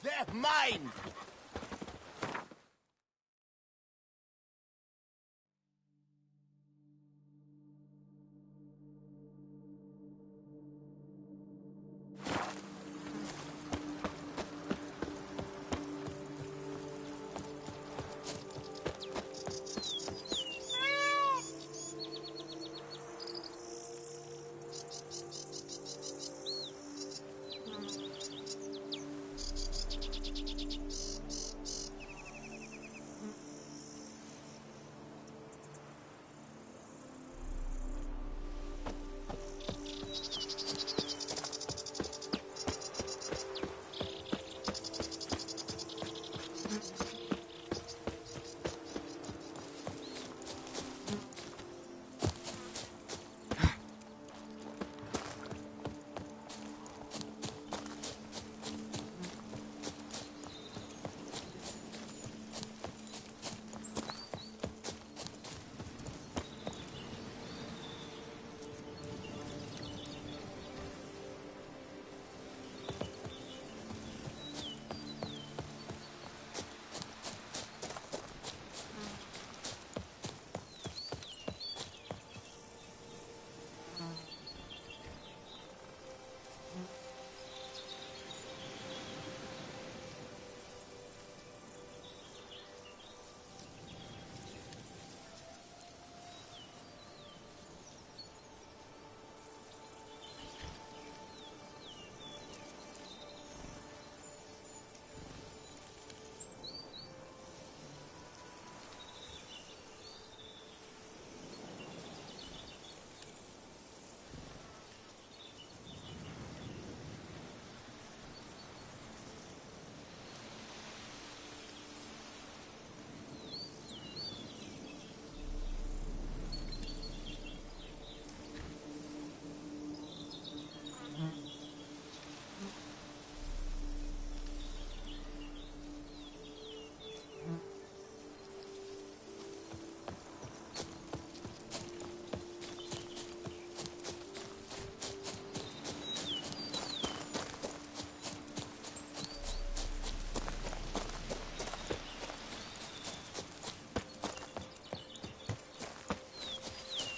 They're mine!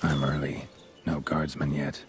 I'm early. No guardsmen yet.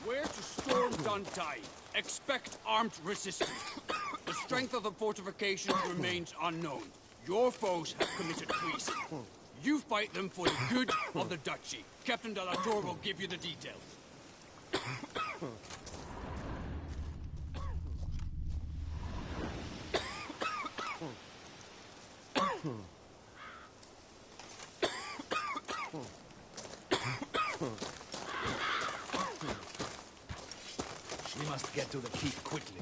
Where to storm Dundee, expect armed resistance. The strength of the fortifications remains unknown. Your foes have committed treason. You fight them for the good of the duchy. Captain de la Tour will give you the details. get to the keep quickly.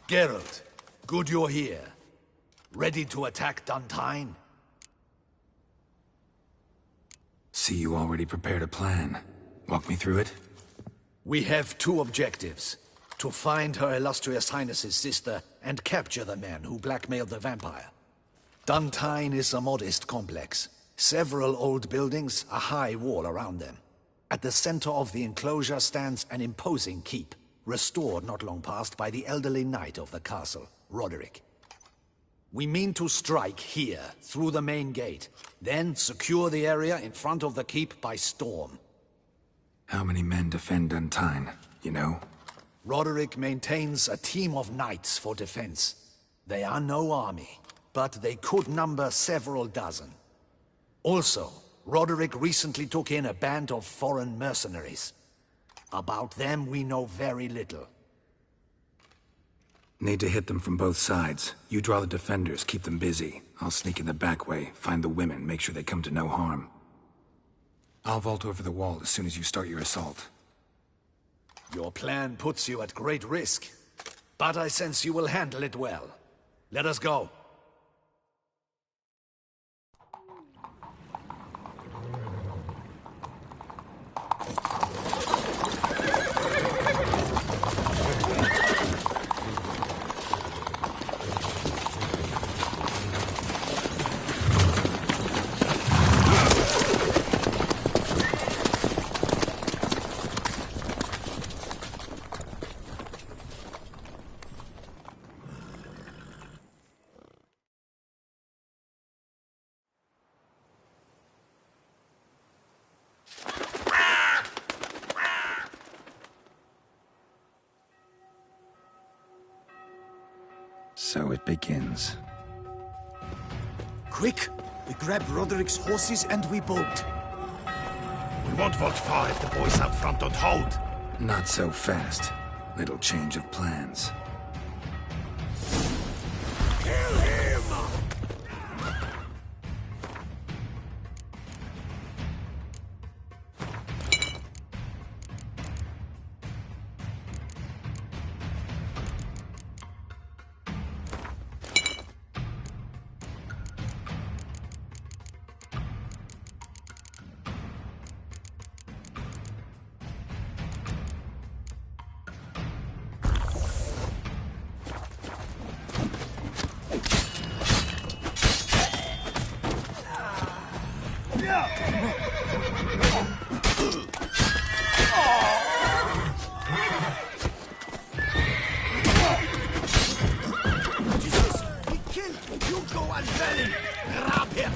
Geralt, good you're here. Ready to attack Duntine? See, you already prepared a plan. Walk me through it? We have two objectives. To find Her Illustrious Highness's sister and capture the man who blackmailed the vampire. Duntine is a modest complex. Several old buildings, a high wall around them. At the center of the enclosure stands an imposing keep, restored not long past by the elderly knight of the castle, Roderick. We mean to strike here, through the main gate, then secure the area in front of the keep by storm. How many men defend Duntine, you know? Roderick maintains a team of knights for defense. They are no army, but they could number several dozen. Also, Roderick recently took in a band of foreign mercenaries. About them we know very little. Need to hit them from both sides. You draw the defenders, keep them busy. I'll sneak in the back way, find the women, make sure they come to no harm. I'll vault over the wall as soon as you start your assault. Your plan puts you at great risk, but I sense you will handle it well. Let us go. So it begins. Quick! We grab Roderick's horses and we bolt. We won't vault far if the boys out front don't hold. Not so fast. Little change of plans. Kill him! Jesus! He killed Hugo and Belly! Grab him!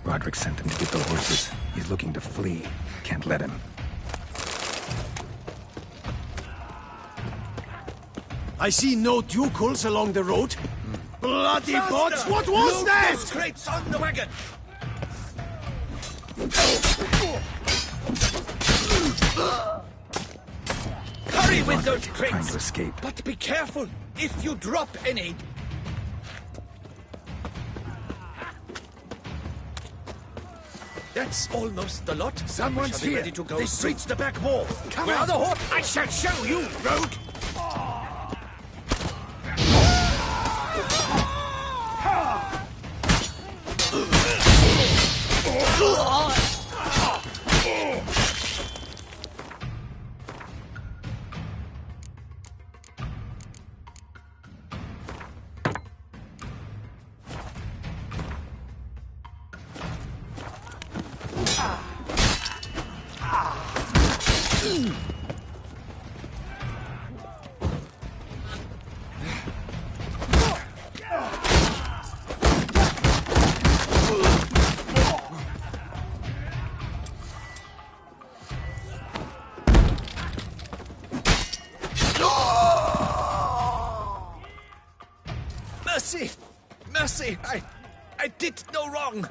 Roderick sent them to get the horses. He's looking to flee. Can't let him. I see no ducals along the road. Bloody bots! What was that? Those crates on the wagon! Hurry with those Trying crates! to escape. But be careful if you drop any. That's almost the lot. Someone's here. Ready to go. They breached the back wall. Come on! the horse? I shall show you, rogue! Mercy! Mercy! I did no wrong!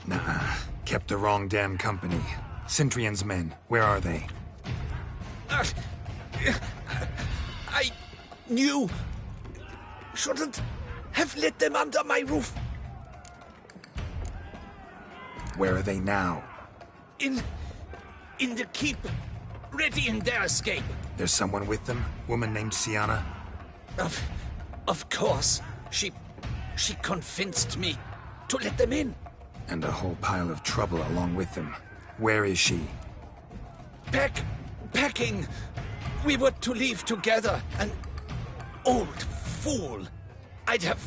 Nah, kept the wrong damn company. Centrion's men, where are they? I knew... shouldn't have let them under my roof. Where are they now? In the keep, ready in their escape. There's someone with them? Woman named Sienna? Of course. She convinced me to let them in. And a whole pile of trouble along with them. Where is she? Packing. We were to leave together. An old fool. I'd have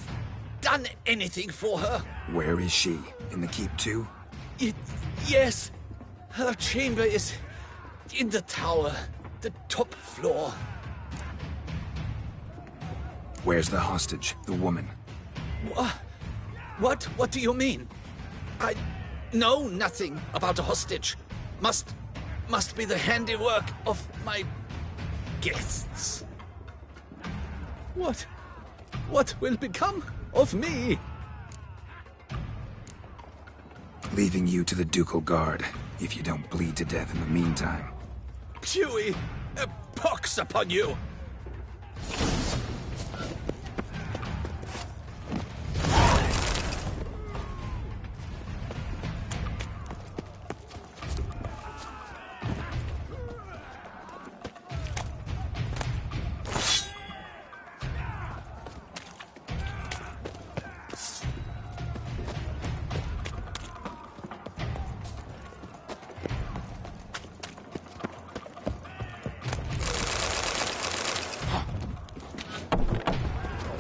done anything for her. Where is she? In the keep too? Yes. Her chamber is in the tower. The top floor. Where's the hostage? The woman? What? What do you mean? I know nothing about a hostage. Must be the handiwork of my guests. What will become of me? Leaving you to the Ducal Guard, if you don't bleed to death in the meantime. Huey, a pox upon you!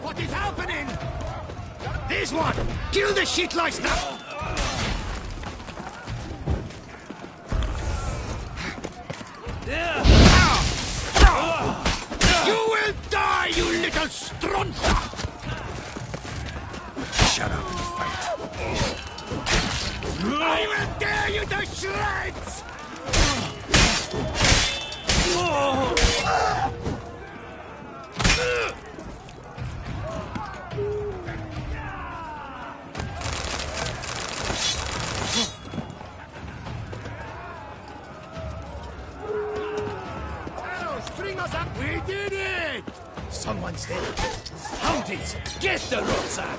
What is happening? This one! Kill the shit lice now! You will die, you little strunza! Shut up and fight. I will tear you to shreds! String us up! We did it! Someone's there. Houndies, get the rucksack!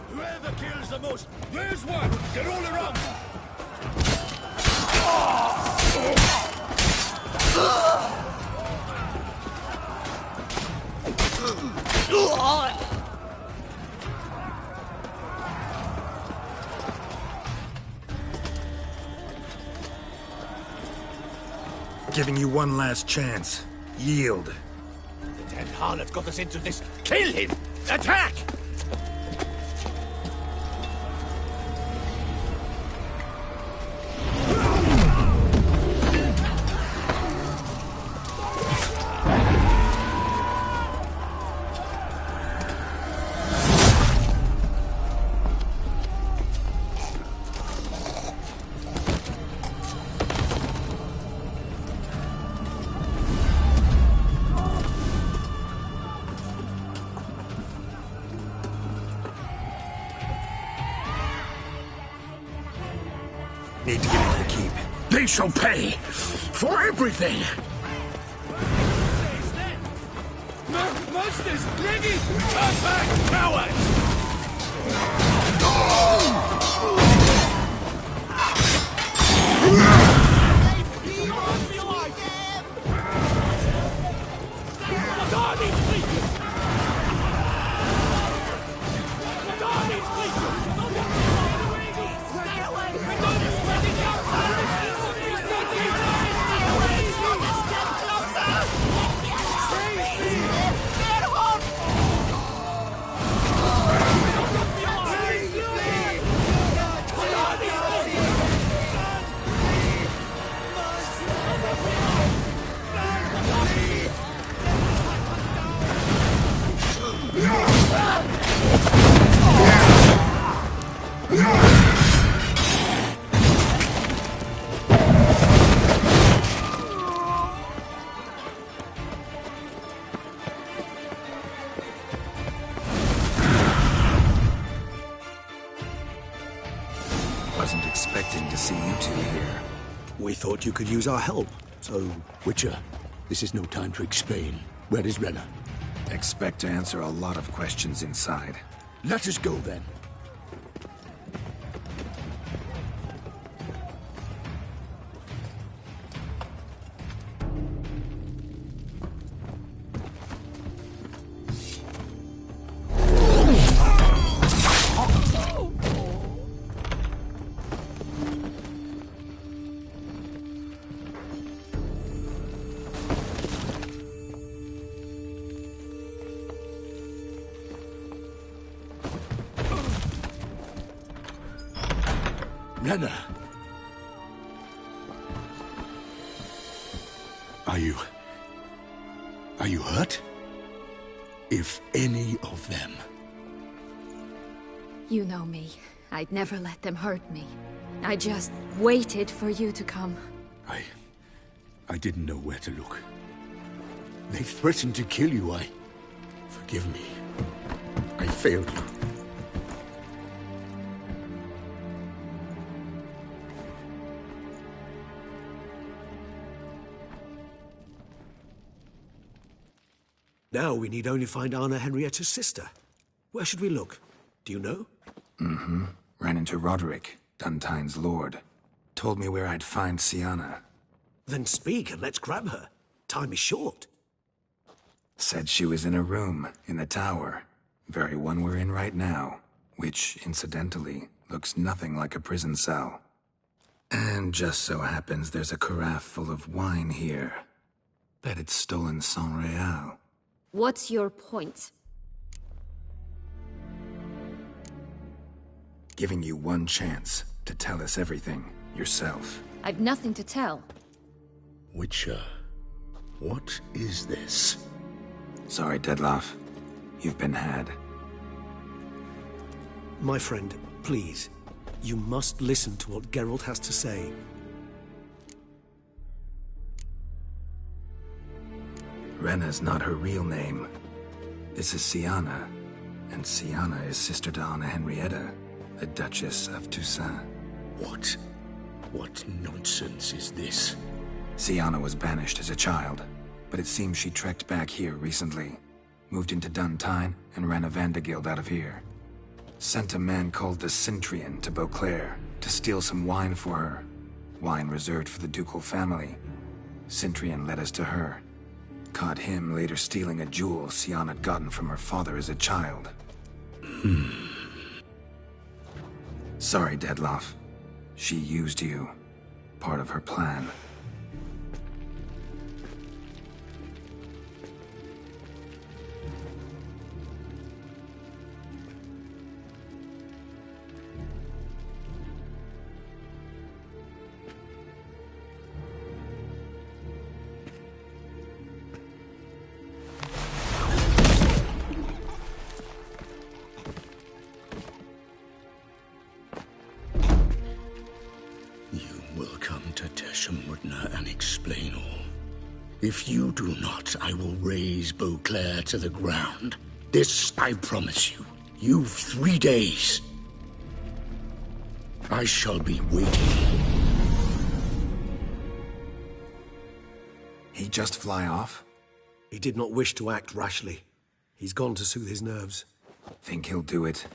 Whoever kills the most, there's one! They're all around! Giving you one last chance. Yield. The damned harlot got us into this. Kill him! Attack! Need to get into the keep. They shall pay for everything. Monsters! Leggy! Turn back, cowards! We thought you could use our help, so... Witcher, this is no time to explain. Where is Renna? Expect to answer a lot of questions inside. Let us go then. Renna! Are you hurt? If any of them. You know me. I'd never let them hurt me. I just waited for you to come. I didn't know where to look. They threatened to kill you. Forgive me. I failed you. Now we need only find Anna Henrietta's sister. Where should we look? Do you know? Mm-hmm. Ran into Roderick, Duntine's lord. Told me where I'd find Sienna. Then speak and let's grab her. Time is short. Said she was in a room in the tower. Very one we're in right now. Which, incidentally, looks nothing like a prison cell. And just so happens there's a carafe full of wine here. Bet it's stolen San Real. What's your point? Giving you one chance to tell us everything yourself. I've nothing to tell. Witcher, what is this? Sorry, Dettlaff. You've been had. My friend, please. You must listen to what Geralt has to say. Renna's not her real name. This is Sienna. And Sienna is sister to Anna Henrietta, the Duchess of Toussaint. What nonsense is this? Sienna was banished as a child, but it seems she trekked back here recently. Moved into Duntine and ran a Vandergild out of here. Sent a man called the Cintrian to Beauclair to steal some wine for her. Wine reserved for the ducal family. Cintrian led us to her. Caught him later stealing a jewel Sienna had gotten from her father as a child. Sorry, Dettlaff. She used you. Part of her plan. And explain all. If you do not, I will raise Beauclair to the ground. This I promise you. You've 3 days. I shall be waiting. He just fly off? He did not wish to act rashly. He's gone to soothe his nerves. Think he'll do it?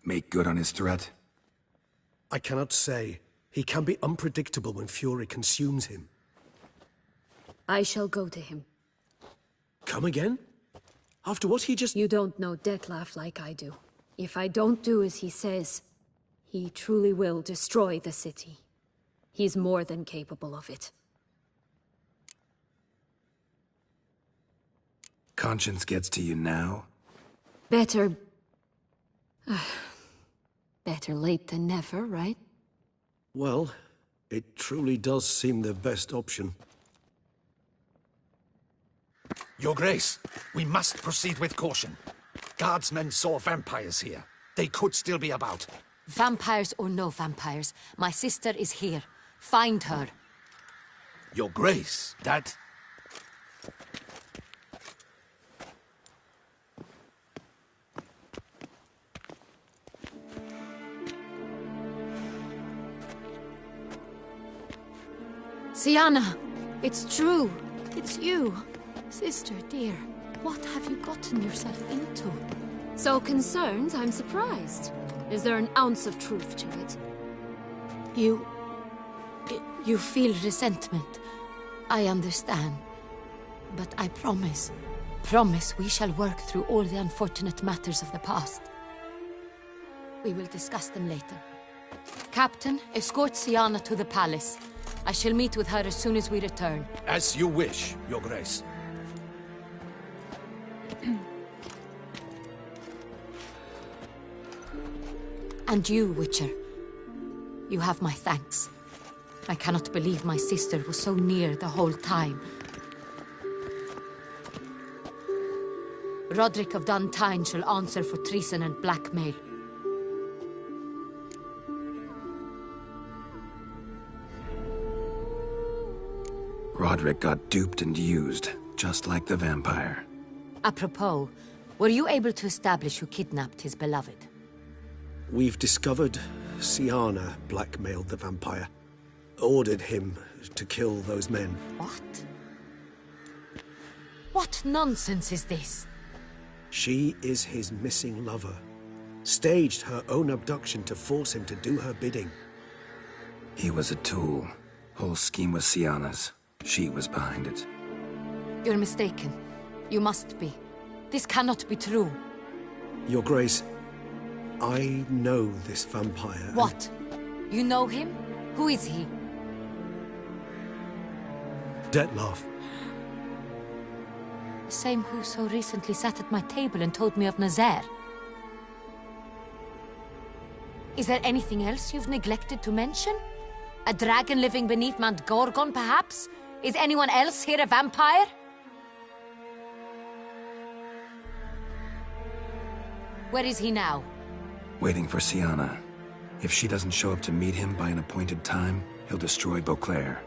Make good on his threat? I cannot say. He can be unpredictable when fury consumes him. I shall go to him. Come again? After what he just... You don't know Dettlaff like I do. If I don't do as he says, he truly will destroy the city. He's more than capable of it. Conscience gets to you now? Better... better late than never, right? Well, it truly does seem the best option. Your Grace, we must proceed with caution. Guardsmen saw vampires here. They could still be about. Vampires or no vampires, my sister is here. Find her. Your Grace, that... Sienna! It's true! It's you! Sister, dear, what have you gotten yourself into? So concerned, I'm surprised. Is there an ounce of truth to it? You feel resentment. I understand. But I promise we shall work through all the unfortunate matters of the past. We will discuss them later. Captain, escort Sienna to the palace. I shall meet with her as soon as we return. As you wish, Your Grace. And you, Witcher. You have my thanks. I cannot believe my sister was so near the whole time. Roderick of Duntine shall answer for treason and blackmail. Roderick got duped and used, just like the vampire. Apropos, were you able to establish who kidnapped his beloved? We've discovered Sienna blackmailed the vampire. Ordered him to kill those men. What? What nonsense is this? She is his missing lover. Staged her own abduction to force him to do her bidding. He was a tool. Whole scheme was Sienna's. She was behind it. You're mistaken. You must be. This cannot be true. Your Grace, I know this vampire. What? You know him? Who is he? Dettlaff. The same who so recently sat at my table and told me of Nazaire. Is there anything else you've neglected to mention? A dragon living beneath Mount Gorgon, perhaps? Is anyone else here a vampire? Where is he now? Waiting for Sienna. If she doesn't show up to meet him by an appointed time, he'll destroy Beauclair.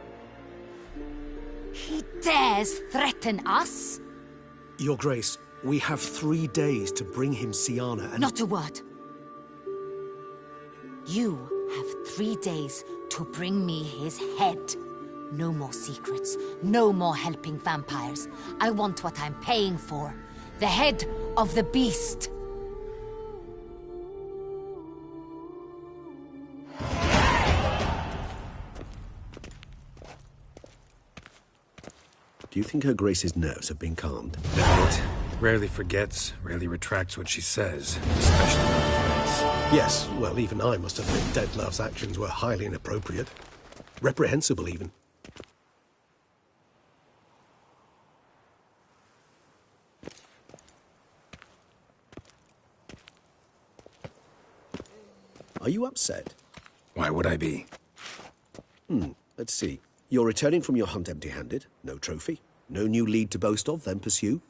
He dares threaten us? Your Grace, we have 3 days to bring him Sienna and... Not a word. You have 3 days to bring me his head. No more secrets. No more helping vampires. I want what I'm paying for. The head of the beast. Do you think Her Grace's nerves have been calmed? It rarely forgets, rarely retracts what she says, especially when threats. Yes, well, even I must admit Dettlaff's actions were highly inappropriate. Reprehensible, even. Are you upset? Why would I be? Let's see. You're returning from your hunt empty-handed. No trophy. No new lead to boast of, then pursue.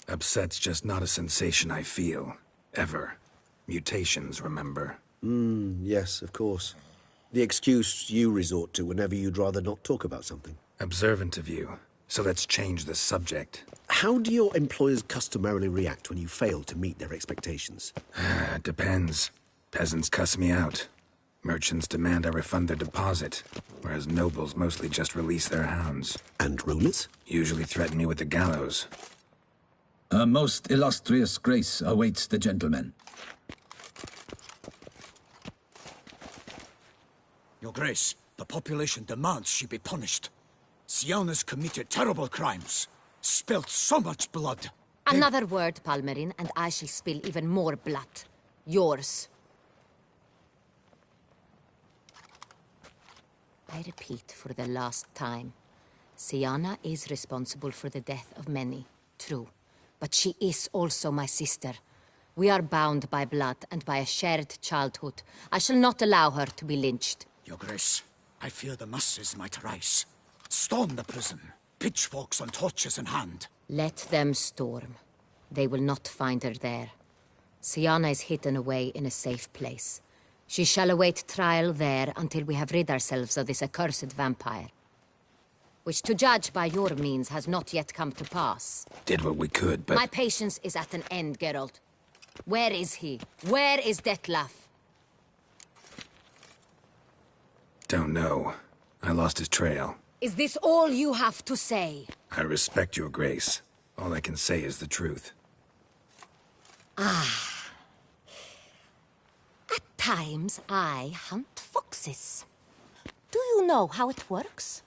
Upset's just not a sensation I feel. Ever. Mutations, remember? Yes, of course. The excuse you resort to whenever you'd rather not talk about something. Observant of you. So let's change the subject. How do your employers customarily react when you fail to meet their expectations? Depends. Peasants cuss me out. Merchants demand I refund their deposit, whereas nobles mostly just release their hounds. And rulers? Usually threaten me with the gallows. Her most illustrious grace awaits the gentleman. Your Grace, the population demands she be punished. Sienna's committed terrible crimes. Spilt so much blood. Another word, Palmerin, and I shall spill even more blood. Yours. I repeat for the last time. Sienna is responsible for the death of many, true. But she is also my sister. We are bound by blood and by a shared childhood. I shall not allow her to be lynched. Your Grace, I fear the masses might rise. Storm the prison, pitchforks and torches in hand. Let them storm. They will not find her there. Sienna is hidden away in a safe place. She shall await trial there until we have rid ourselves of this accursed vampire. Which, to judge by your means, has not yet come to pass. Did what we could, but... My patience is at an end, Geralt. Where is he? Where is Dettlaff? don't know. I lost his trail. Is this all you have to say? I respect your grace. All I can say is the truth. At times, I hunt foxes. Do you know how it works?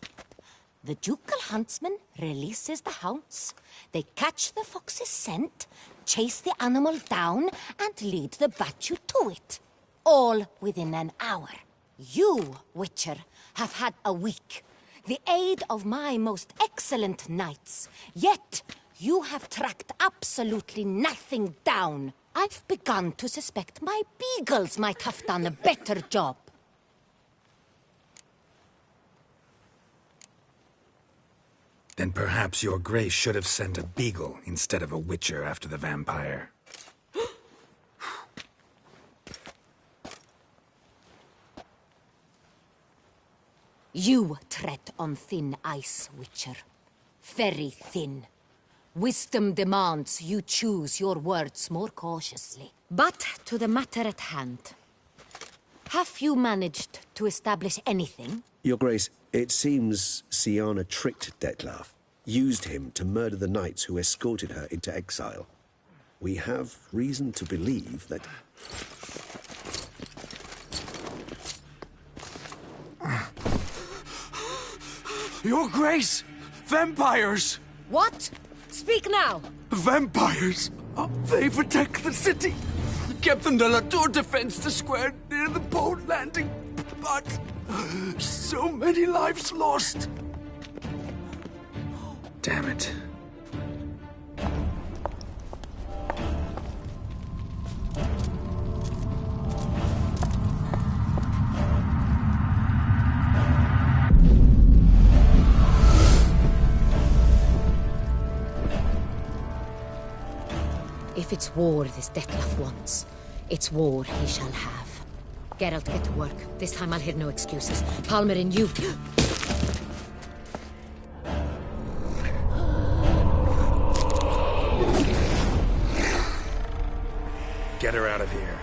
The ducal huntsman releases the hounds. They catch the fox's scent, chase the animal down, and lead the battue to it. All within an hour. You, Witcher, have had a week. The aid of my most excellent knights. Yet, you have tracked absolutely nothing down. I've begun to suspect my beagles might have done a better job. Then perhaps your grace should have sent a beagle instead of a witcher after the vampire. You tread on thin ice, Witcher. Very thin. Wisdom demands you choose your words more cautiously. But to the matter at hand. Have you managed to establish anything? Your Grace, it seems Syanna tricked Detlaf, used him to murder the knights who escorted her into exile. We have reason to believe that... Your Grace! Vampires! What? Speak now! Vampires! They've attacked the city! Captain de la Tour defends the square near the boat landing, but... so many lives lost! Damn it. If it's war this Detlaf wants, it's war he shall have. Geralt, get to work. This time I'll hear no excuses. Palmer and you... Get her out of here.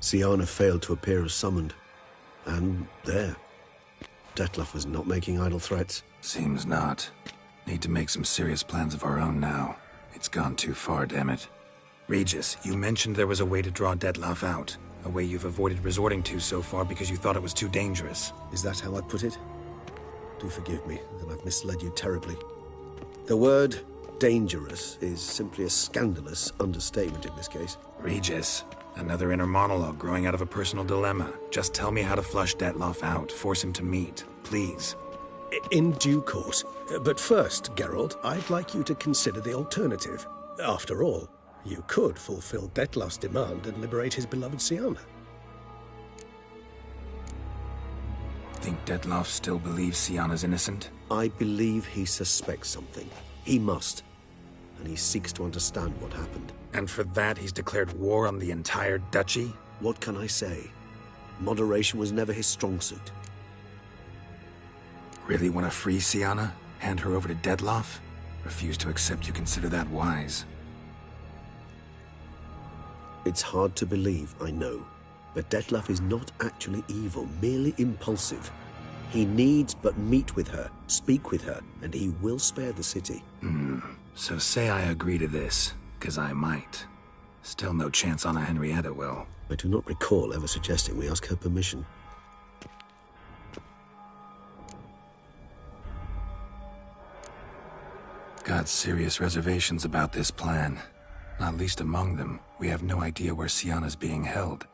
Syanna failed to appear as summoned. And there. Detlaf was not making idle threats. Seems not. Need to make some serious plans of our own now. It's gone too far, damn it. Regis, you mentioned there was a way to draw Detlaf out. A way you've avoided resorting to so far because you thought it was too dangerous. Is that how I put it? Do forgive me that I've misled you terribly. The word dangerous is simply a scandalous understatement in this case. Regis, another inner monologue growing out of a personal dilemma. Just tell me how to flush Detlaf out, force him to meet, please. In due course. But first, Geralt, I'd like you to consider the alternative. After all, you could fulfill Detlaf's demand and liberate his beloved Syanna. Think Detlaf still believes Syanna's innocent? I believe he suspects something. He must. And he seeks to understand what happened. And for that, he's declared war on the entire duchy? What can I say? Moderation was never his strong suit. Really want to free Syanna? Hand her over to Detlaf? Refuse to accept you consider that wise. It's hard to believe, I know. But Detlef is not actually evil, merely impulsive. He needs but meet with her, speak with her, and he will spare the city. So say I agree to this, 'cause I might. Still no chance Anna Henrietta will. I do not recall ever suggesting we ask her permission. Got serious reservations about this plan. Not least among them, we have no idea where Sienna's being held.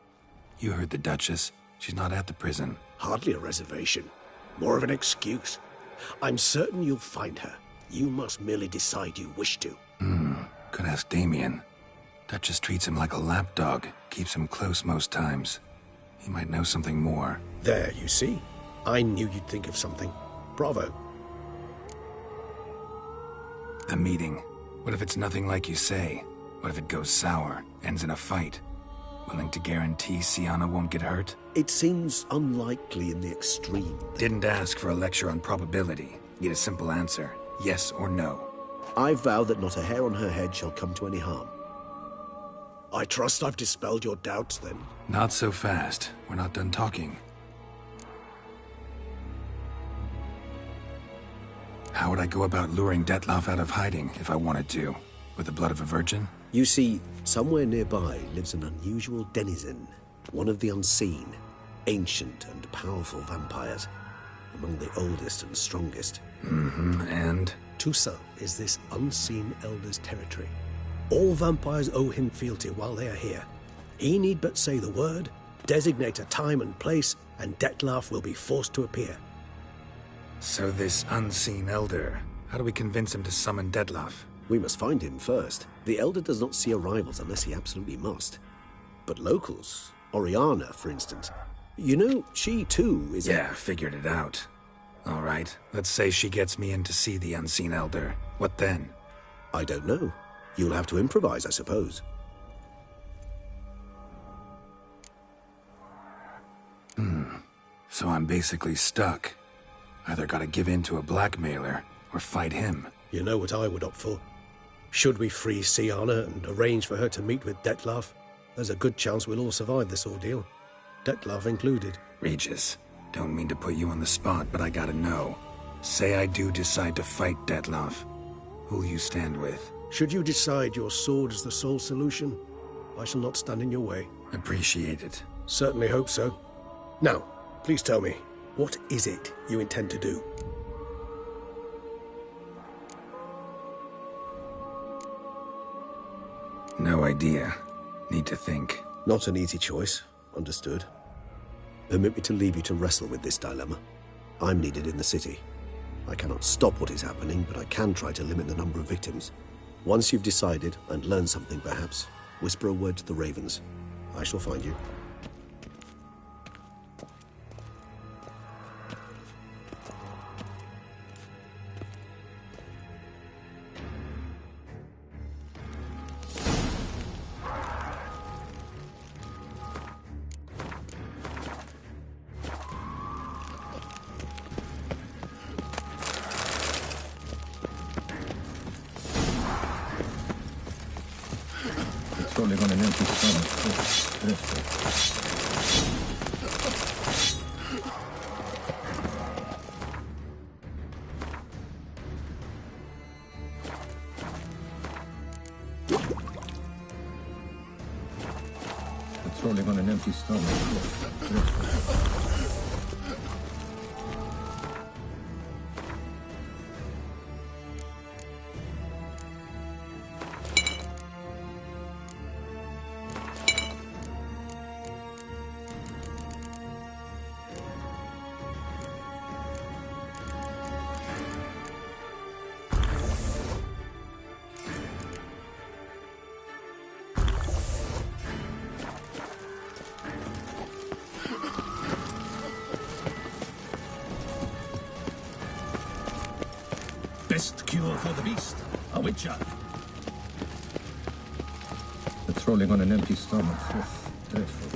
You heard the Duchess. She's not at the prison. Hardly a reservation. More of an excuse. I'm certain you'll find her. You must merely decide you wish to. Could ask Damien. Duchess treats him like a lapdog, keeps him close most times. He might know something more. There, you see? I knew you'd think of something. Bravo. The meeting. What if it's nothing like you say? What if it goes sour, ends in a fight? Willing to guarantee Sienna won't get hurt? It seems unlikely in the extreme. Didn't ask for a lecture on probability. Need a simple answer. Yes or no. I vow that not a hair on her head shall come to any harm. I trust I've dispelled your doubts, then. Not so fast. We're not done talking. How would I go about luring Detlef out of hiding if I wanted to? With the blood of a virgin? You see, somewhere nearby lives an unusual denizen, one of the unseen, ancient and powerful vampires, among the oldest and strongest. And? Tusa is this unseen elder's territory. All vampires owe him fealty while they are here. He need but say the word, designate a time and place, and Detlef will be forced to appear. So this unseen elder, how do we convince him to summon Detlef? We must find him first. The Elder does not see arrivals unless he absolutely must. But locals, Oriana, for instance, you know, she too is Yeah, figured it out. All right, let's say she gets me in to see the unseen elder. What then? I don't know. You'll have to improvise, I suppose. So I'm basically stuck. Either gotta give in to a blackmailer, or fight him. You know what I would opt for. Should we free Sienna and arrange for her to meet with Detlef, there's a good chance we'll all survive this ordeal. Detlef included. Regis, don't mean to put you on the spot, but I gotta know. Say I do decide to fight Detlef. Who'll you stand with? Should you decide your sword is the sole solution, I shall not stand in your way. Appreciate it. Certainly hope so. Now, please tell me, what is it you intend to do? No idea. Need to think. Not an easy choice. Understood. Permit me to leave you to wrestle with this dilemma. I'm needed in the city. I cannot stop what is happening, but I can try to limit the number of victims. Once you've decided, and learned something perhaps, whisper a word to the Ravens. I shall find you. Rolling on an empty stomach. It's rolling on an empty stomach. Best cure for the beast, a witcher. It's rolling on an empty stomach. Dreadful.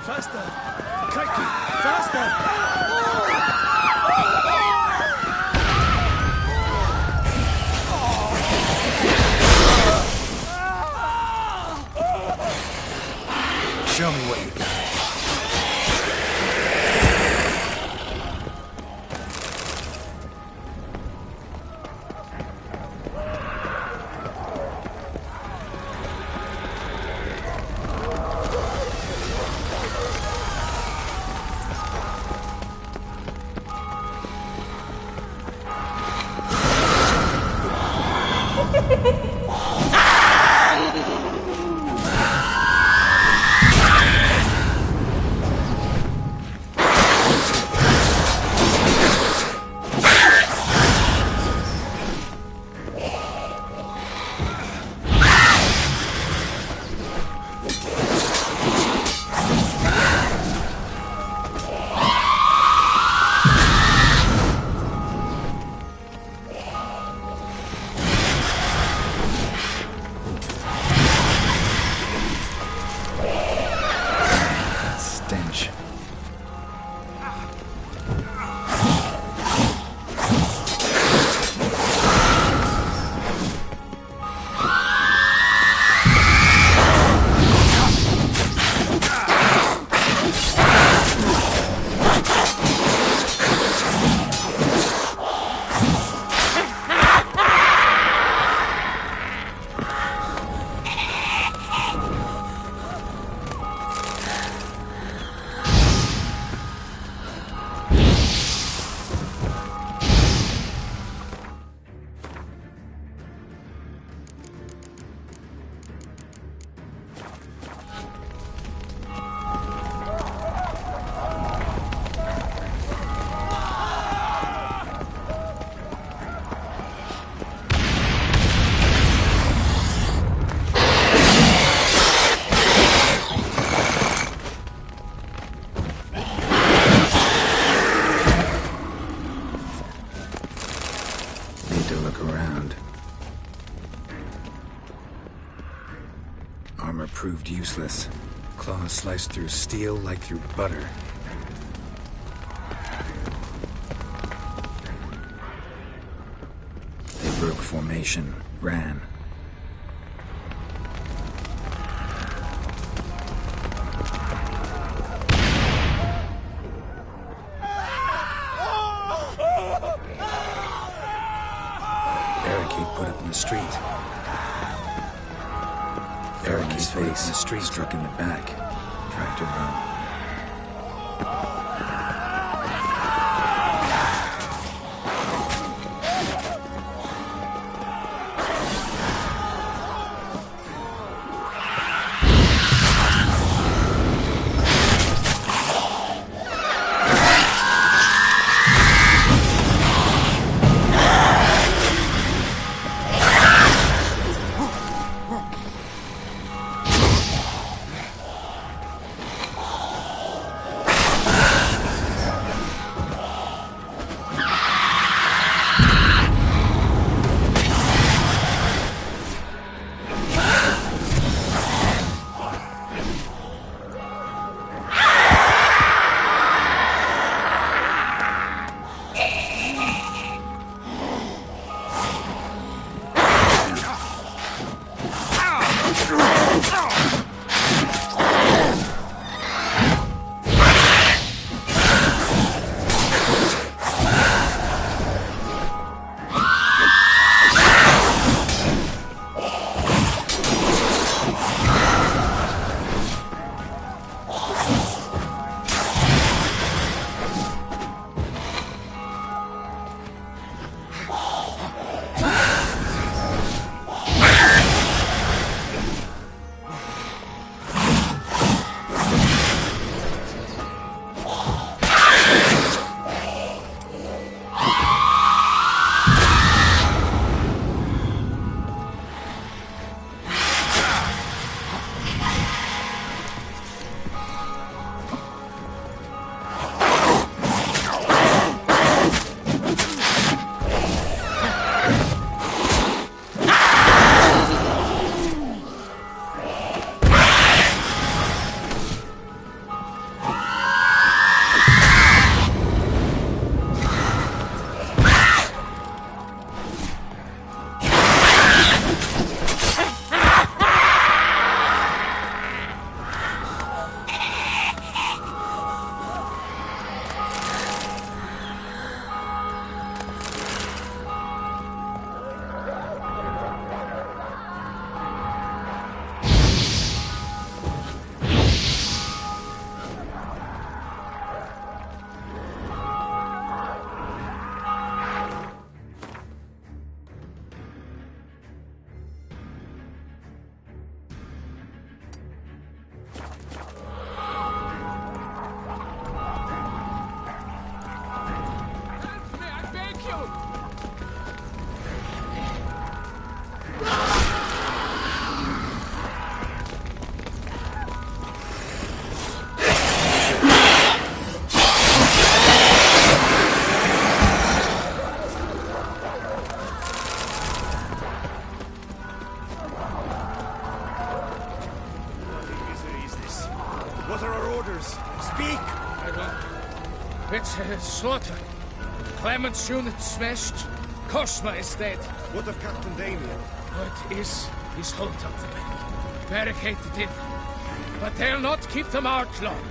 Faster! Kaiki! Faster! Show me what you got. Armor proved useless. Claws sliced through steel like through butter. They broke formation, ran. Barricade put up in the street. Barricade's face in the street, struck in the back. Tried to run. What are our orders? Speak! I don't... It's slaughter. Clement's unit smashed. Cosma is dead. What of Captain Damien? What is his hold up the bank? Barricaded in. But they'll not keep them out long.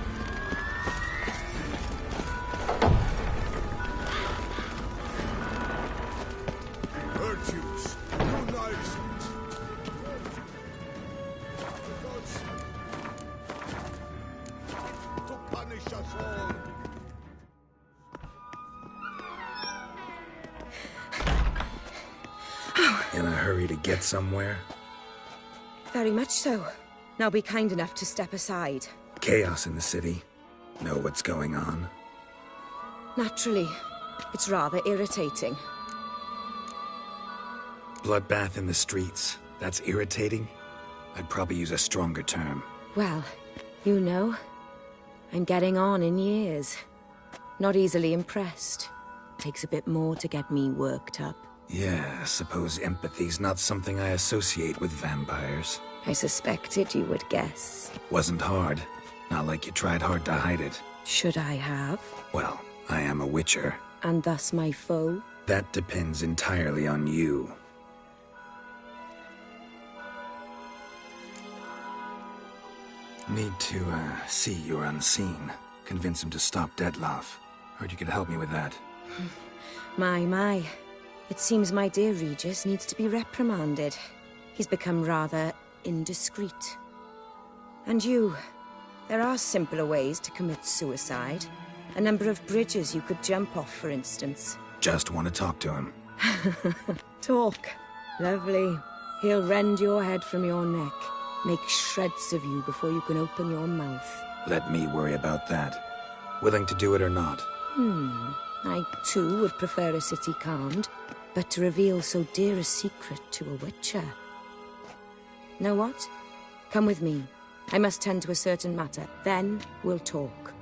Virtues, no knives. To punish us all. In a hurry to get somewhere? Very much so. Now be kind enough to step aside. Chaos in the city. Know what's going on? Naturally. It's rather irritating. Bloodbath in the streets. That's irritating? I'd probably use a stronger term. Well, you know, I'm getting on in years. Not easily impressed. Takes a bit more to get me worked up. Yeah, I suppose empathy's not something I associate with vampires. I suspected you would guess. Wasn't hard. Not like you tried hard to hide it. Should I have? Well, I am a witcher. And thus my foe? That depends entirely on you. Need to, see you're unseen. Convince him to stop Detloff. Heard you could help me with that. My. It seems my dear Regis needs to be reprimanded. He's become rather indiscreet. And you, there are simpler ways to commit suicide. A number of bridges you could jump off, for instance. Just want to talk to him. Talk. Lovely. He'll rend your head from your neck. Make shreds of you before you can open your mouth. Let me worry about that. Willing to do it or not? I, too, would prefer a city calmed, but to reveal so dear a secret to a witcher. Know what? Come with me. I must tend to a certain matter. Then we'll talk.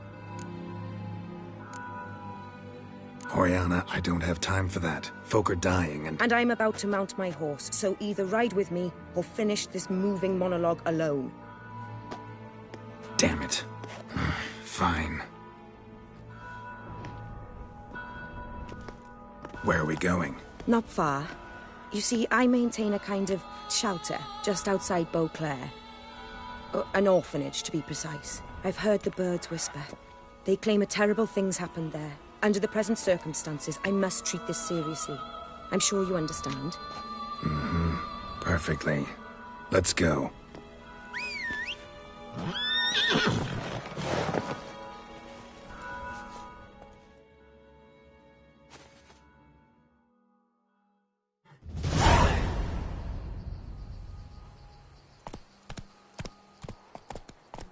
Oriana, I don't have time for that. Folk are dying and... And I'm about to mount my horse, so either ride with me or finish this moving monologue alone. Damn it. Fine. Where are we going? Not far. You see, I maintain a kind of shelter just outside Beauclair. An orphanage, to be precise. I've heard the birds whisper. They claim a terrible thing's happened there. Under the present circumstances, I must treat this seriously. I'm sure you understand. Perfectly. Let's go.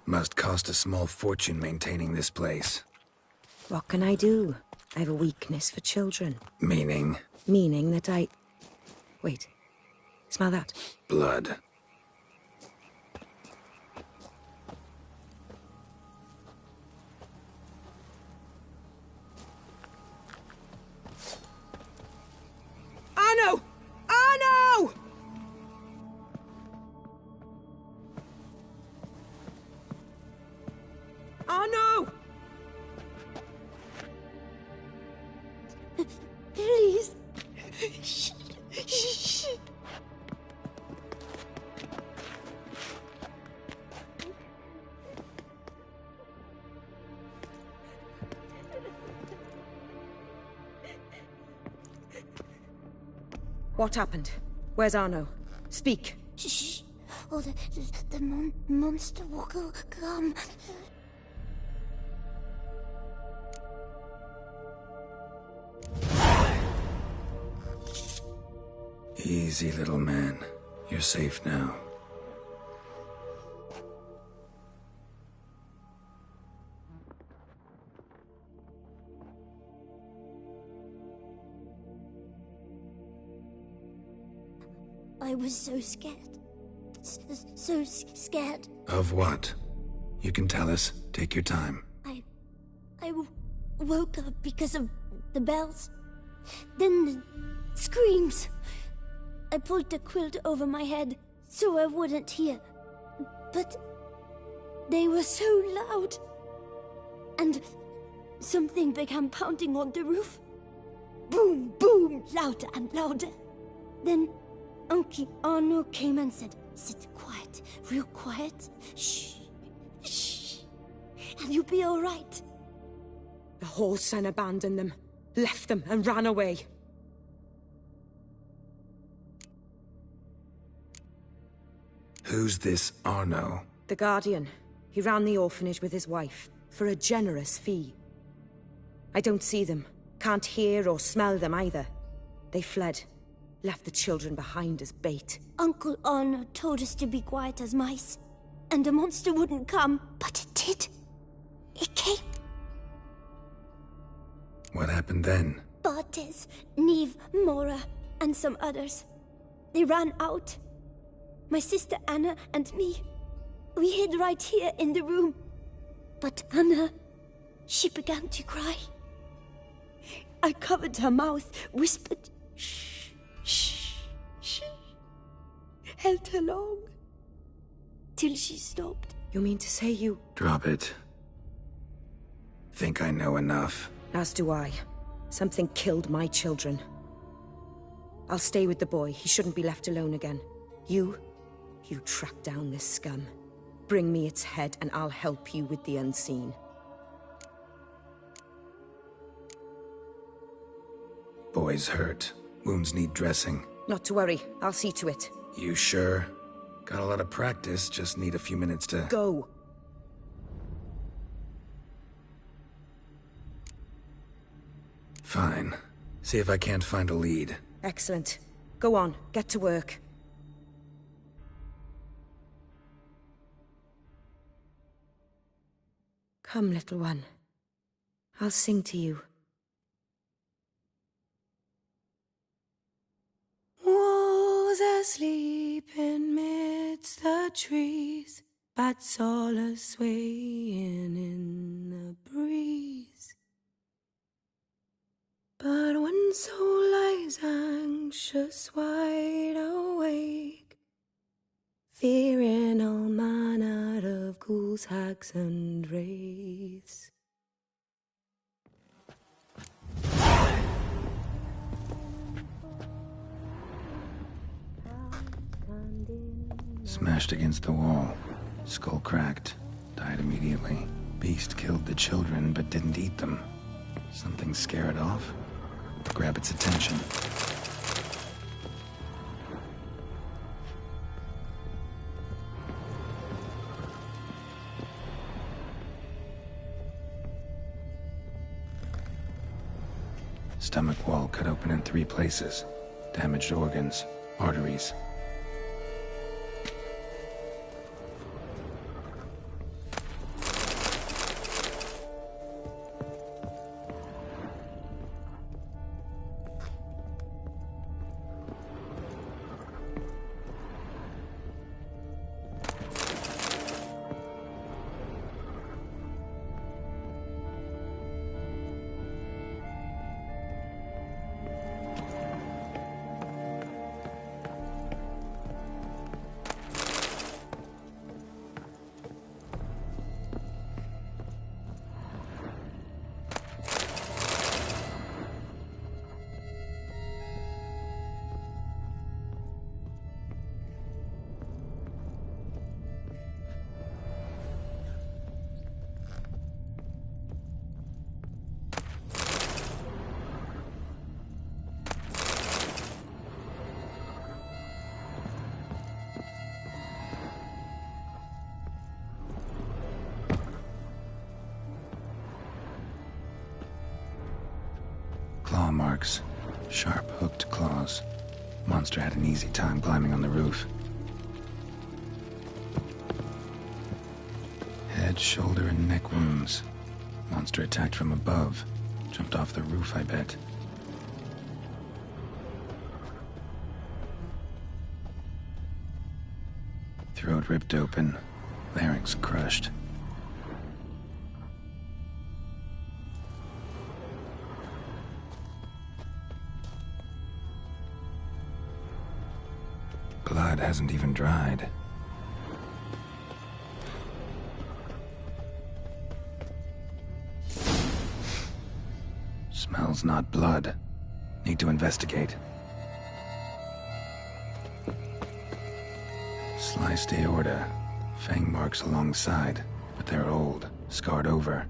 Must cost a small fortune maintaining this place. What can I do? I have a weakness for children. Meaning? Meaning that I... Wait. Smell that? Blood. Arno! Arno! Arno! Please. What happened? Where's Arno? Speak. Shh. Oh, the monster will come. Easy, little man. You're safe now. I was so scared. So scared. Of what? You can tell us. Take your time. I woke up because of the bells. Then the screams. I pulled the quilt over my head so I wouldn't hear. But They were so loud. And something began pounding on the roof. Boom, boom, louder and louder. Then Uncle Arno came and said, "Sit quiet, real quiet. Shh, shh, and you'll be all right." The whole son abandoned them, left them and ran away. Who's this Arno? The Guardian. He ran the orphanage with his wife, for a generous fee. I don't see them, can't hear or smell them either. They fled, left the children behind as bait. Uncle Arno told us to be quiet as mice, and the monster wouldn't come, but it did. It came. What happened then? Bartes, Neve, Mora, and some others. They ran out. My sister Anna and me, we hid right here in the room. But Anna, she began to cry. I covered her mouth, whispered, "Shh, shh, shh." Held her long, till she stopped. You mean to say you... Drop it. Think I know enough. As do I. Something killed my children. I'll stay with the boy. He shouldn't be left alone again. You track down this scum. Bring me its head and I'll help you with the unseen. Boy's hurt. Wounds need dressing. Not to worry. I'll see to it. You sure? Got a lot of practice, just need a few minutes to... Go! Fine. See if I can't find a lead. Excellent. Go on, get to work. Come, little one. I'll sing to you. Was asleep in midst the trees, bats all a-swaying in the breeze. But one soul lies anxious, wide awake, fearing all manner of ghouls, hags, and wraiths. Smashed against the wall. Skull cracked. Died immediately. Beast killed the children, but didn't eat them. Something scare it off? Grab its attention. Stomach wall cut open in 3 places. Damaged organs, arteries. Claw marks. Sharp, hooked claws. Monster had an easy time climbing on the roof. Head, shoulder, and neck wounds. Monster attacked from above. Jumped off the roof, I bet. Throat ripped open. Larynx crushed. Blood hasn't even dried. Smells not blood. Need to investigate. Sliced aorta. Fang marks alongside, but they're old, scarred over.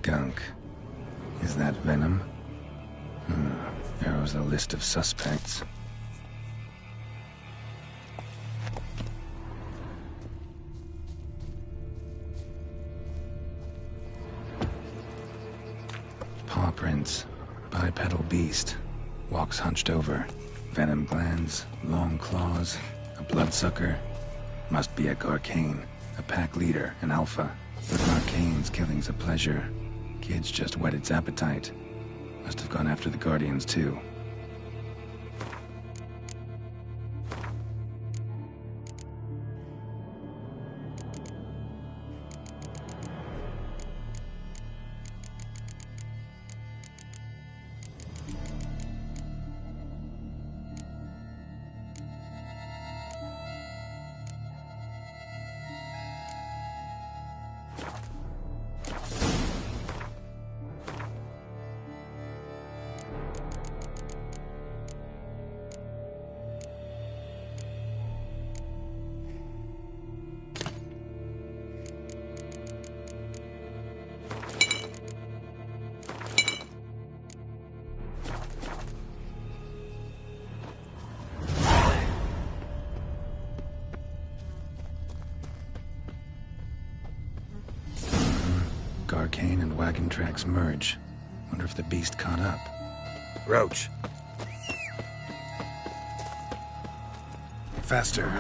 Gunk. Is that venom? Narrows the list of suspects. Paw prints. Bipedal beast. Walks hunched over. Venom glands, long claws, a bloodsucker. Must be a Garcane, a pack leader, an alpha. With Garcane's killing's a pleasure. Kid's just whet its appetite. Must have gone after the Guardians too. Garcane and wagon tracks merge. Wonder if the beast caught up. Roach. Faster.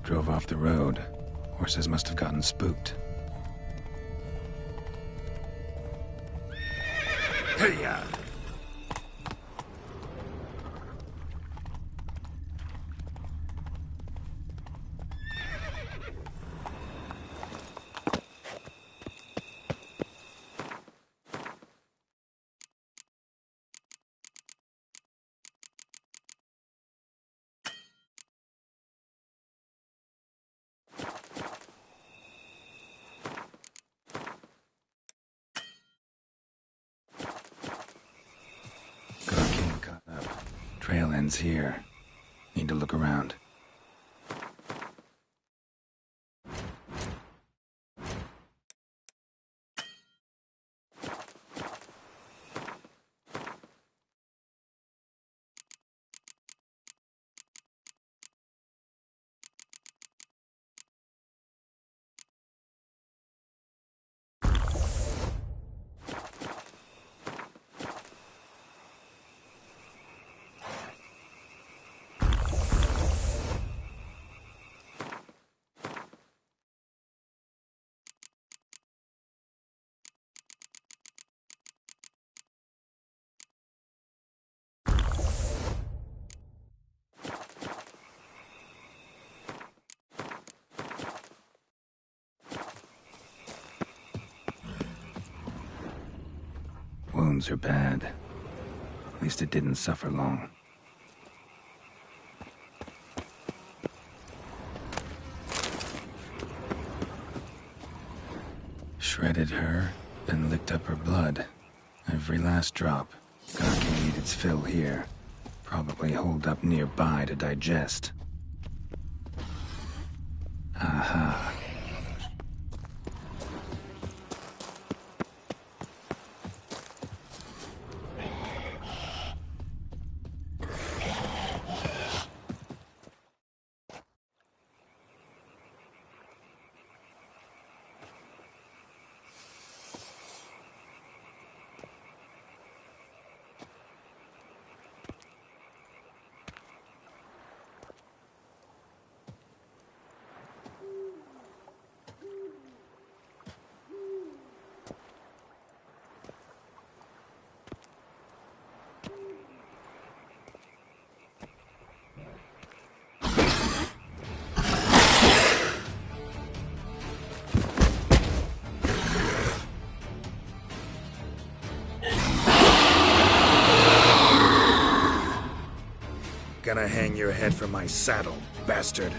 Drove off the road. Horses must have gotten spooked. Hey-ya! Trail ends here. Need to look around. Wounds are bad. At least it didn't suffer long. Shredded her, then licked up her blood. Every last drop. Garcane ate its fill here. Probably holed up nearby to digest. Aha. gonna hang your head from my saddle, bastard.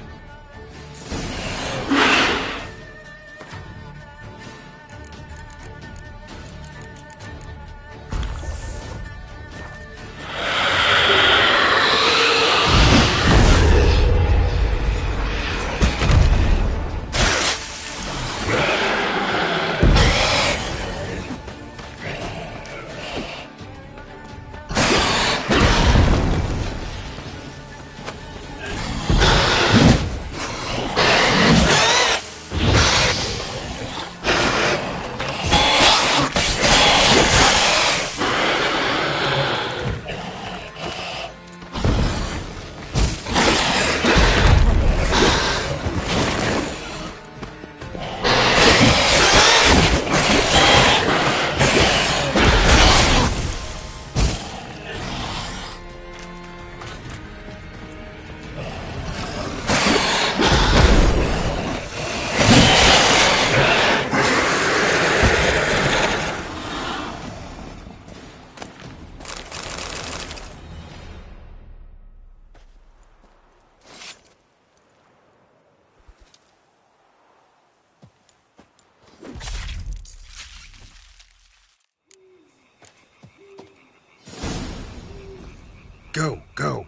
Go, go.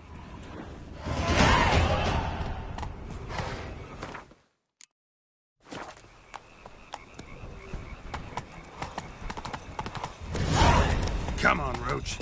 Come on, Roach.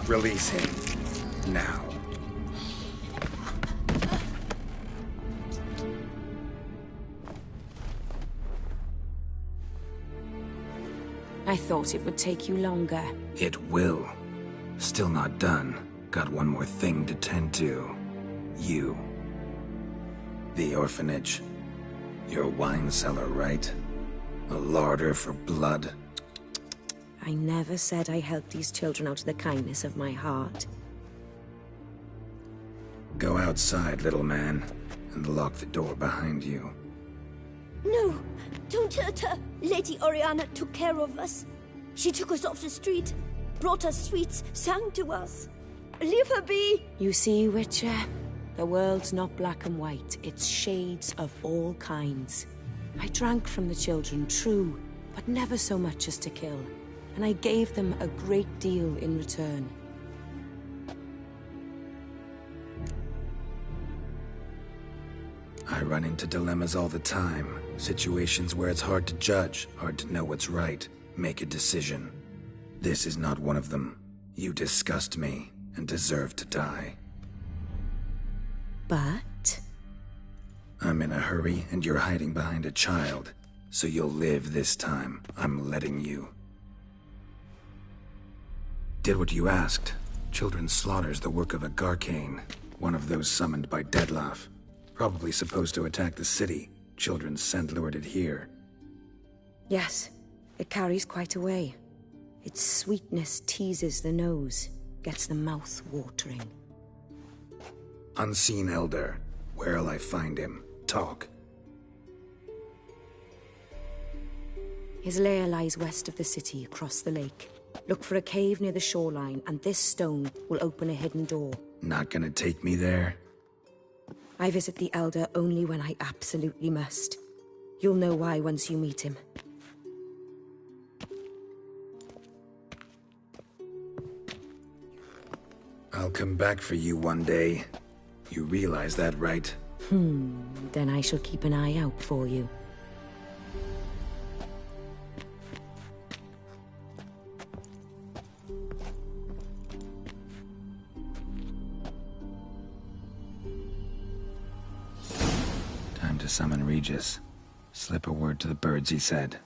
Release him. Now. I thought it would take you longer. It will. Still not done. Got one more thing to tend to. You. The orphanage. Your wine cellar, right? A larder for blood. I never said I helped these children out of the kindness of my heart. Go outside, little man, and lock the door behind you. No, don't hurt her. Lady Oriana took care of us. She took us off the street, brought us sweets, sang to us. Leave her be. You see, Witcher, the world's not black and white. It's shades of all kinds. I drank from the children, true, but never so much as to kill. And I gave them a great deal in return. I run into dilemmas all the time. Situations where it's hard to judge, hard to know what's right, make a decision. This is not one of them. You disgust me and deserve to die. But? I'm in a hurry and you're hiding behind a child. So you'll live this time. I'm letting you. Did what you asked. Children's slaughter's the work of a Garcane, one of those summoned by Dettlaff. Probably supposed to attack the city. Children's scent lured it here. Yes, it carries quite a way. Its sweetness teases the nose, gets the mouth watering. Unseen Elder. Where'll I find him? Talk. His lair lies west of the city, across the lake. Look for a cave near the shoreline, and this stone will open a hidden door. Not gonna take me there? I visit the Elder only when I absolutely must. You'll know why once you meet him. I'll come back for you one day. You realize that, right? Then I shall keep an eye out for you. Time to summon Regis. Slip a word to the birds, he said.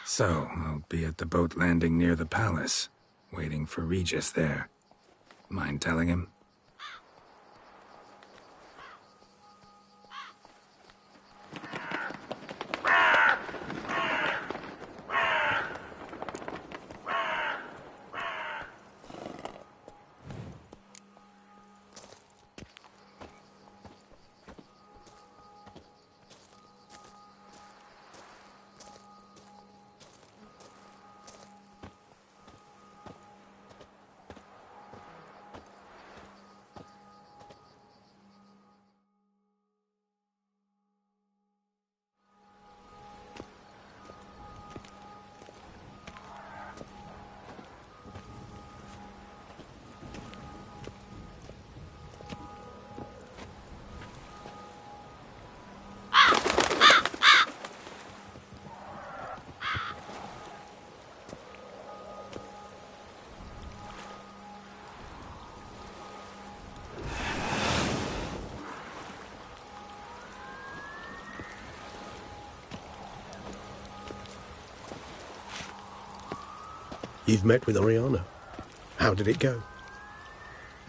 So, I'll be at the boat landing near the palace, waiting for Regis there. Mind telling him? You've met with Oriana. How did it go?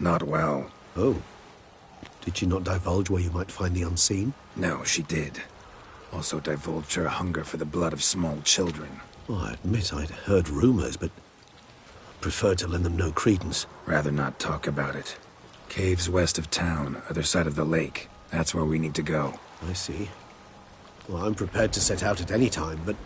Not well. Oh. Did she not divulge where you might find the unseen? No, she did. Also divulged her hunger for the blood of small children. Well, I admit I'd heard rumors, but preferred to lend them no credence. Rather not talk about it. Caves west of town, other side of the lake. That's where we need to go. I see. Well, I'm prepared to set out at any time, but...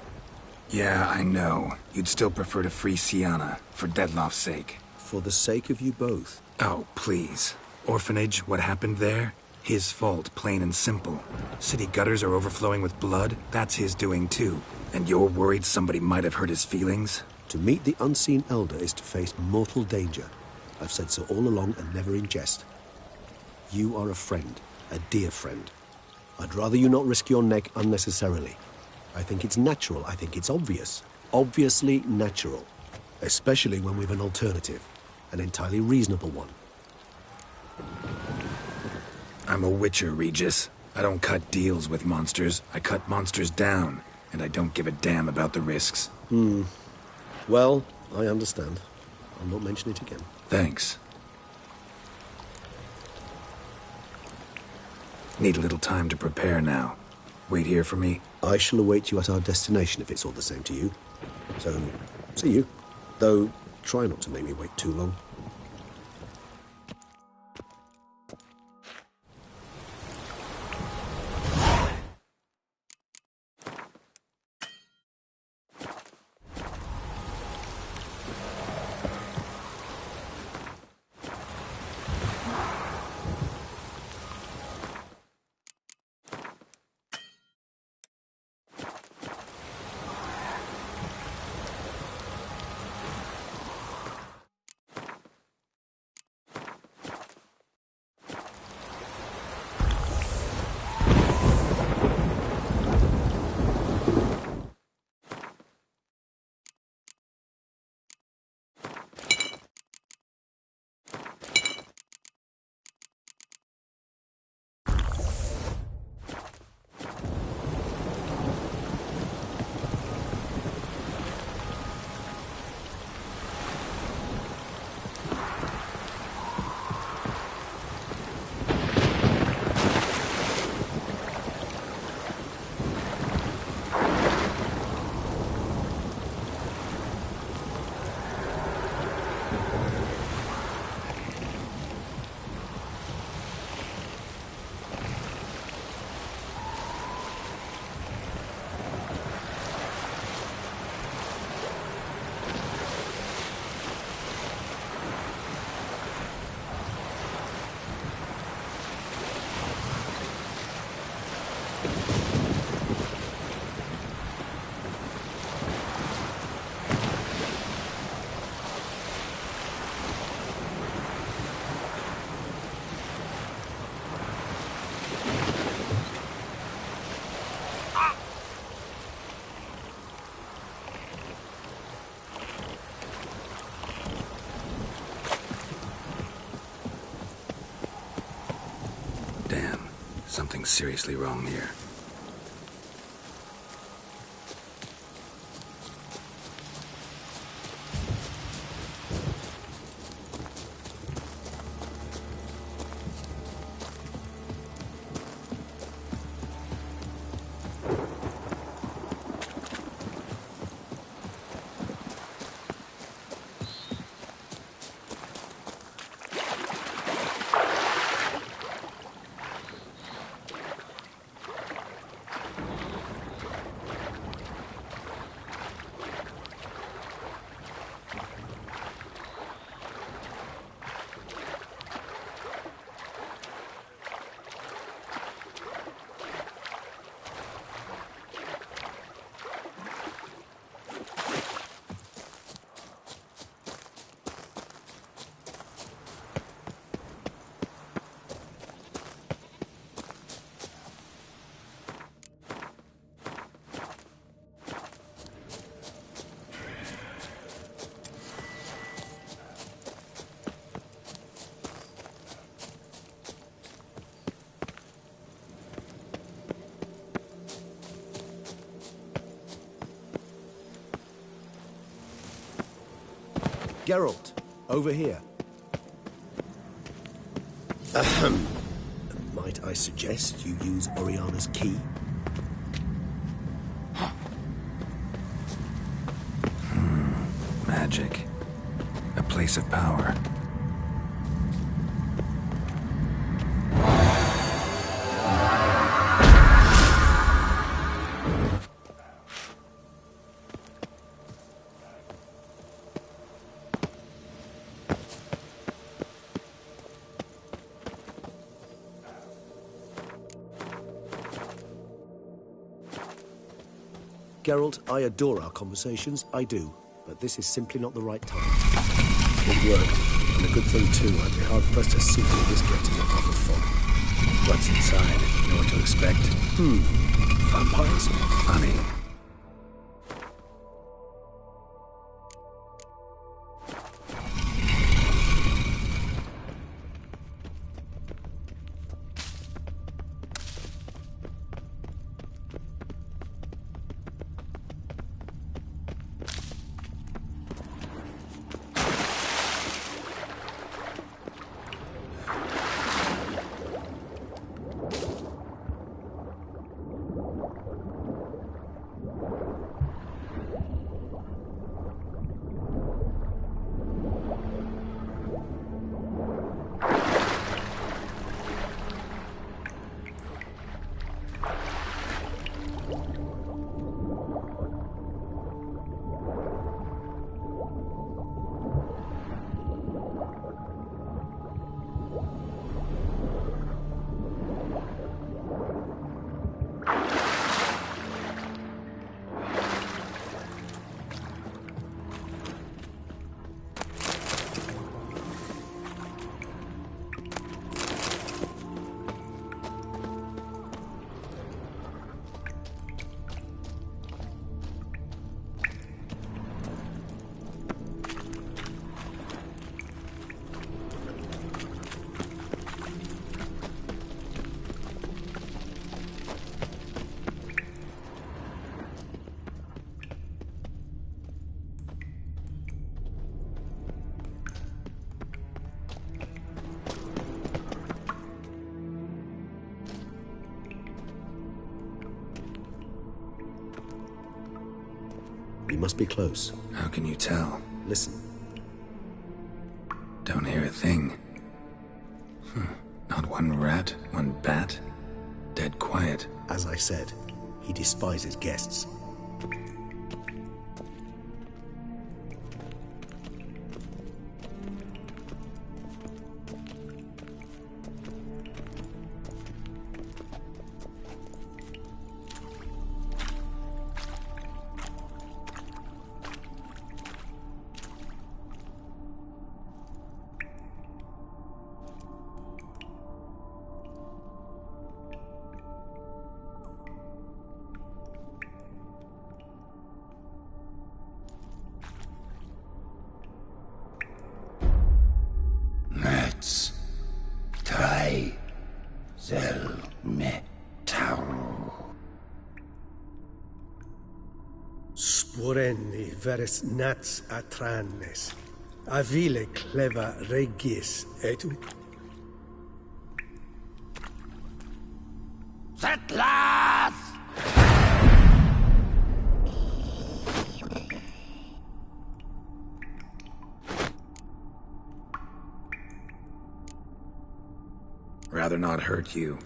Yeah, I know. You'd still prefer to free Sienna, for Deadloff's sake. For the sake of you both. Oh, please. Orphanage, what happened there? His fault, plain and simple. City gutters are overflowing with blood. That's his doing too. And you're worried somebody might have hurt his feelings? To meet the unseen elder is to face mortal danger. I've said so all along and never in jest. You are a friend, a dear friend. I'd rather you not risk your neck unnecessarily. I think it's natural, I think it's obvious. Obviously natural. Especially when we've an alternative. An entirely reasonable one. I'm a witcher, Regis. I don't cut deals with monsters. I cut monsters down. And I don't give a damn about the risks. Well, I understand. I'll not mention it again. Thanks. Need a little time to prepare now. Wait here for me? I shall await you at our destination if it's all the same to you. So, see you. Though, try not to make me wait too long. Something's seriously wrong here. Geralt, over here. Ahem. Might I suggest you use Oriana's key? Magic. A place of power. Geralt, I adore our conversations, I do. But this is simply not the right time. It worked, and a good thing too. I'd be hard-pressed to see through this getting a half a fog. What's inside? Know what to expect? Vampires? Funny. We must be close. How can you tell? Listen. Don't hear a thing. Not one rat, one bat. Dead quiet. As I said, he despises guests. me taru. Sporenni veres nats atrannes. Avile cleva regis etu. Settlers! Rather not hurt you.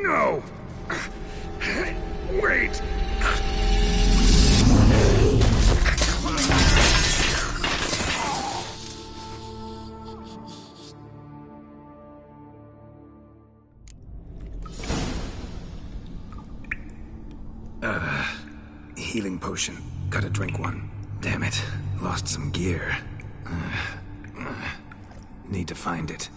No! Wait! Healing potion. Gotta drink one. Damn it. Lost some gear. Need to find it.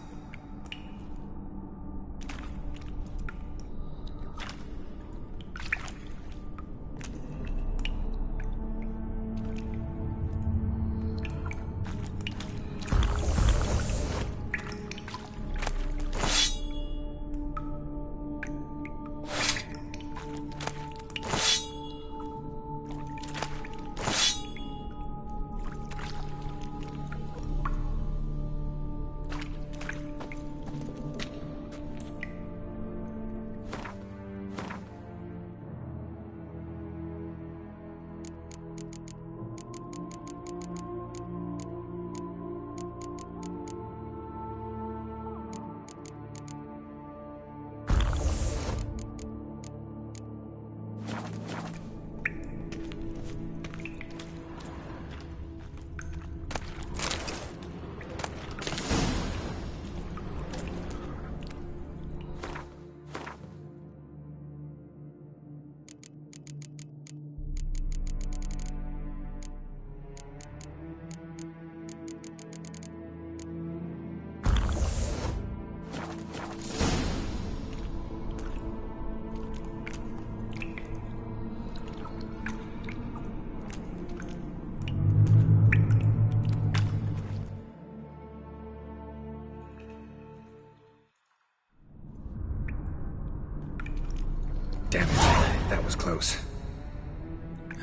Damn it. That was close.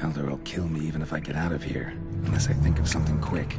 Elder will kill me even if I get out of here, unless I think of something quick.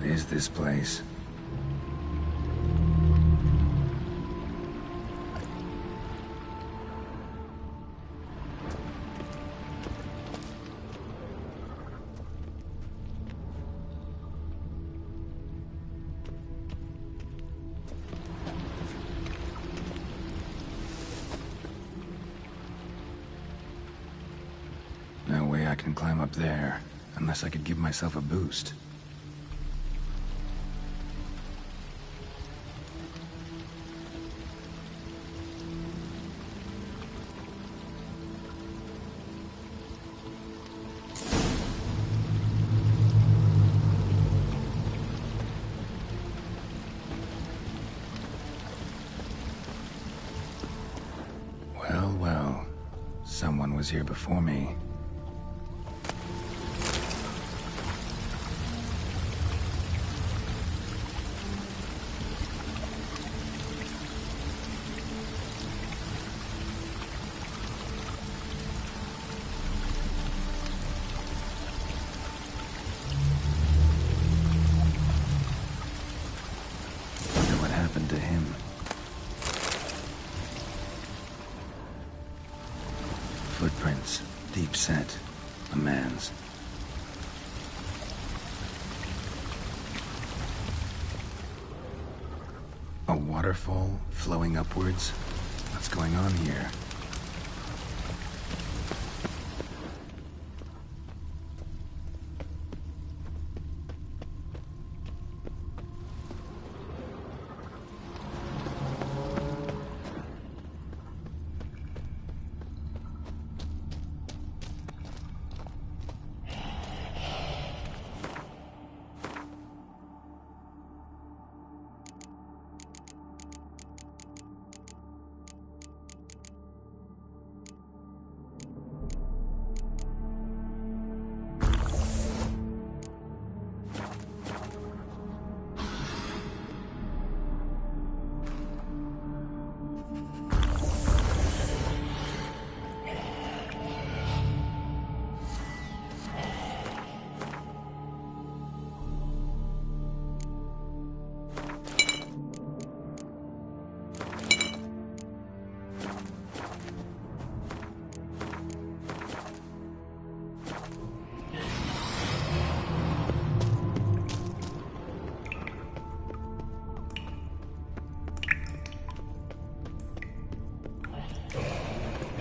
What is this place? No way I can climb up there, unless I could give myself a boost. Well, well. Someone was here before me. Wonder what happened to him. Footprints, deep set, a man's. A waterfall flowing upwards? What's going on here?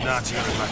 Not even like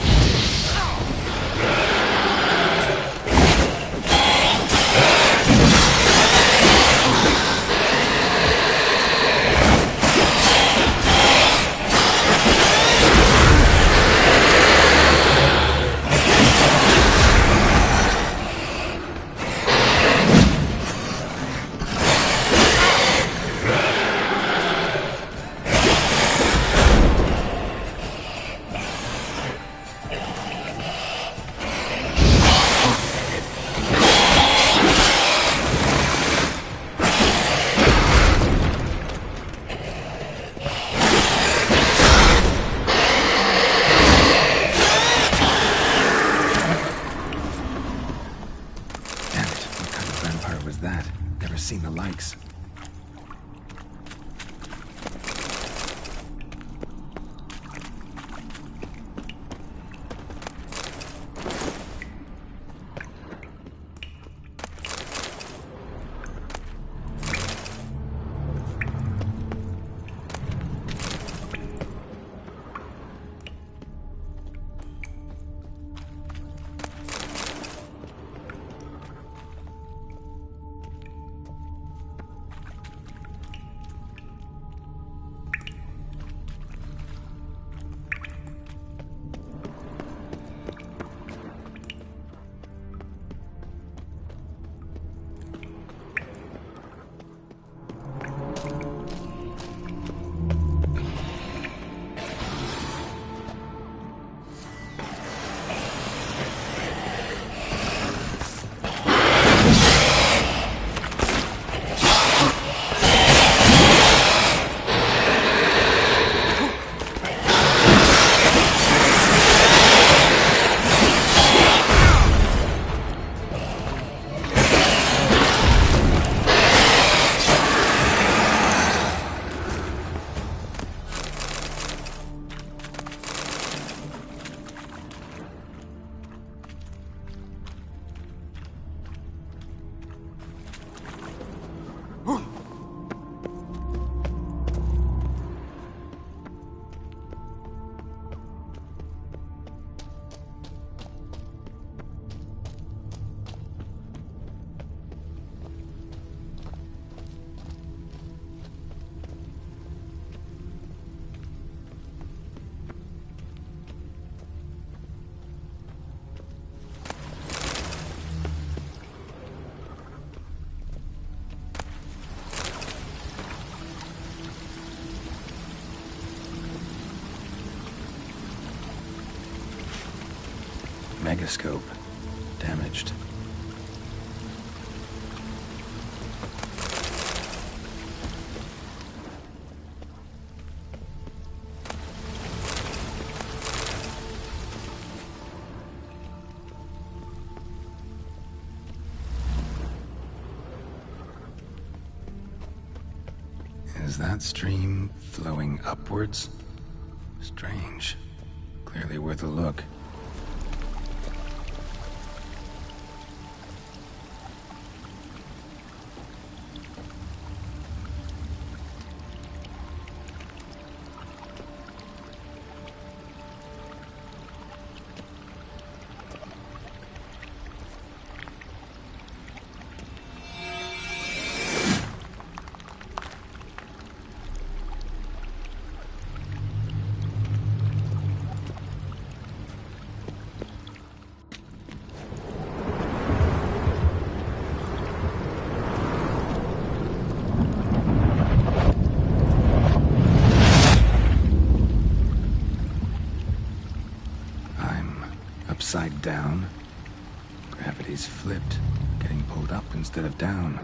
Megascope. Damaged. Is that stream flowing upwards? Strange. Clearly worth a look. Upside down. Gravity's flipped, getting pulled up instead of down.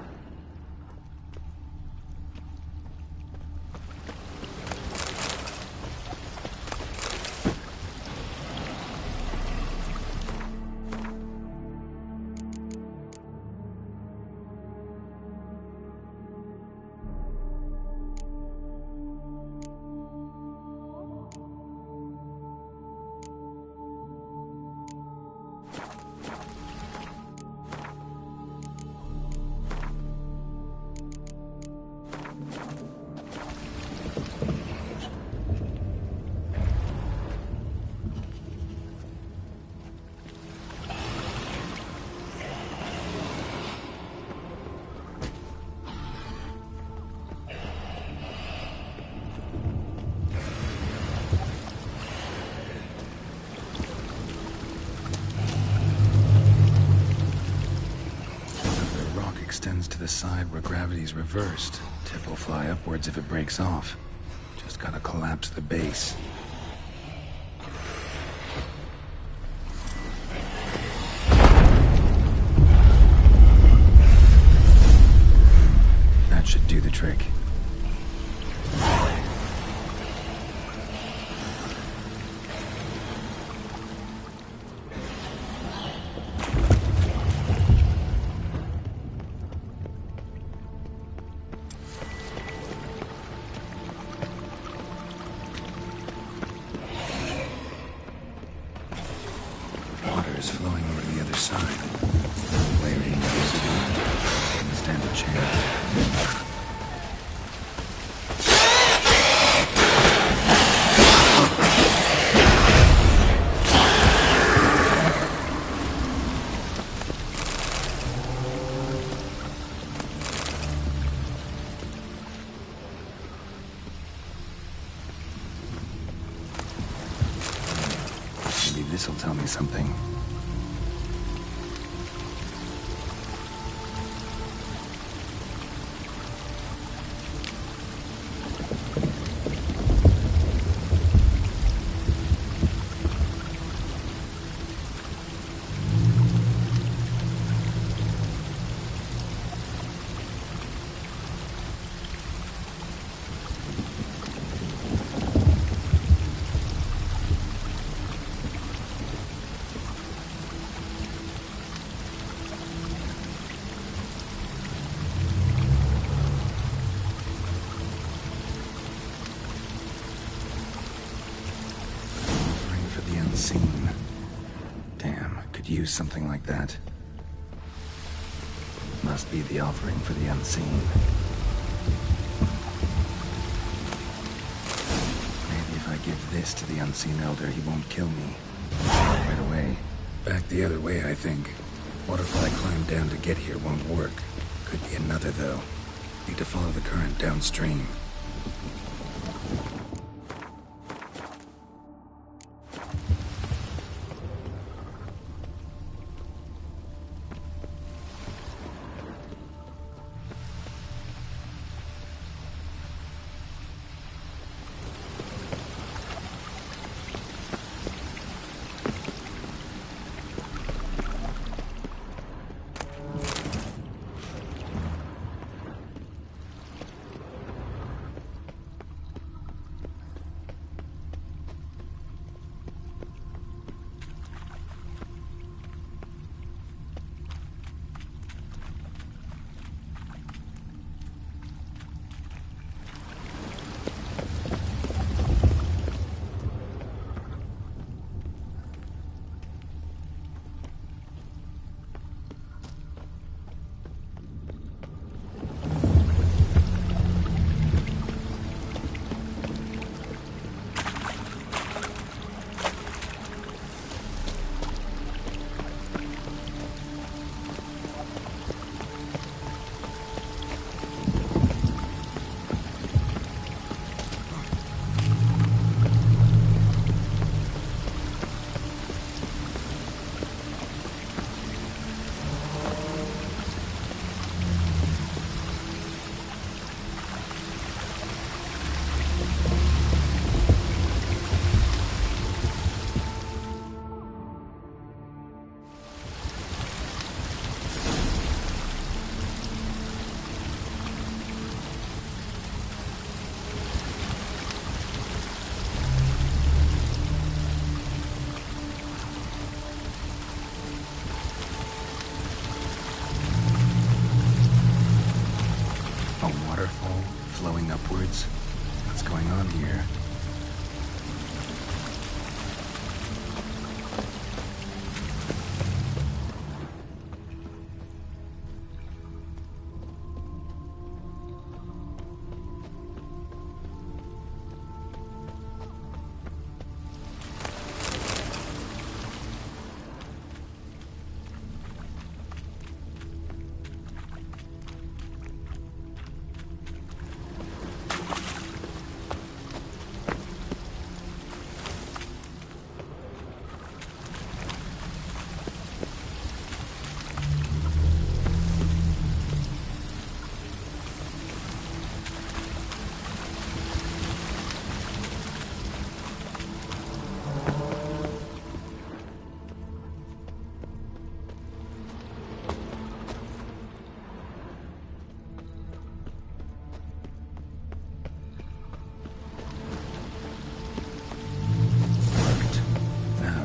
Extends to the side where gravity's reversed. Tip will fly upwards if it breaks off. Just gotta collapse the base. That should do the trick. Water's flowing over to the other side. Layering obsidian. Didn't stand a chance. Maybe this'll tell me something. Unseen. Damn, could use something like that. Must be the offering for the unseen. Maybe if I give this to the unseen elder, he won't kill me. Right away. Back the other way, I think. What if I climb down to get here won't work? Could be another, though. Need to follow the current downstream.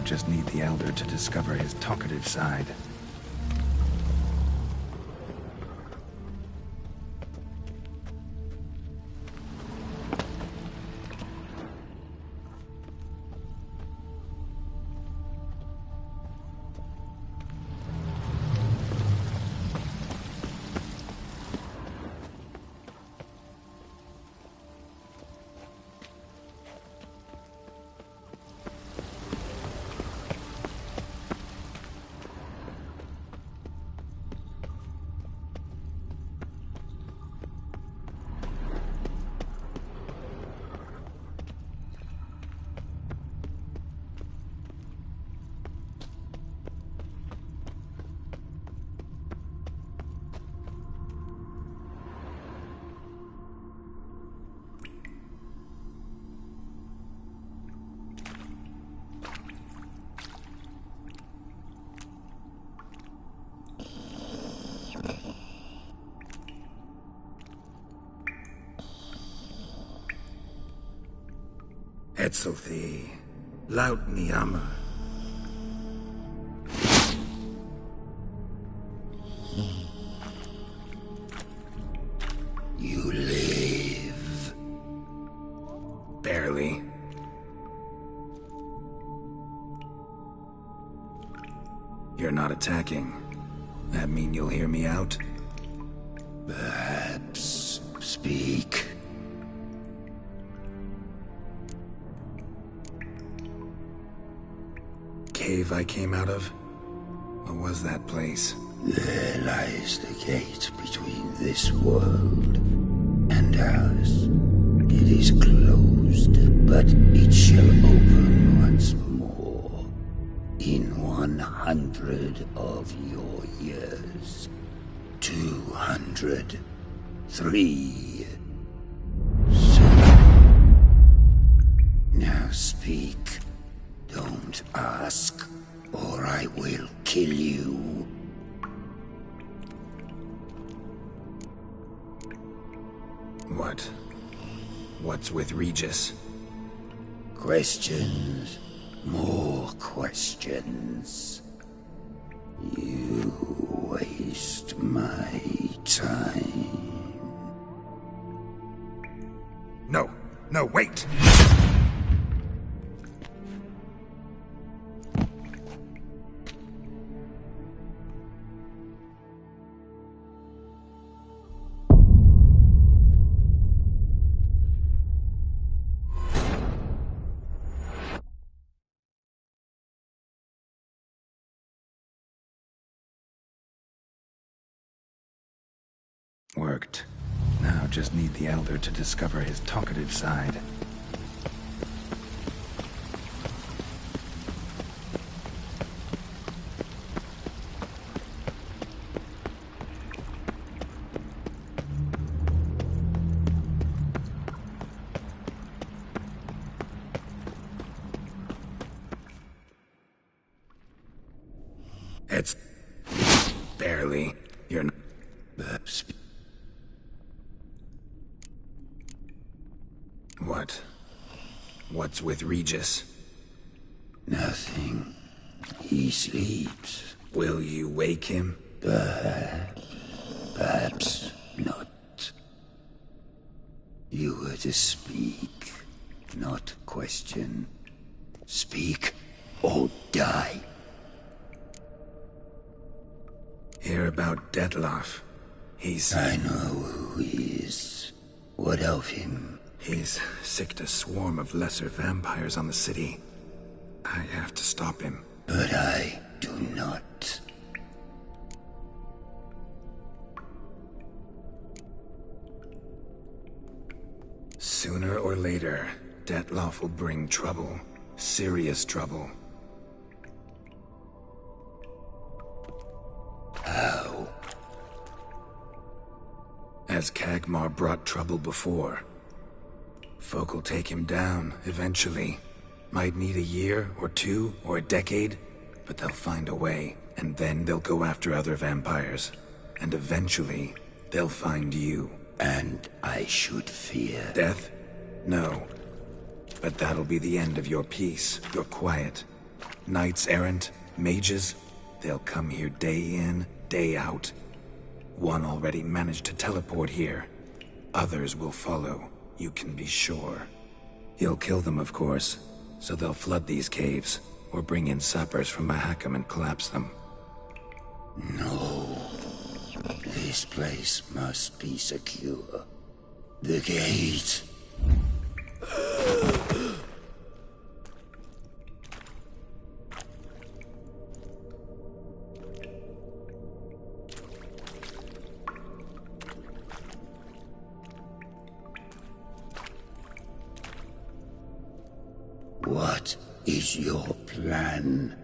just need the Elder to discover his talkative side. Etzelthi, laut Niama. You live. Barely. You're not attacking. That mean you'll hear me out? Perhaps speak. Cave I came out of? What was that place? There lies the gate between this world and ours. It is closed, but it shall open once more. In 100 of your years. 200. 3. Now speak. Don't ask, or I will kill you. What? What's with Regis? Questions. More questions. You waste my time. No, wait! Worked. Now just need the Elder to discover his talkative side. It's... barely. You're not... What? What's with Regis? Nothing. He sleeps. Will you wake him? Perhaps not. You were to speak, not question. Speak or die. Hear about Dettlaff. He's... I know who he is. What of him? He's sicked a swarm of lesser vampires on the city. I have to stop him. But I do not. Sooner or later, Dettlaff will bring trouble. Serious trouble. How? As Kagmar brought trouble before. Folk will take him down, eventually. Might need a year, or 2, or a decade, but they'll find a way, and then they'll go after other vampires. And eventually, they'll find you. And I should fear... Death? No. But that'll be the end of your peace, your quiet. Knights errant, mages, they'll come here day in, day out. One already managed to teleport here. Others will follow, you can be sure. He'll kill them, of course, so they'll flood these caves, or bring in sappers from Mahakam and collapse them. No. This place must be secure. The gate. What is your plan?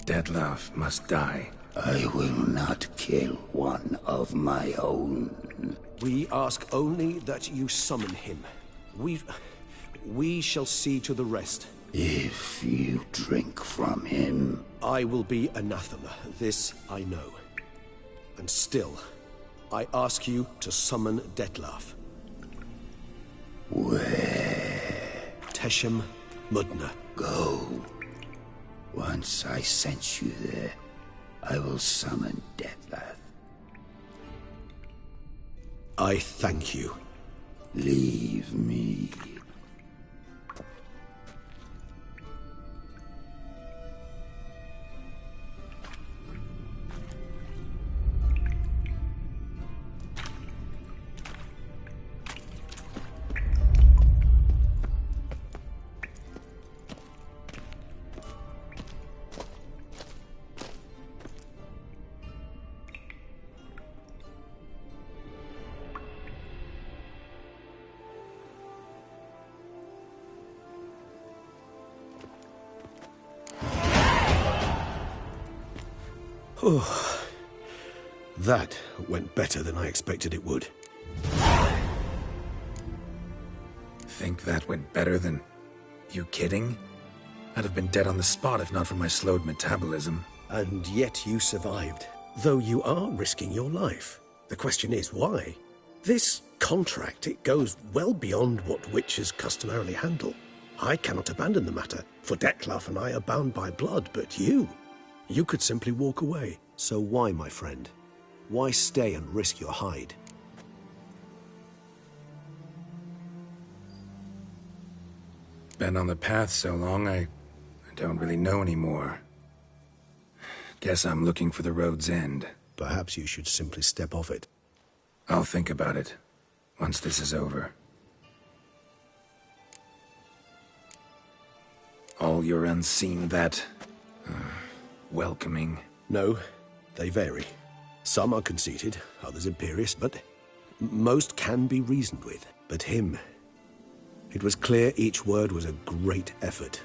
Dettlaff must die. I will not kill one of my own. We ask only that you summon him. We shall see to the rest. If you drink from him... I will be anathema, this I know. And still, I ask you to summon Dettlaff. Where? Teshem Mudna. Go. Once I sent you there, I will summon Dettlaff. I thank you. Leave me. Oh, that went better than I expected it would. Think that went better than... You kidding? I'd have been dead on the spot if not for my slowed metabolism. And yet you survived, though you are risking your life. The question is, why? This contract, it goes well beyond what witches customarily handle. I cannot abandon the matter, for Dettlaff and I are bound by blood, but you could simply walk away. So why, my friend? Why stay and risk your hide? Been on the path so long, I don't really know anymore. Guess I'm looking for the road's end. Perhaps you should simply step off it. I'll think about it, once this is over. All your unseen that... welcoming. No, they vary. Some are conceited, others imperious, but most can be reasoned with. But him... It was clear each word was a great effort.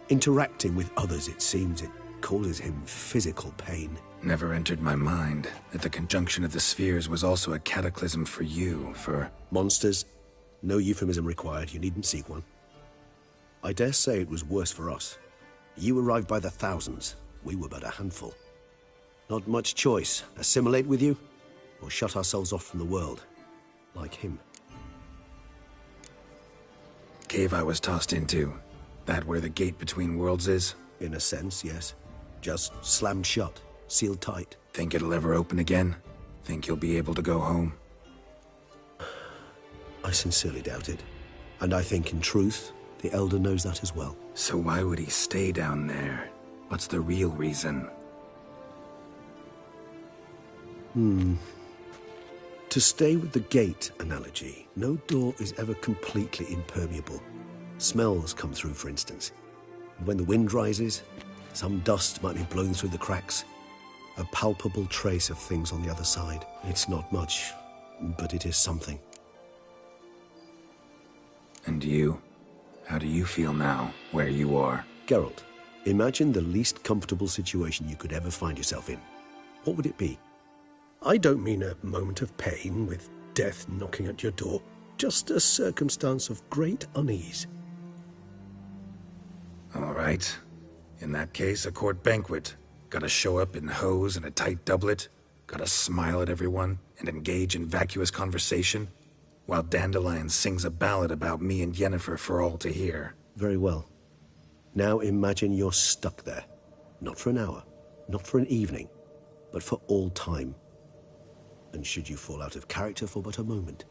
Interacting with others, it seems, it causes him physical pain. Never entered my mind that the conjunction of the spheres was also a cataclysm for you, for... Monsters. No euphemism required, you needn't seek one. I dare say it was worse for us. You arrived by the thousands. We were but a handful. Not much choice. Assimilate with you, or shut ourselves off from the world. Like him. Cave I was tossed into. That where the gate between worlds is? In a sense, yes. Just slammed shut, sealed tight. Think it'll ever open again? Think you'll be able to go home? I sincerely doubt it. And I think, in truth, the Elder knows that as well. So why would he stay down there? What's the real reason? To stay with the gate analogy, no door is ever completely impermeable. Smells come through, for instance. And when the wind rises, some dust might be blown through the cracks. A palpable trace of things on the other side. It's not much, but it is something. And you? How do you feel now, where you are? Geralt, imagine the least comfortable situation you could ever find yourself in. What would it be? I don't mean a moment of pain with death knocking at your door. Just a circumstance of great unease. All right. In that case, a court banquet. Gotta show up in hose and a tight doublet. Gotta smile at everyone and engage in vacuous conversation. while Dandelion sings a ballad about me and Yennefer for all to hear. Very well. Now imagine you're stuck there. Not for an hour, not for an evening, but for all time. And should you fall out of character for but a moment,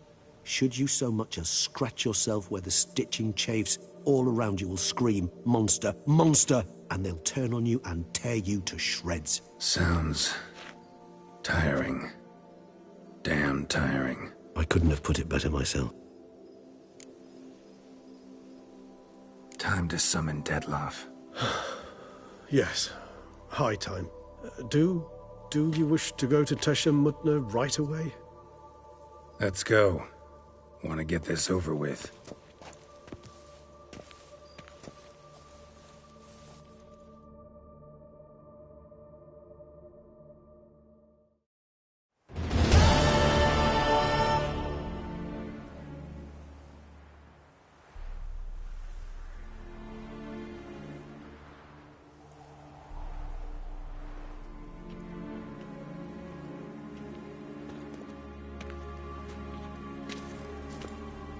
should you so much as scratch yourself where the stitching chafes, all around you will scream, "Monster! Monster!" and they'll turn on you and tear you to shreds. Sounds tiring. Damn tiring. I couldn't have put it better myself. Time to summon Dettlaff. Yes, high time. Do you wish to go to Tesha Mutna right away? Let's go. Want to get this over with.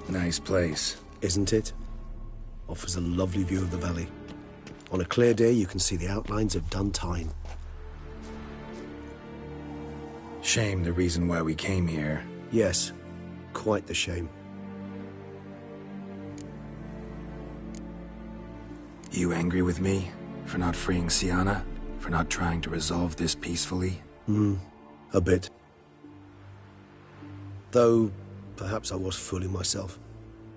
Nice place. Isn't it? Offers a lovely view of the valley. On a clear day, you can see the outlines of Dun Tine. Shame the reason why we came here. Yes, quite the shame. You angry with me? For not freeing Sienna? For not trying to resolve this peacefully? A bit. Though, perhaps I was fooling myself.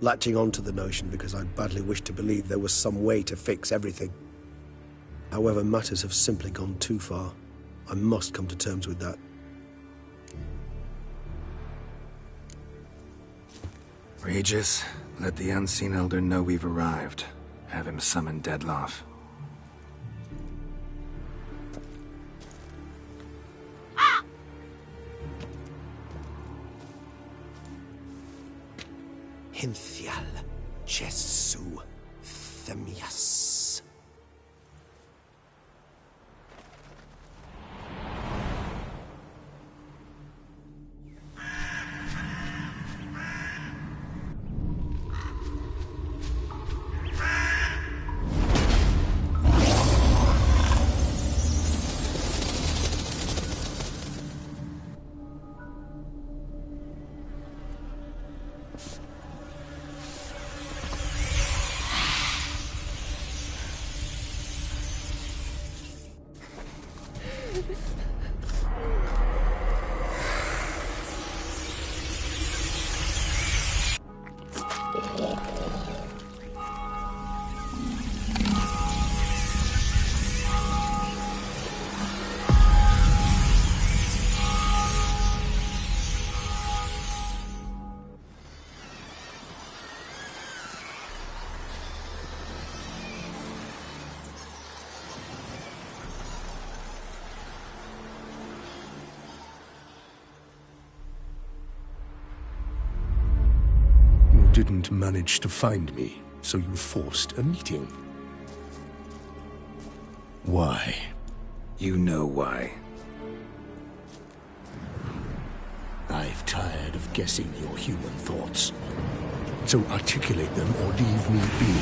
Latching on to the notion because I badly wished to believe there was some way to fix everything. However, matters have simply gone too far. I must come to terms with that. Regis, let the Unseen Elder know we've arrived. Have him summon Dettlaff. Hinthial Jesu Themias. Didn't manage to find me, so you forced a meeting. Why? You know why. I've tired of guessing your human thoughts. So articulate them or leave me be.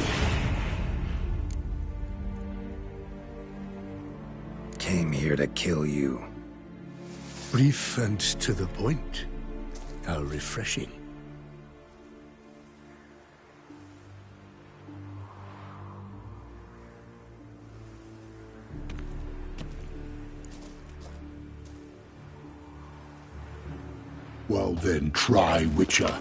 Came here to kill you. Brief and to the point. How refreshing. Well then, try Witcher.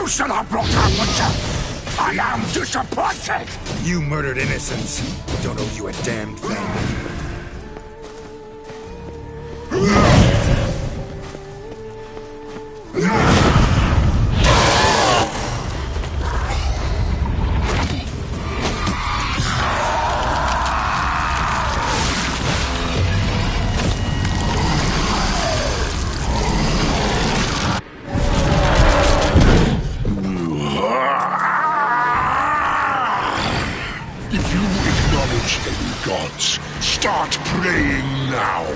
You should have brought her butcher! I am disappointed! You murdered innocents. Don't owe you a damned thing. If you acknowledge any gods, start praying now!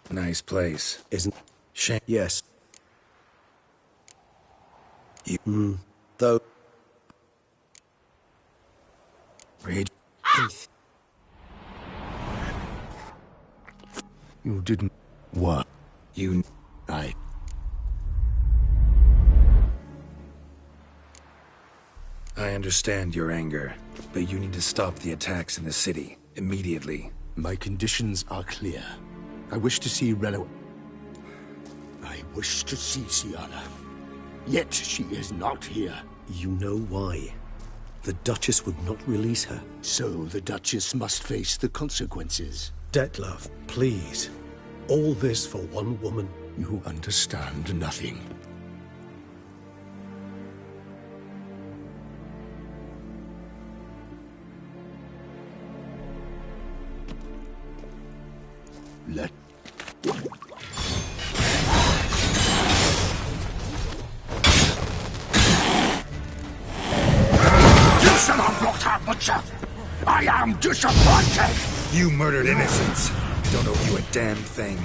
Nice place. Isn't... Shame. Yes. You... Though... Read. You didn't... What? You... I understand your anger, but you need to stop the attacks in the city, immediately. My conditions are clear. I wish to see Relo... I wish to see Siana. Yet she is not here. You know why. The Duchess would not release her. So the Duchess must face the consequences. Detlef, please. All this for one woman. You understand nothing. Let... You should have brought her butcher! I am disappointed! You murdered innocents. Don't owe you a damned thing.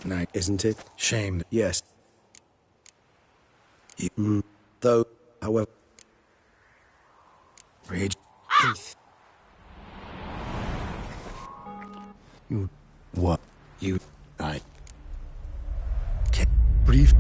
Night, isn't it? shame. Yes. Though, however... Rage. You... What? You... I... Can't breathe.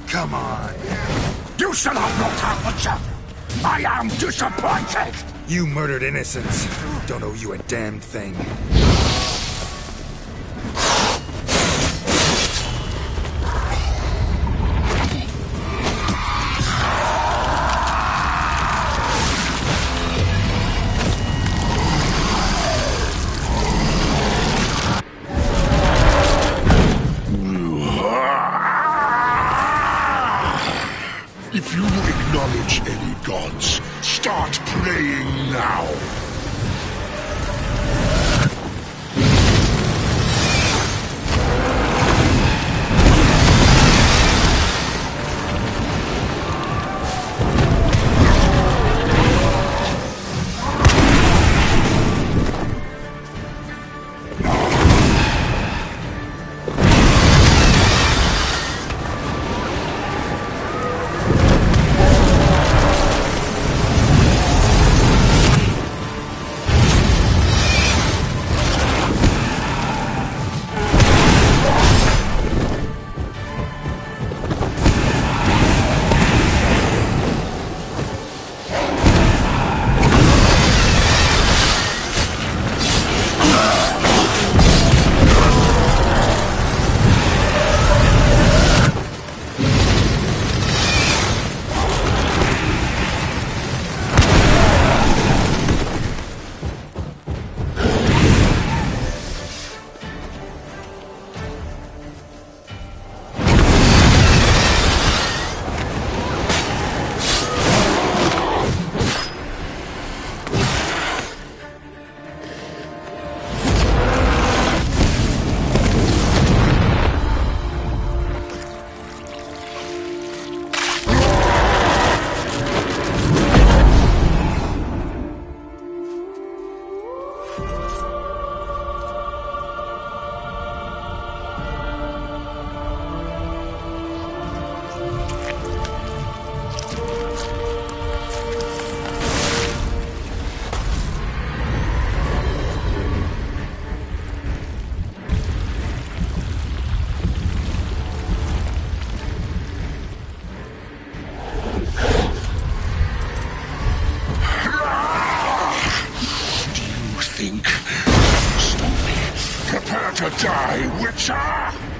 Come on. You shall have no time for chat. I am disappointed. You murdered innocents. Don't owe you a damn thing. If you acknowledge any gods, start praying now. Prepare to die, Witcher!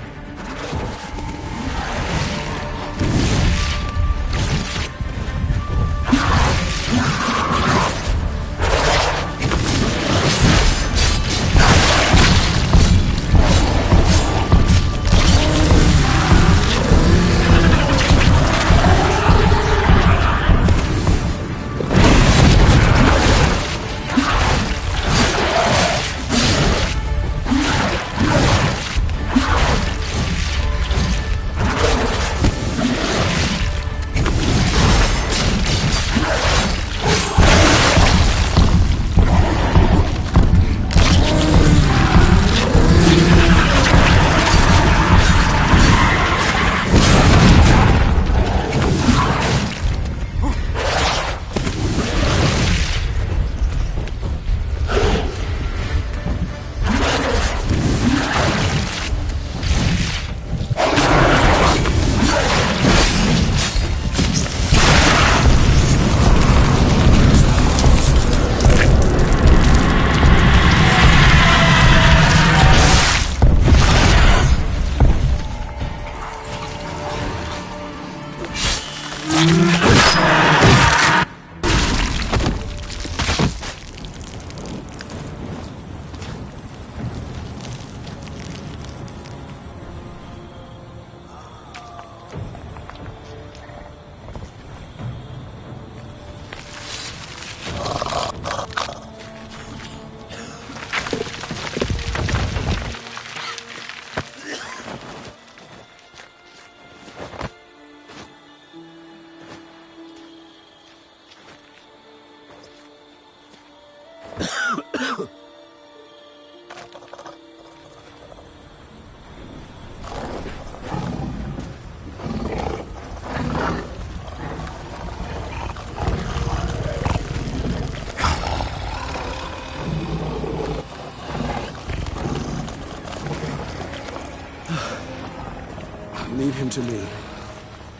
Leave him to me.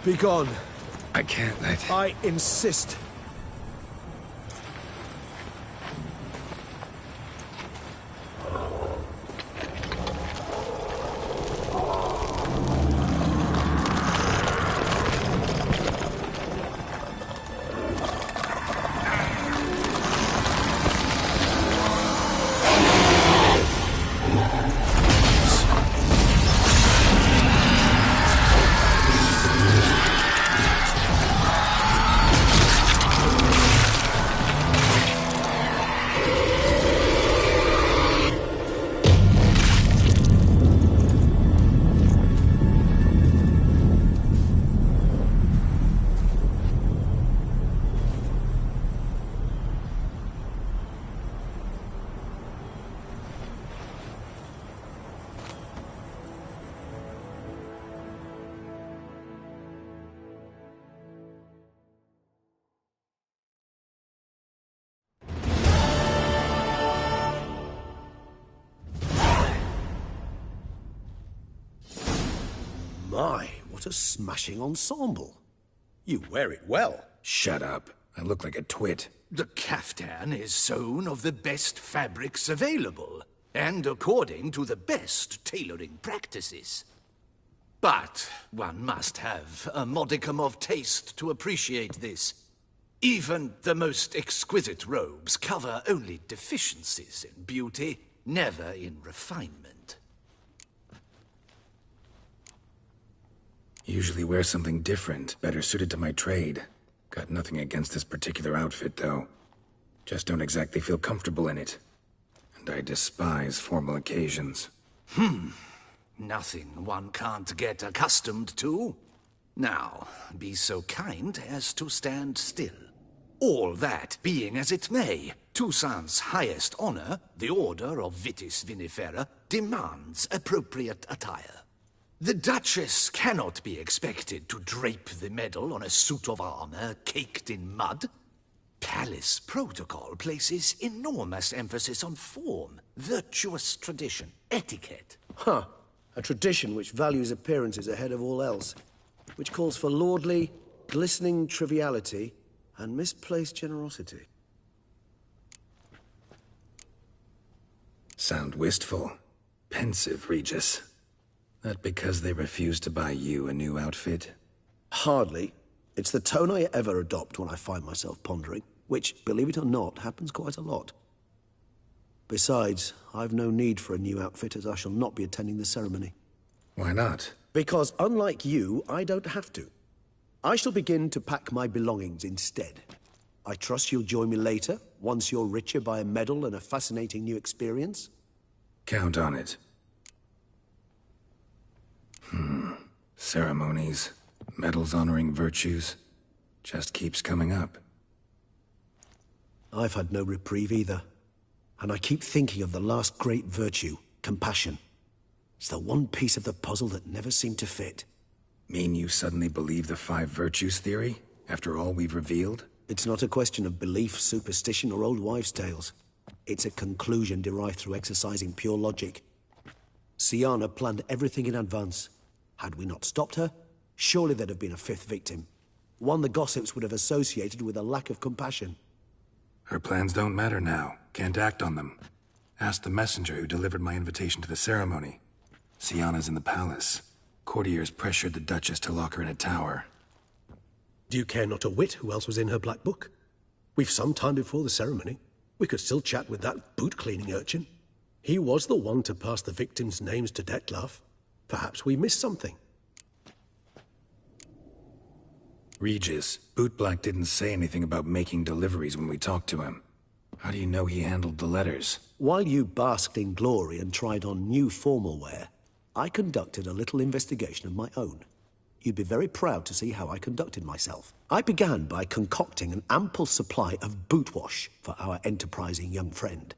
Be gone. I can't let... I insist. My, what a smashing ensemble. You wear it well. Shut up. I look like a twit. The caftan is sewn of the best fabrics available, and according to the best tailoring practices. But one must have a modicum of taste to appreciate this. Even the most exquisite robes cover only deficiencies in beauty, never in refinement. Usually wear something different, better suited to my trade. Got nothing against this particular outfit, though. Just don't exactly feel comfortable in it. And I despise formal occasions. Nothing one can't get accustomed to. Now, be so kind as to stand still. All that being as it may, Toussaint's highest honor, the Order of Vitis Vinifera, demands appropriate attire. The Duchess cannot be expected to drape the medal on a suit of armor caked in mud. Palace protocol places enormous emphasis on form, virtuous tradition, etiquette. Huh. A tradition which values appearances ahead of all else. Which calls for lordly, glistening triviality and misplaced generosity. Sound wistful. Pensive, Regis. That because they refuse to buy you a new outfit? Hardly. It's the tone I ever adopt when I find myself pondering, which, believe it or not, happens quite a lot. Besides, I've no need for a new outfit as I shall not be attending the ceremony. Why not? Because unlike you, I don't have to. I shall begin to pack my belongings instead. I trust you'll join me later, once you're richer by a medal and a fascinating new experience? Count on it. Ceremonies, medals honoring virtues, just keeps coming up. I've had no reprieve either. And I keep thinking of the last great virtue, compassion. It's the one piece of the puzzle that never seemed to fit. Mean you suddenly believe the 5 virtues theory, after all we've revealed? It's not a question of belief, superstition, or old wives' tales. It's a conclusion derived through exercising pure logic. Siana planned everything in advance. Had we not stopped her, surely there'd have been a 5th victim. One the gossips would have associated with a lack of compassion. Her plans don't matter now. Can't act on them. Ask the messenger who delivered my invitation to the ceremony. Siana's in the palace. Courtiers pressured the Duchess to lock her in a tower. Do you care not a whit who else was in her black book? We've some time before the ceremony. We could still chat with that boot-cleaning urchin. He was the one to pass the victims' names to Dettlaff. Perhaps we missed something. Regis, Bootblack didn't say anything about making deliveries when we talked to him. How do you know he handled the letters? While you basked in glory and tried on new formal wear, I conducted a little investigation of my own. You'd be very proud to see how I conducted myself. I began by concocting an ample supply of boot wash for our enterprising young friend.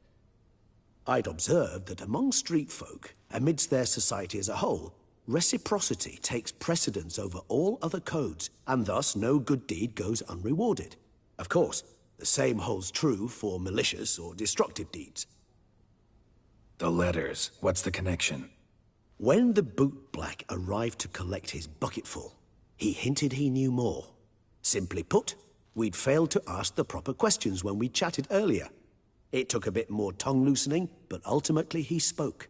I'd observed that among street folk, amidst their society as a whole, reciprocity takes precedence over all other codes, and thus no good deed goes unrewarded. Of course, the same holds true for malicious or destructive deeds. The letters, what's the connection? When the boot black arrived to collect his bucketful, he hinted he knew more. Simply put, we'd failed to ask the proper questions when we chatted earlier. It took a bit more tongue-loosening, but ultimately he spoke.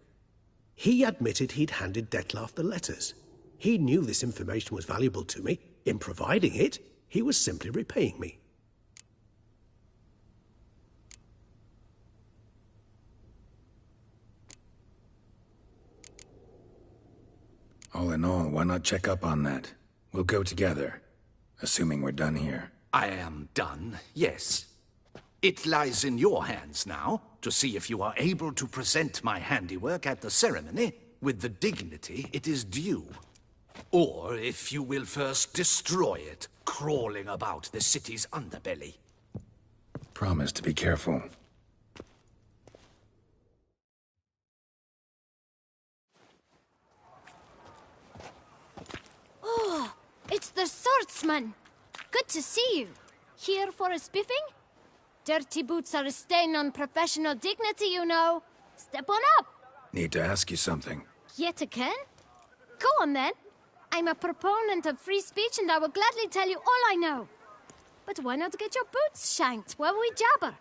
He admitted he'd handed Dettlaff the letters. He knew this information was valuable to me. In providing it, he was simply repaying me. All in all, why not check up on that? We'll go together, assuming we're done here. I am done, yes. It lies in your hands now to see if you are able to present my handiwork at the ceremony with the dignity it is due. Or if you will first destroy it, crawling about the city's underbelly. Promise to be careful. Oh, it's the swordsman. Good to see you. Here for a spiffing? Dirty boots are a stain on professional dignity, you know. Step on up. Need to ask you something. Yet again? Go on then. I'm a proponent of free speech and I will gladly tell you all I know. But why not get your boots shanked while we jabber?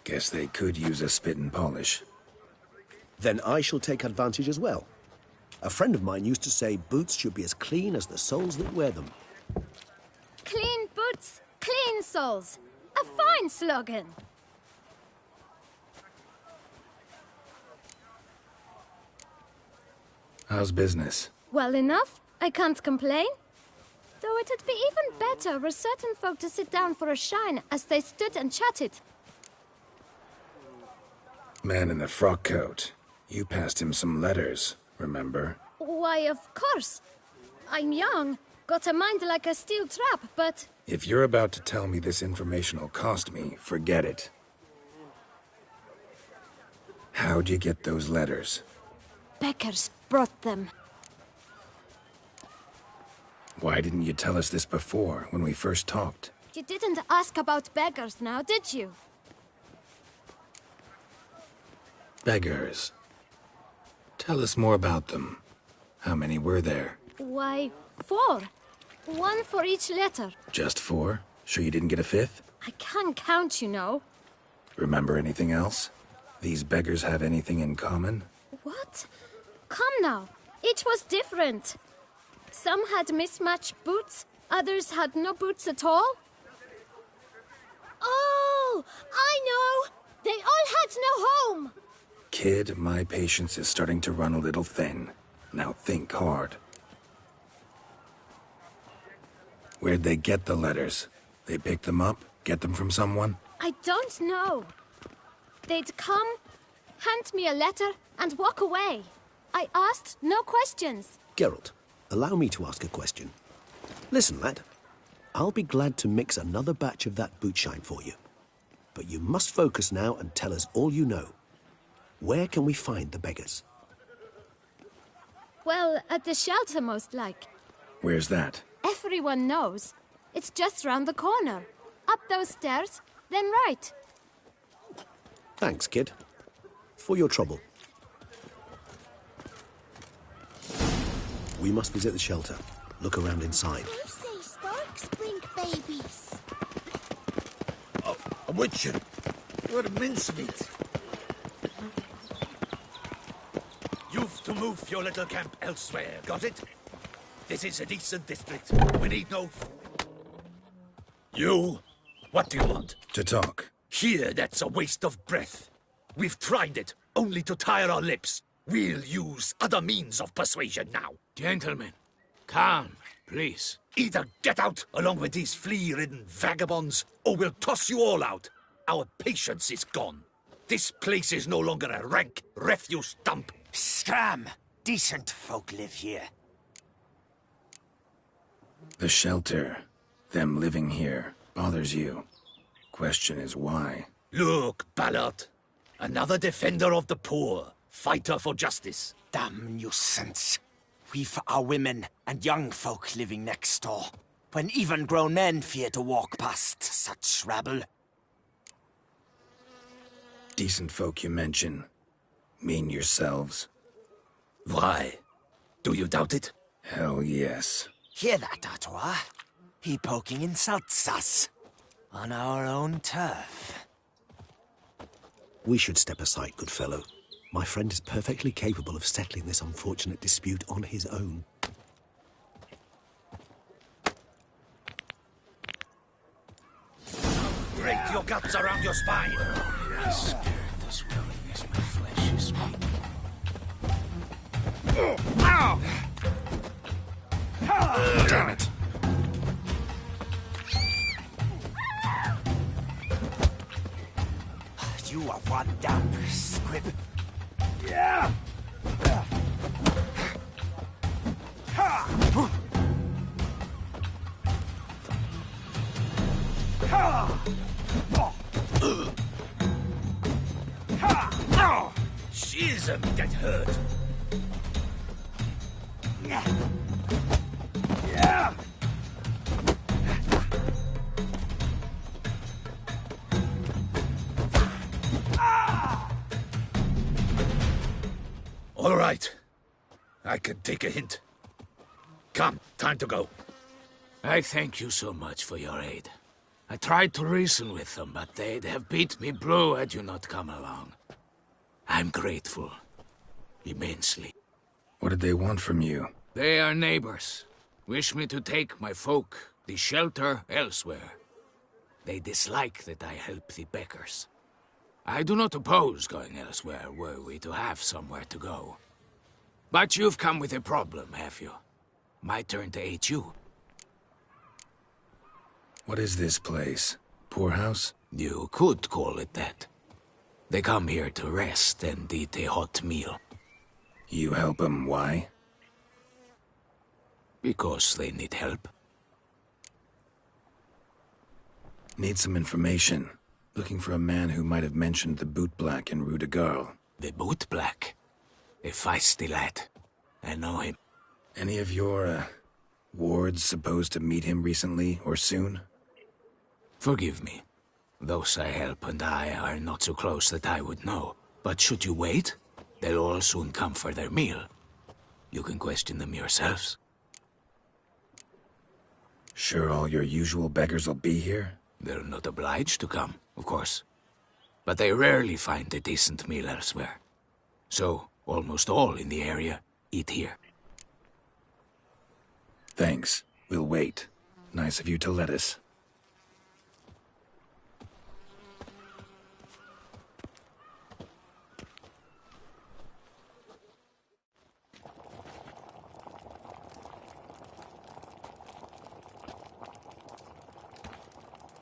Guess they could use a spit and polish. Then I shall take advantage as well. A friend of mine used to say boots should be as clean as the soles that wear them. Clean boots, clean soles. A fine slogan. How's business? Well enough. I can't complain. Though it'd be even better were certain folk to sit down for a shine as they stood and chatted. Man in the frock coat. You passed him some letters, remember? Why, of course. I'm young, got a mind like a steel trap, but... If you're about to tell me this information will cost me, forget it. How'd you get those letters? Beggars brought them. Why didn't you tell us this before, when we first talked? You didn't ask about beggars now, did you? Beggars. Tell us more about them. How many were there? Why, 4. 1 for each letter. Just 4? Sure you didn't get a 5th? I can't count, you know. Remember anything else? These beggars have anything in common? What? Come now. Each was different. Some had mismatched boots, others had no boots at all. Oh, I know! They all had no home! Kid, my patience is starting to run a little thin. Now think hard. Where'd they get the letters? They pick them up? Get them from someone? I don't know. They'd come, hand me a letter, and walk away. I asked no questions. Geralt, allow me to ask a question. Listen, lad. I'll be glad to mix another batch of that boot shine for you. But you must focus now and tell us all you know. Where can we find the beggars? Well, at the shelter, most like. Where's that? Everyone knows. It's just round the corner. Up those stairs, then right. Thanks, kid. For your trouble. We must visit the shelter. Look around inside. They say storks bring babies. Oh, a witcher. What mincemeat. You've to move your little camp elsewhere, got it? This is a decent district. We need no... You? What do you want? To talk. Here, that's a waste of breath. We've tried it, only to tire our lips. We'll use other means of persuasion now. Gentlemen, calm, please. Either get out along with these flea-ridden vagabonds, or we'll toss you all out. Our patience is gone. This place is no longer a rank refuse dump. Scram! Decent folk live here. The shelter, them living here, bothers you. Question is why? Look, Ballard. Another defender of the poor. Fighter for justice. Damn nuisance. We've our women and young folk living next door, when even grown men fear to walk past such rabble. Decent folk you mention. Mean yourselves. Why? Do you doubt it? Hell yes. Hear that, Artois? He poking insults us. On our own turf. We should step aside, good fellow. My friend is perfectly capable of settling this unfortunate dispute on his own. Break your guts around your spine. I'm scared this willingness my flesh is weak. Ow! Damn it. You are one damn squib. Yeah! She's get hurt. Yeah. All right. I can take a hint. Come, time to go. I thank you so much for your aid. I tried to reason with them, but they'd have beat me blue had you not come along. I'm grateful. Immensely. What did they want from you? They are neighbors. Wish me to take my folk, the shelter, elsewhere. They dislike that I help the Beckers. I do not oppose going elsewhere, were we to have somewhere to go. But you've come with a problem, have you? My turn to aid you. What is this place? Poorhouse? You could call it that. They come here to rest and eat a hot meal. You help them, why? Because they need help. Need some information. Looking for a man who might have mentioned the bootblack in Rue de Garl. The bootblack? A feisty lad. I know him. Any of your, wards supposed to meet him recently or soon? Forgive me. Those I help and I are not so close that I would know. But should you wait, they'll all soon come for their meal. You can question them yourselves. Sure all your usual beggars will be here? They're not obliged to come, of course. But they rarely find a decent meal elsewhere. So, almost all in the area eat here. Thanks. We'll wait. Nice of you to let us.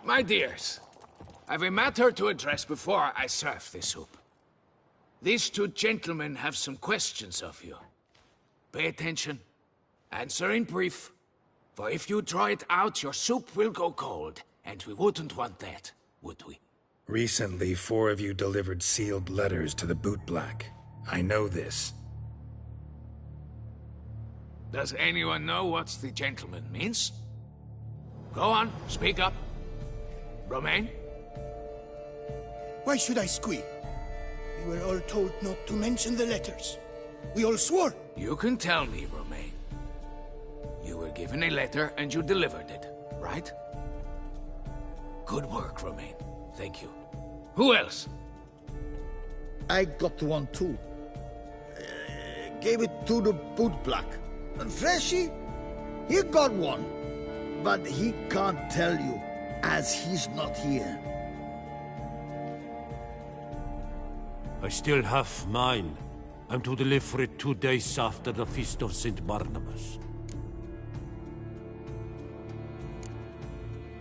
My dears, I've a matter to address before I serve the soup. These two gentlemen have some questions of you. Pay attention. Answer in brief. For if you draw it out, your soup will go cold. And we wouldn't want that, would we? Recently, 4 of you delivered sealed letters to the bootblack. I know this. Does anyone know what the gentleman means? Go on, speak up. Romain? Why should I squeal? We were all told not to mention the letters. We all swore. You can tell me, Romain. You were given a letter and you delivered it, right? Good work, Romain. Thank you. Who else? I got one too. Gave it to the bootblack. And Freshy, he got one. But he can't tell you, as he's not here. I still have mine. I'm to deliver it 2 days after the Feast of St. Barnabas.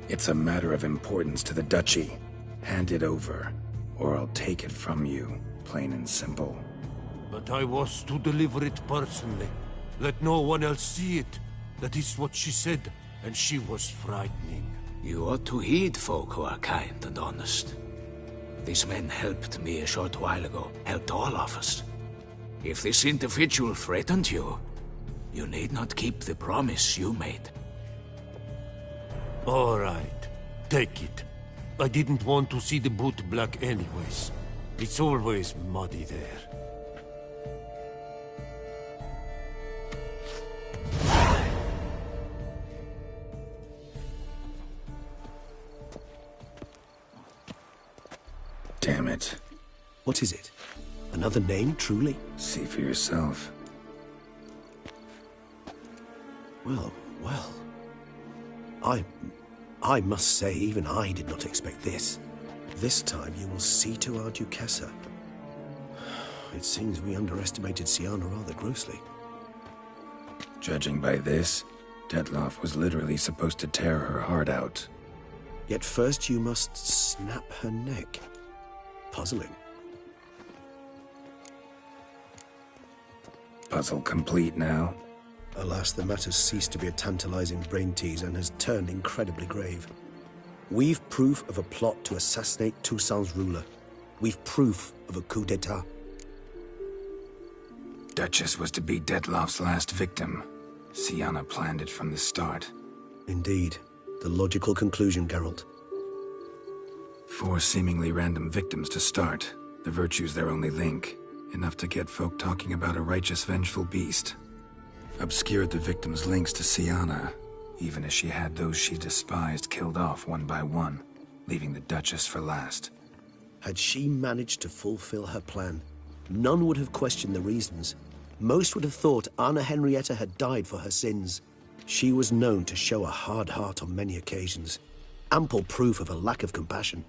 It's a matter of importance to the Duchy. Hand it over, or I'll take it from you, plain and simple. But I was to deliver it personally. Let no one else see it. That is what she said, and she was frightening. You ought to heed folk who are kind and honest. These men helped me a short while ago, helped all of us. If this individual threatened you, you need not keep the promise you made. All right, take it. I didn't want to see the boot black anyways. It's always muddy there. Damn it. What is it? Another name, truly? See for yourself. Well, well. I must say, even I did not expect this. This time you will see to our Duquesa. It seems we underestimated Siana rather grossly. Judging by this, Detloff was literally supposed to tear her heart out. Yet first you must snap her neck. Puzzling. Puzzle complete now. Alas, the matter's ceased to be a tantalizing brain tease and has turned incredibly grave. We've proof of a plot to assassinate Toussaint's ruler. We've proof of a coup d'etat. Duchess was to be Detloff's last victim. Siana planned it from the start. Indeed. The logical conclusion, Geralt. 4 seemingly random victims to start. The virtue's their only link. Enough to get folk talking about a righteous, vengeful beast. Obscured the victims' links to Siana, even as she had those she despised killed off one by one, leaving the Duchess for last. Had she managed to fulfill her plan, none would have questioned the reasons. Most would have thought Anna Henrietta had died for her sins. She was known to show a hard heart on many occasions. Ample proof of a lack of compassion.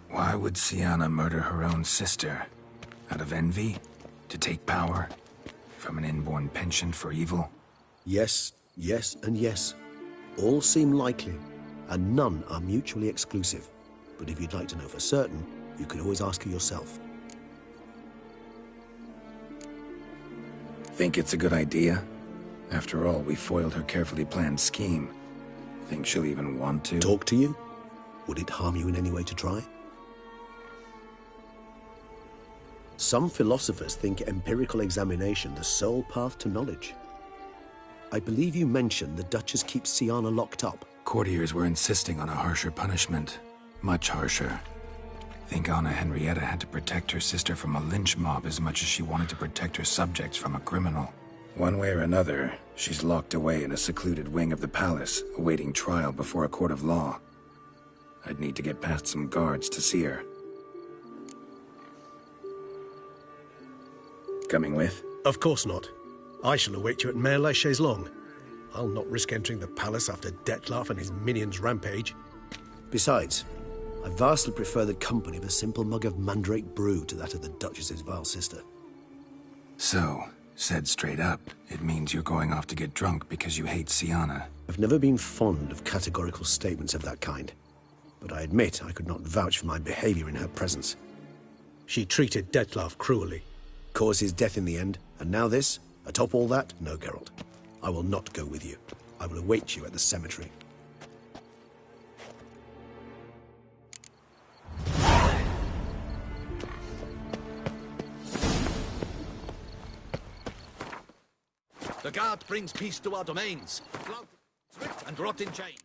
Why would Siana murder her own sister? Out of envy? To take power? From an inborn penchant for evil? Yes, yes, and yes. All seem likely, and none are mutually exclusive. But if you'd like to know for certain, you can always ask her yourself. Think it's a good idea? After all, we foiled her carefully planned scheme. Think she'll even want to? Talk to you? Would it harm you in any way to try? Some philosophers think empirical examination the sole path to knowledge. I believe you mentioned the Duchess keeps Siana locked up. Courtiers were insisting on a harsher punishment. Much harsher. Think Anna Henrietta had to protect her sister from a lynch mob as much as she wanted to protect her subjects from a criminal. One way or another, she's locked away in a secluded wing of the palace, awaiting trial before a court of law. I'd need to get past some guards to see her. Coming with? Of course not. I shall await you at Mare la Chaise-Longue. I'll not risk entering the palace after Detloff and his minions rampage. Besides, I vastly prefer the company of a simple mug of mandrake brew to that of the Duchess's vile sister. So, said straight up, it means you're going off to get drunk because you hate Siana. I've never been fond of categorical statements of that kind, but I admit I could not vouch for my behavior in her presence. She treated Detloff cruelly. Caused his death in the end, and now this? Atop all that? No, Geralt. I will not go with you. I will await you at the cemetery. The guard brings peace to our domains. Flout, swift, and rot in chain.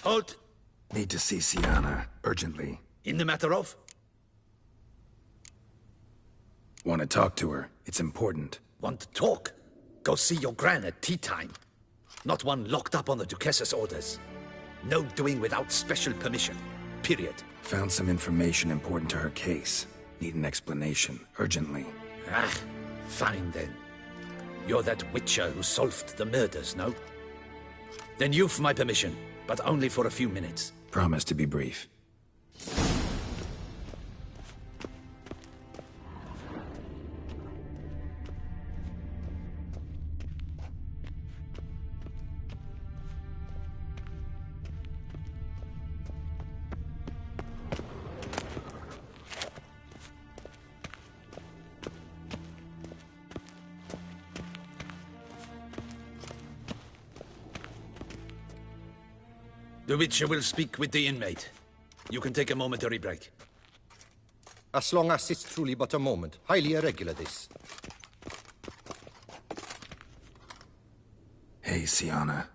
Halt! Need to see Sienna, urgently. In the matter of? Want to talk to her. It's important. Want to talk? Go see your gran at tea time. Not one locked up on the Duchess's orders. No doing without special permission. Period. Found some information important to her case. Need an explanation, urgently. Ah, fine then. You're that witcher who solved the murders, no? Then you've my permission, but only for a few minutes. Promise to be brief. The Witcher will speak with the inmate. You can take a momentary break. As long as it's truly but a moment. Highly irregular, this. Hey, Sienna.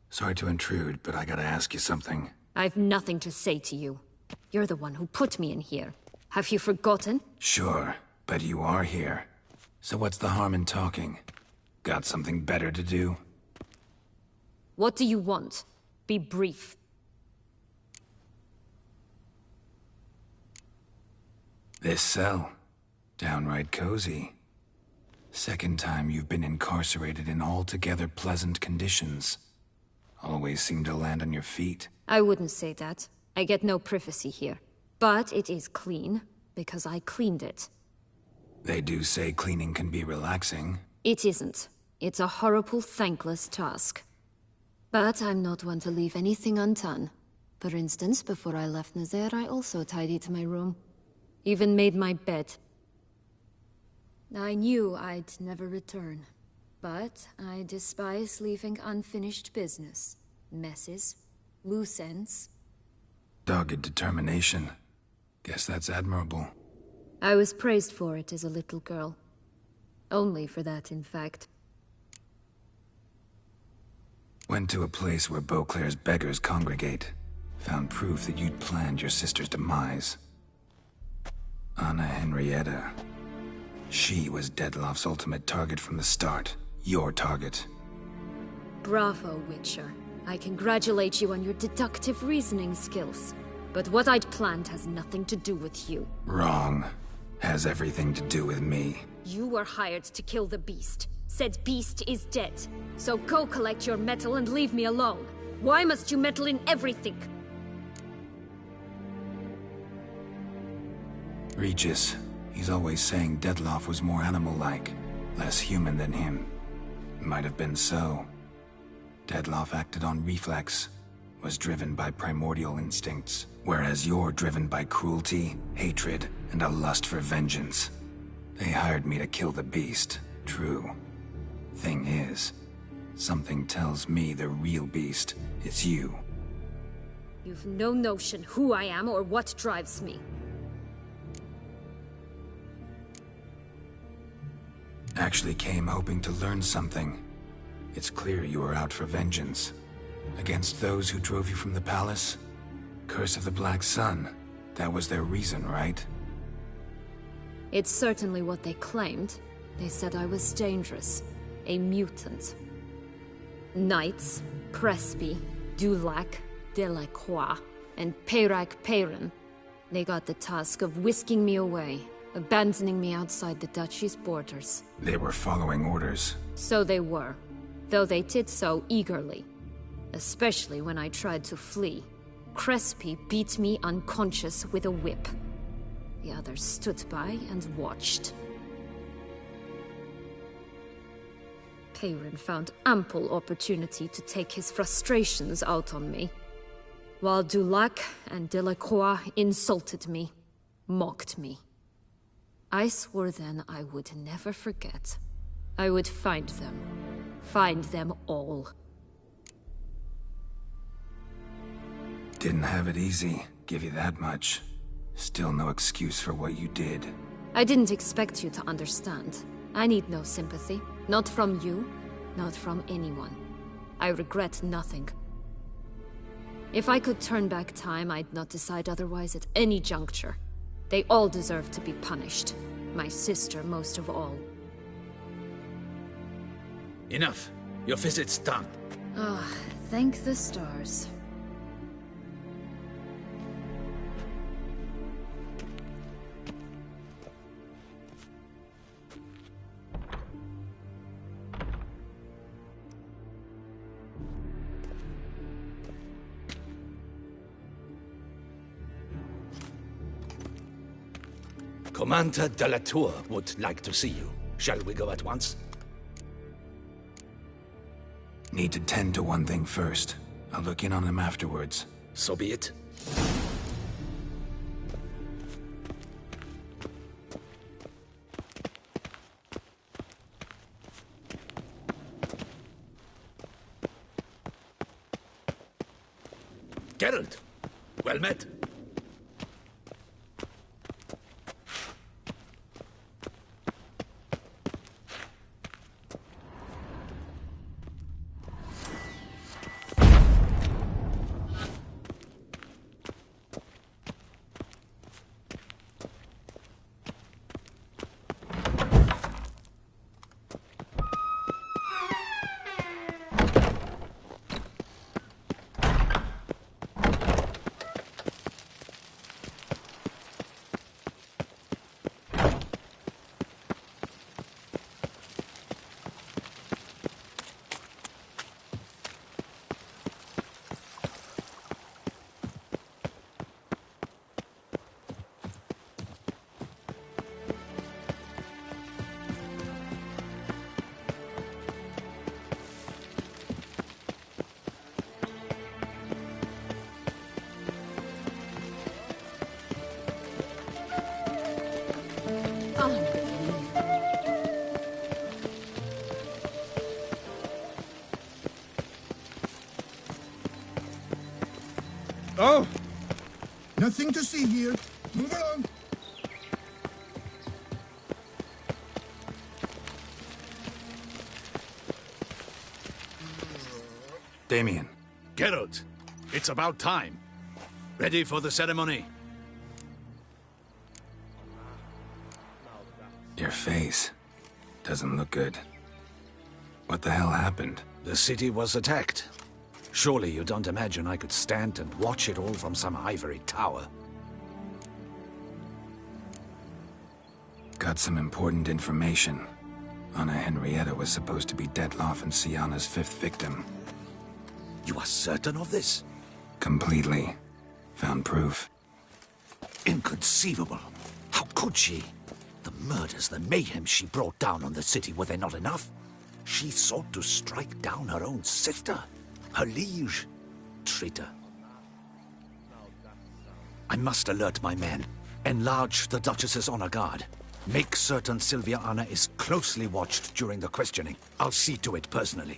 Sorry to intrude, but I gotta ask you something. I've nothing to say to you. You're the one who put me in here. Have you forgotten? Sure, but you are here. So what's the harm in talking? Got something better to do? What do you want? Be brief. This cell. Downright cozy. Second time you've been incarcerated in altogether pleasant conditions. Always seem to land on your feet. I wouldn't say that. I get no privacy here. But it is clean, because I cleaned it. They do say cleaning can be relaxing. It isn't. It's a horrible, thankless task. But I'm not one to leave anything undone. For instance, before I left Nazaire, I also tidied my room. Even made my bed. I knew I'd never return. But I despise leaving unfinished business. Messes. Loose ends. Dogged determination. Guess that's admirable. I was praised for it as a little girl. Only for that, in fact. Went to a place where Beauclair's beggars congregate. Found proof that you'd planned your sister's demise. Anna Henrietta. She was Dettlaff's ultimate target from the start. Your target. Bravo, Witcher. I congratulate you on your deductive reasoning skills. But what I'd planned has nothing to do with you. Wrong. Has everything to do with me. You were hired to kill the beast. Said beast is dead. So go collect your metal and leave me alone. Why must you meddle in everything? Regis. He's always saying Dettlaff was more animal-like. Less human than him. Might have been so. Dettlaff acted on reflex. Was driven by primordial instincts. Whereas you're driven by cruelty, hatred, and a lust for vengeance. They hired me to kill the beast. True. Thing is, something tells me the real beast is you. You've no notion who I am or what drives me. Actually came hoping to learn something. It's clear you were out for vengeance. Against those who drove you from the palace? Curse of the Black Sun. That was their reason, right? It's certainly what they claimed. They said I was dangerous. A mutant. Knights, Crespi, Dulac, Delacroix, and Peyrac Peyran. They got the task of whisking me away, abandoning me outside the duchy's borders. They were following orders. So they were, though they did so eagerly. Especially when I tried to flee. Crespi beat me unconscious with a whip. The others stood by and watched. Peyran found ample opportunity to take his frustrations out on me, while Dulac and Delacroix insulted me, mocked me. I swore then I would never forget. I would find them all. Didn't have it easy, give you that much. Still no excuse for what you did. I didn't expect you to understand. I need no sympathy. Not from you, not from anyone. I regret nothing. If I could turn back time, I'd not decide otherwise at any juncture. They all deserve to be punished. My sister most of all. Enough. Your visit's done. Ah, thank the stars. Commander de la Tour would like to see you. Shall we go at once? Need to tend to one thing first. I'll look in on him afterwards. So be it. Geralt, well met. Oh! Nothing to see here. Move along. Damien. Geralt, it's about time. Ready for the ceremony? Your face doesn't look good. What the hell happened? The city was attacked. Surely you don't imagine I could stand and watch it all from some ivory tower. Got some important information. Anna Henrietta was supposed to be Detloff and Syanna's 5th victim. You are certain of this? Completely. Found proof. Inconceivable. How could she? The murders, the mayhem she brought down on the city, were they not enough? She sought to strike down her own sister. Her liege. Traitor. I must alert my men. Enlarge the Duchess's honor guard. Make certain Sylvia Anna is closely watched during the questioning. I'll see to it personally.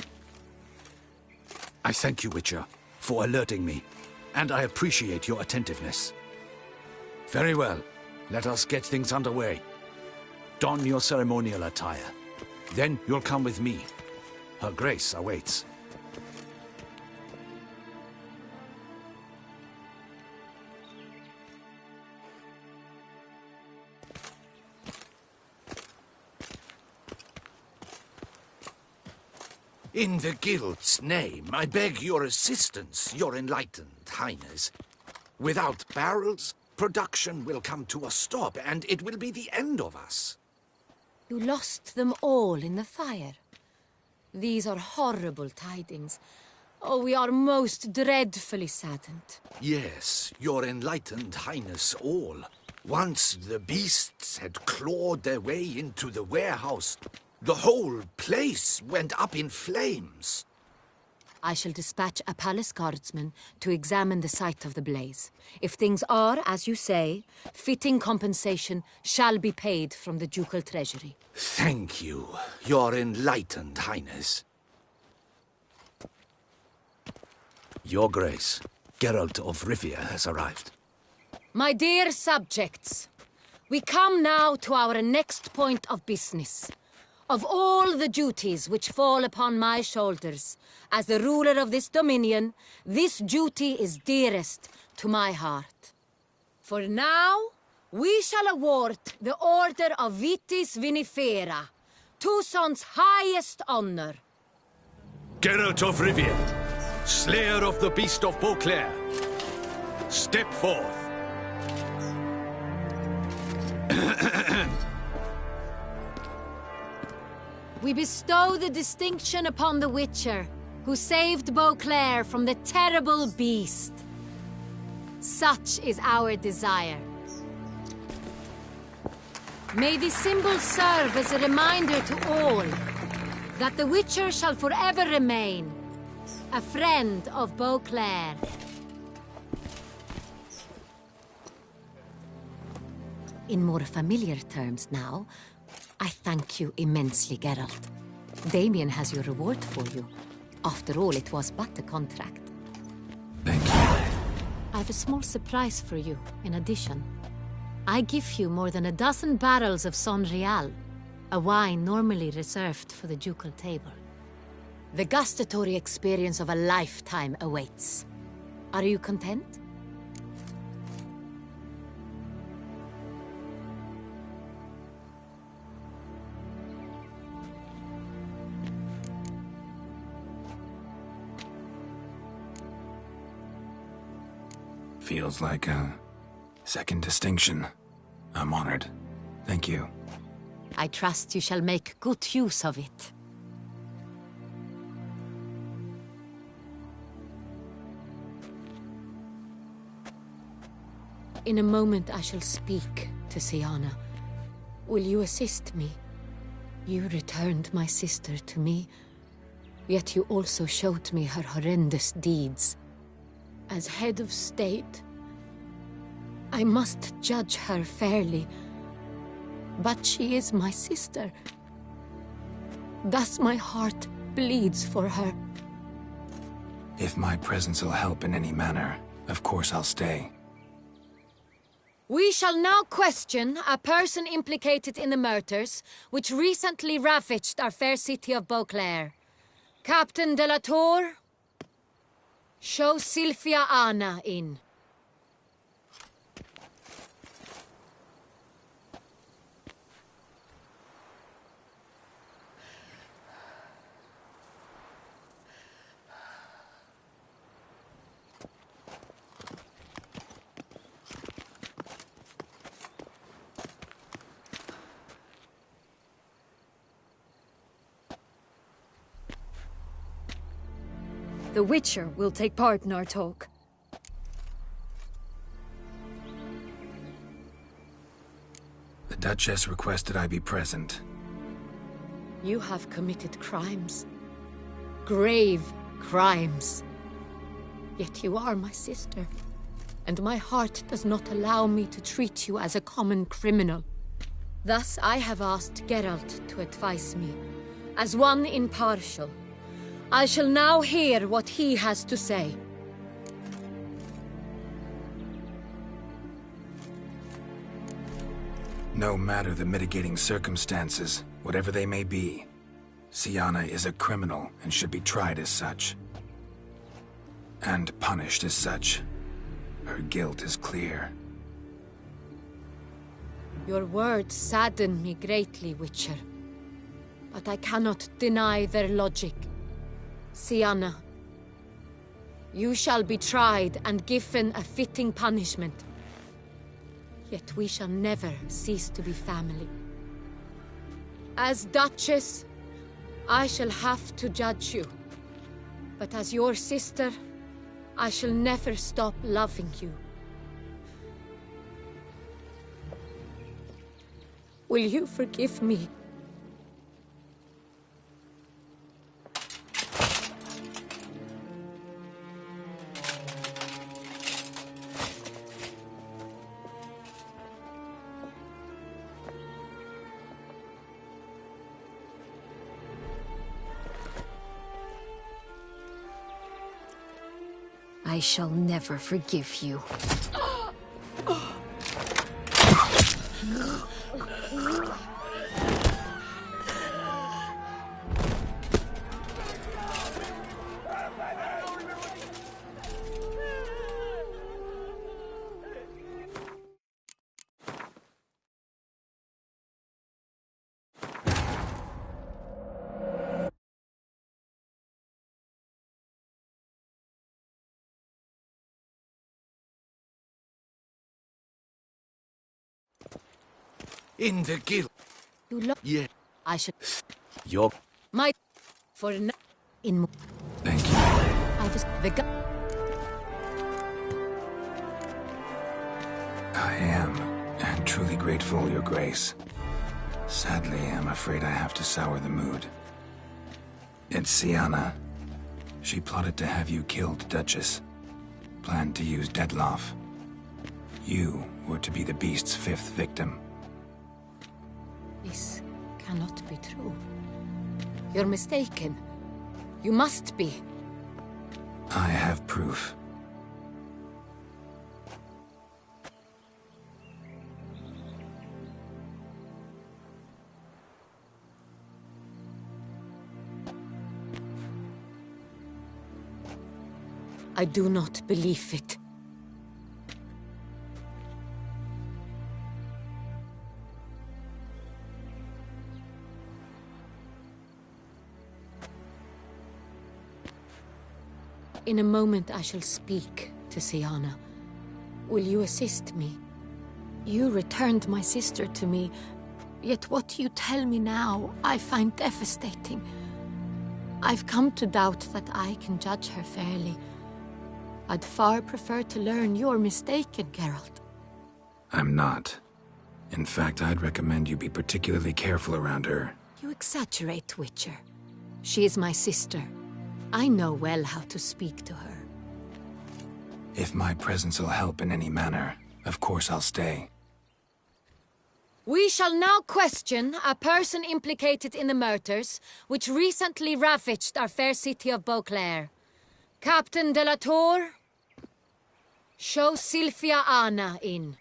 I thank you, Witcher, for alerting me, and I appreciate your attentiveness. Very well. Let us get things underway. Don your ceremonial attire. Then you'll come with me. Her Grace awaits. In the Guild's name, I beg your assistance, your enlightened highness. Without barrels, production will come to a stop, and it will be the end of us. You lost them all in the fire. These are horrible tidings. Oh, we are most dreadfully saddened. Yes, your enlightened highness all. Once the beasts had clawed their way into the warehouse, the whole place went up in flames. I shall dispatch a palace guardsman to examine the site of the blaze. If things are, as you say, fitting compensation shall be paid from the ducal treasury. Thank you, your enlightened highness. Your Grace, Geralt of Rivia has arrived. My dear subjects, we come now to our next point of business. Of all the duties which fall upon my shoulders, as the ruler of this dominion, this duty is dearest to my heart. For now, we shall award the Order of Vitis Vinifera, Tucson's highest honor. Geralt of Rivia, Slayer of the Beast of Beauclair, step forth. We bestow the distinction upon the Witcher, who saved Beauclair from the terrible beast. Such is our desire. May this symbol serve as a reminder to all that the Witcher shall forever remain a friend of Beauclair. In more familiar terms now, I thank you immensely, Geralt. Damien has your reward for you. After all, it was but a contract. Thank you. I have a small surprise for you, in addition. I give you more than a dozen barrels of Sonreal, a wine normally reserved for the ducal table. The gustatory experience of a lifetime awaits. Are you content? Feels like a second distinction. I'm honored. Thank you. I trust you shall make good use of it. In a moment I shall speak to Siana. Will you assist me? You returned my sister to me, yet you also showed me her horrendous deeds. As head of state, I must judge her fairly. But she is my sister. Thus my heart bleeds for her. If my presence will help in any manner, of course I'll stay. We shall now question a person implicated in the murders which recently ravaged our fair city of Beauclair. Captain de la Tour, show Sylvia Anna in. The Witcher will take part in our talk. The Duchess requested I be present. You have committed crimes. Grave crimes. Yet you are my sister, and my heart does not allow me to treat you as a common criminal. Thus I have asked Geralt to advise me, as one impartial. I shall now hear what he has to say. No matter the mitigating circumstances, whatever they may be, Siana is a criminal and should be tried as such. And punished as such. Her guilt is clear. Your words sadden me greatly, Witcher. But I cannot deny their logic. Siana, you shall be tried and given a fitting punishment. Yet we shall never cease to be family. As Duchess, I shall have to judge you. But as your sister, I shall never stop loving you. Will you forgive me? I shall never forgive you. In the guild. You look. Yeah. I should. Your. My. For no. In. Thank you. I was the. I am, and truly grateful, Your Grace. Sadly, I'm afraid I have to sour the mood. It's Siana. She plotted to have you killed, Duchess. Planned to use Detloff. You were to be the beast's 5th victim. This cannot be true. You're mistaken. You must be. I have proof. I do not believe it. In a moment I shall speak to Siana. Will you assist me? You returned my sister to me, yet what you tell me now I find devastating. I've come to doubt that I can judge her fairly. I'd far prefer to learn you're mistaken, Geralt. I'm not. In fact, I'd recommend you be particularly careful around her. You exaggerate, Witcher. She is my sister. I know well how to speak to her. If my presence will help in any manner, of course I'll stay. We shall now question a person implicated in the murders which recently ravaged our fair city of Beauclair. Captain de la Tour, show Sylvia Anna in.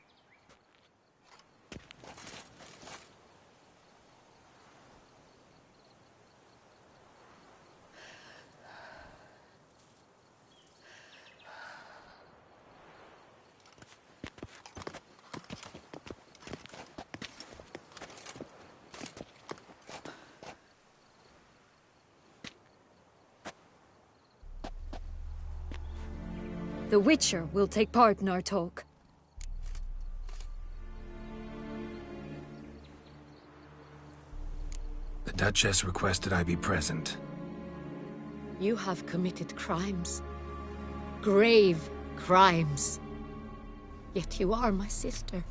The Witcher will take part in our talk. The Duchess requested I be present. You have committed crimes. Grave crimes. Yet you are my sister,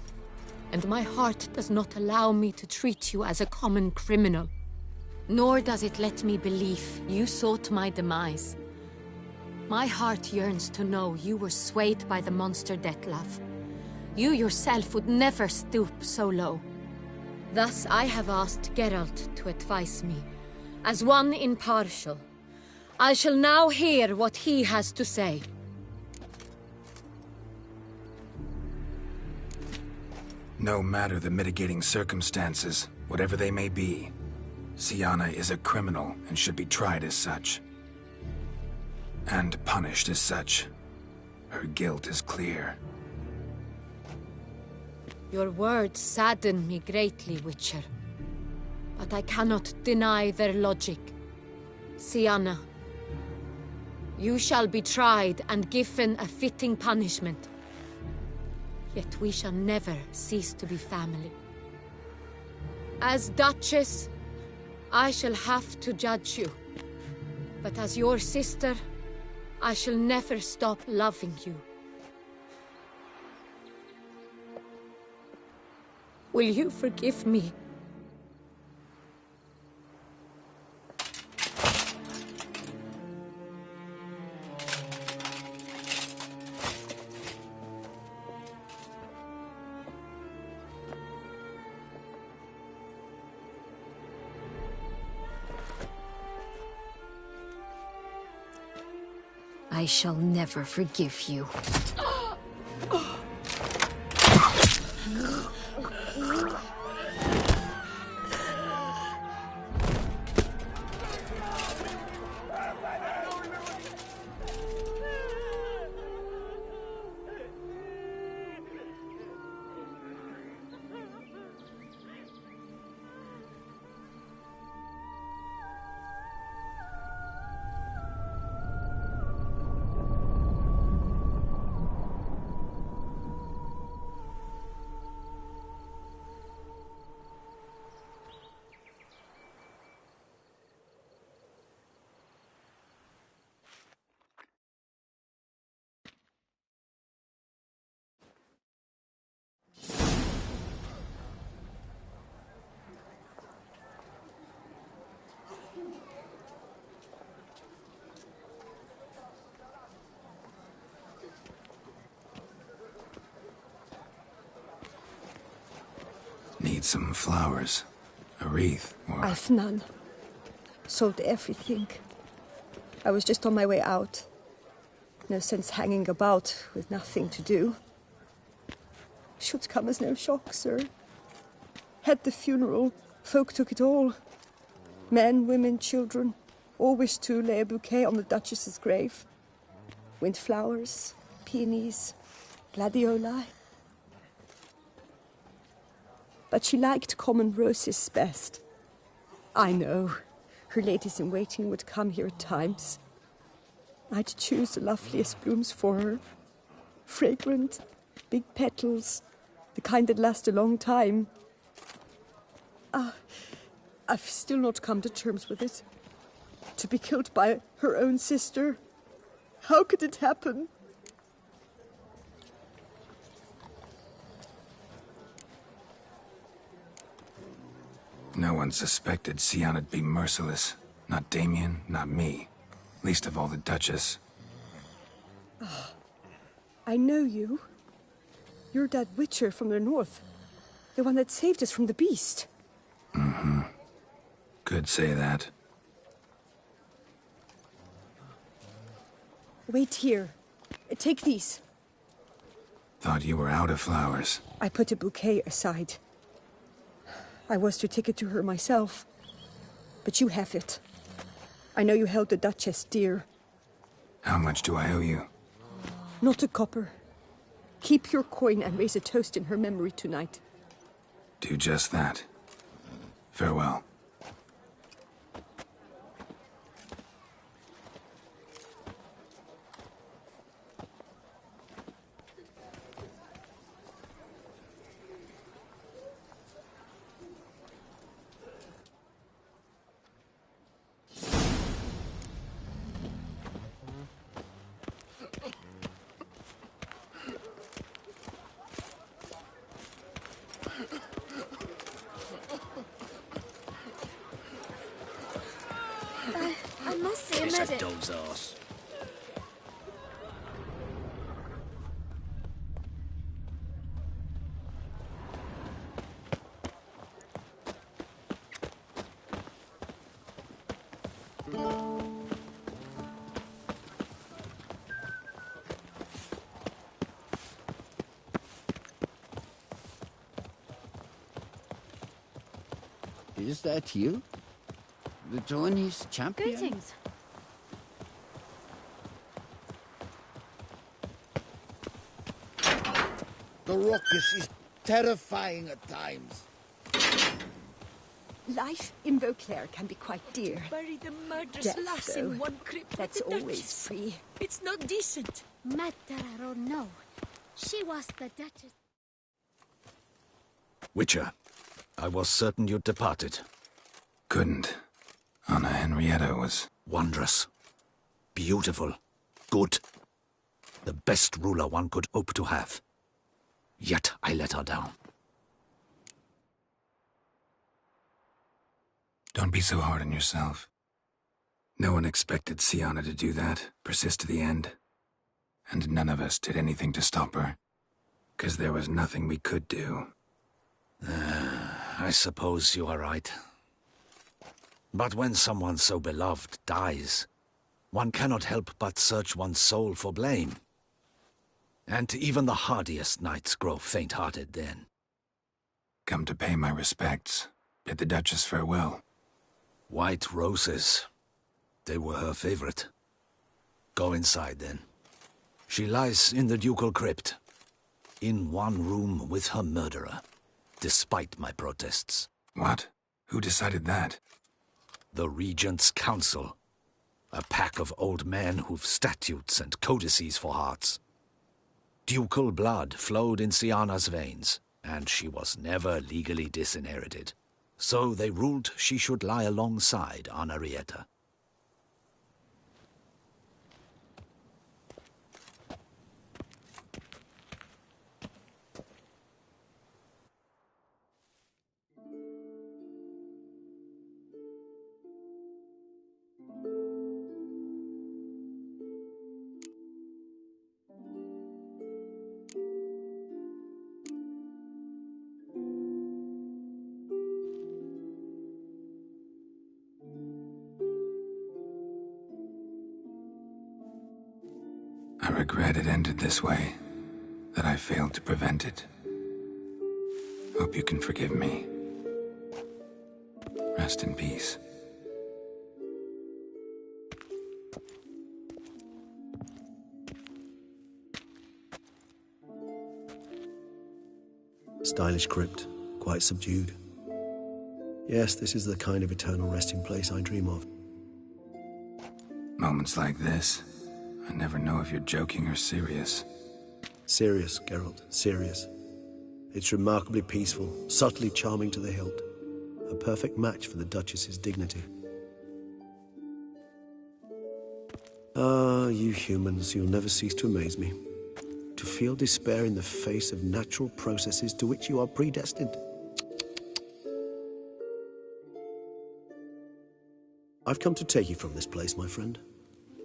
and my heart does not allow me to treat you as a common criminal. Nor does it let me believe you sought my demise. My heart yearns to know you were swayed by the monster Detlaff. You yourself would never stoop so low. Thus I have asked Geralt to advise me, as one impartial. I shall now hear what he has to say. No matter the mitigating circumstances, whatever they may be, Siana is a criminal and should be tried as such. And punished as such. Her guilt is clear. Your words sadden me greatly, Witcher. But I cannot deny their logic. Siana, you shall be tried and given a fitting punishment. Yet we shall never cease to be family. As Duchess, I shall have to judge you. But as your sister, I shall never stop loving you. Will you forgive me? I shall never forgive you. need some flowers. A wreath, or... I've none. Sold everything. I was just on my way out. No sense hanging about with nothing to do. Should come as no shock, sir. Had the funeral, folk took it all. Men, women, children, all wished to lay a bouquet on the Duchess's grave. Windflowers, peonies, gladioli. But she liked common roses best. I know, her ladies-in-waiting would come here at times. I'd choose the loveliest blooms for her. Fragrant, big petals, the kind that last a long time. I've still not come to terms with it. To be killed by her own sister. How could it happen? No one suspected Sianna'd be merciless. Not Damien, not me. Least of all the Duchess. Oh, I know you. You're that witcher from the north. The one that saved us from the beast. Mm-hmm. Could say that. Wait here. Take these. Thought you were out of flowers. I put a bouquet aside. I was to take it to her myself. But you have it. I know you held the Duchess dear. How much do I owe you? Not a copper. Keep your coin and raise a toast in her memory tonight. Do just that. Farewell. I must see a It's a medic. dole's arse. Is that you? The Tawny's champion? Greetings. The ruckus is terrifying at times. Life in Beauclair can be quite dear. Bury the murderous Death, lass though, in one crypt that's with the always Duchess. free. It's not decent. Matter or no, she was the Duchess. Witcher, I was certain you'd departed. Couldn't. Anna Henrietta was... Wondrous. Beautiful. Good. The best ruler one could hope to have. Yet I let her down. Don't be so hard on yourself. No one expected Sianna to do that, persist to the end. And none of us did anything to stop her. 'Cause there was nothing we could do. I suppose you are right. But when someone so beloved dies, one cannot help but search one's soul for blame. And even the hardiest knights grow faint-hearted then. Come to pay my respects. Bid the Duchess farewell. White roses. They were her favorite. Go inside then. She lies in the ducal crypt. In one room with her murderer. Despite my protests. What? Who decided that? The Regent's Council. A pack of old men who've statutes and codices for hearts. Ducal blood flowed in Sianna's veins, and she was never legally disinherited. So they ruled she should lie alongside Anarietta. I regret it ended this way, that I failed to prevent it. Hope you can forgive me. Rest in peace. Stylish crypt, quite subdued. Yes, this is the kind of eternal resting place I dream of. Moments like this, I never know if you're joking or serious. Serious, Geralt, serious. It's remarkably peaceful, subtly charming to the hilt. A perfect match for the Duchess's dignity. Ah, you humans, you'll never cease to amaze me. To feel despair in the face of natural processes to which you are predestined. I've come to take you from this place, my friend.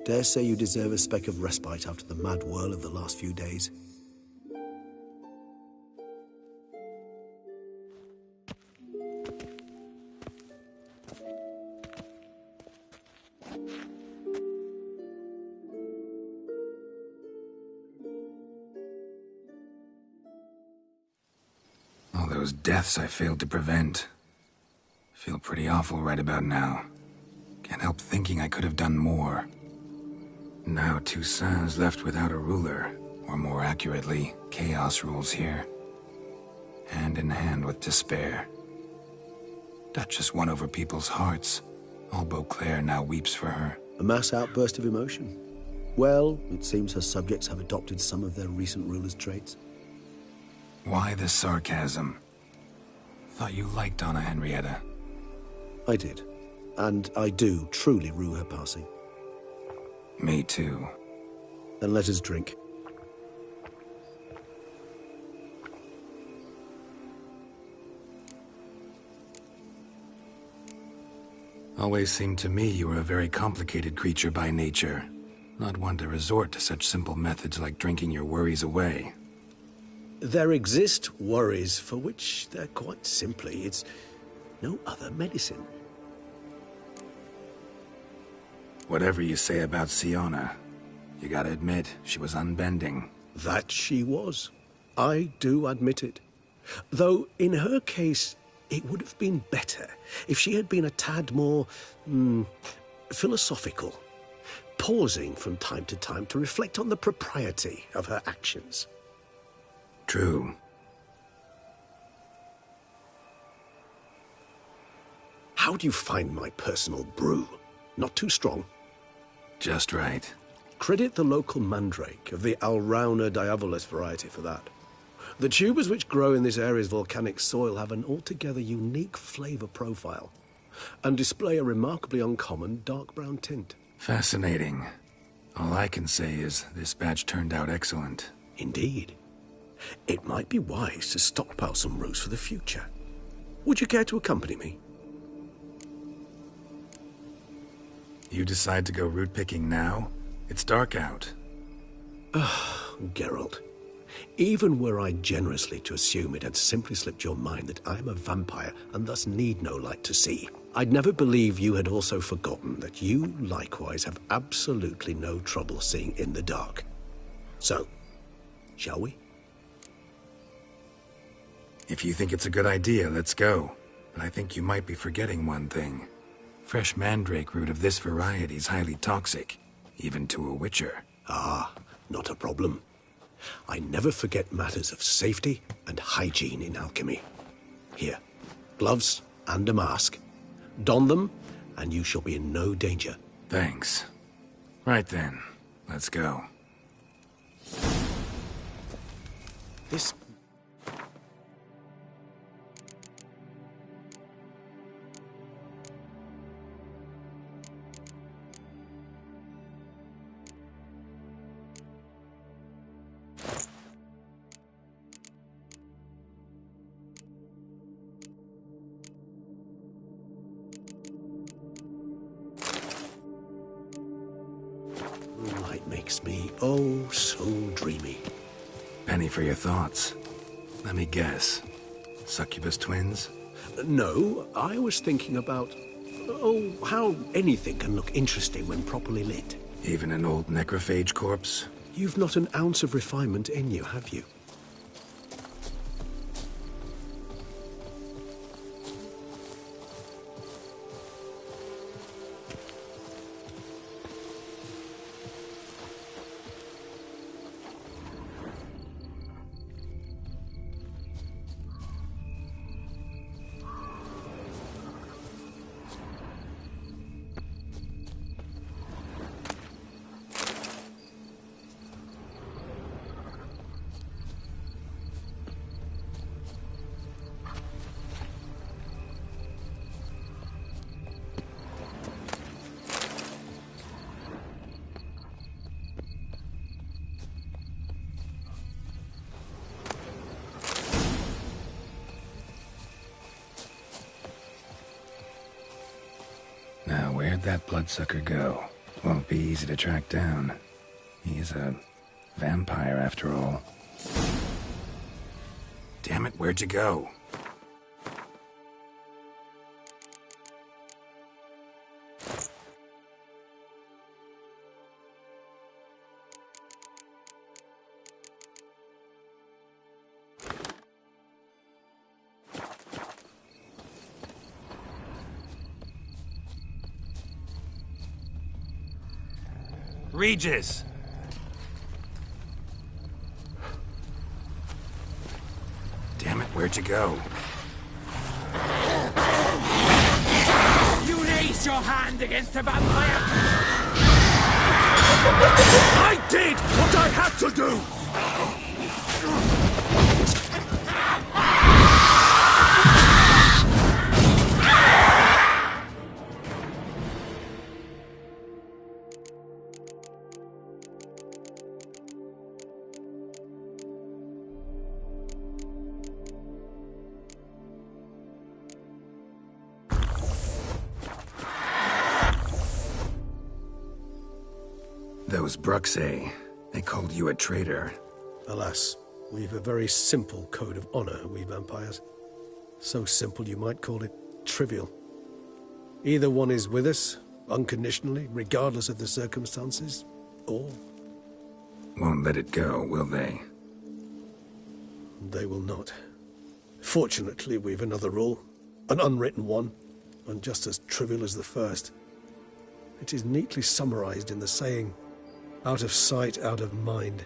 Dare say you deserve a speck of respite after the mad whirl of the last few days. All those deaths I failed to prevent. Feel pretty awful right about now. Can't help thinking I could have done more. Now Toussaint's left without a ruler, or more accurately, chaos rules here. Hand in hand with despair. Duchess won over people's hearts. All Beauclair now weeps for her. A mass outburst of emotion. Well, it seems her subjects have adopted some of their recent ruler's traits. Why the sarcasm? Thought you liked Donna Henrietta. I did. And I do truly rue her passing. Me too. Then let us drink. Always seemed to me you were a very complicated creature by nature. Not one to resort to such simple methods like drinking your worries away. There exist worries for which they're quite simply, it's no other medicine. Whatever you say about Siona, you gotta admit, she was unbending. That she was. I do admit it. Though, in her case, it would have been better if she had been a tad more, philosophical, pausing from time to time to reflect on the propriety of her actions. True. How do you find my personal brew? Not too strong? Just right. Credit the local mandrake of the Alrauna diabolus variety for that. The tubers which grow in this area's volcanic soil have an altogether unique flavor profile and display a remarkably uncommon dark brown tint. Fascinating. All I can say is this batch turned out excellent. Indeed. It might be wise to stockpile some roots for the future. Would you care to accompany me? You decide to go root picking now? It's dark out. Geralt. Even were I generously to assume it had simply slipped your mind that I am a vampire and thus need no light to see, I'd never believe you had also forgotten that you likewise have absolutely no trouble seeing in the dark. So, shall we? If you think it's a good idea, let's go. But I think you might be forgetting one thing. Fresh mandrake root of this variety is highly toxic, even to a witcher. Ah, not a problem. I never forget matters of safety and hygiene in alchemy. Here, gloves and a mask. Don them, and you shall be in no danger. Thanks. Right then, let's go. This... Light makes me, oh, so dreamy. Penny for your thoughts. Let me guess. Succubus twins? No, I was thinking about, how anything can look interesting when properly lit. Even an old necrophage corpse? You've not an ounce of refinement in you, have you? Now, where'd that bloodsucker go? Won't be easy to track down. He's a vampire, after all. Damn it, where'd you go? Regis! Damn it, where'd you go? You raised your hand against a vampire! I did what I had to do! Those Bruxay, they called you a traitor. Alas, we've a very simple code of honor, we vampires. So simple you might call it trivial. Either one is with us, unconditionally, regardless of the circumstances, or... Won't let it go, will they? They will not. Fortunately, we've another rule, an unwritten one, and just as trivial as the first. It is neatly summarized in the saying, out of sight, out of mind.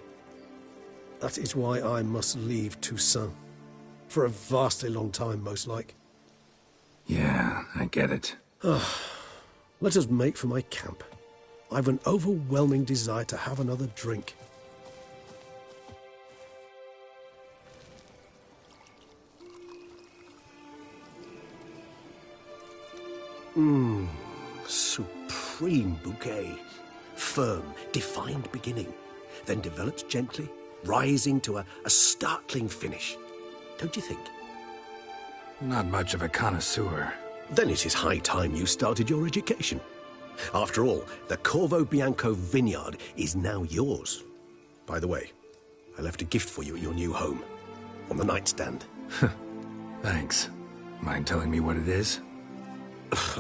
That is why I must leave Toussaint. For a vastly long time, most like. Yeah, I get it. Let us make for my camp. I've an overwhelming desire to have another drink. Supreme bouquet. Firm, defined beginning, then develops gently, rising to a startling finish. Don't you think? Not much of a connoisseur. Then it is high time you started your education. After all, the Corvo Bianco vineyard is now yours. By the way, I left a gift for you at your new home. On the nightstand. Thanks. Mind telling me what it is?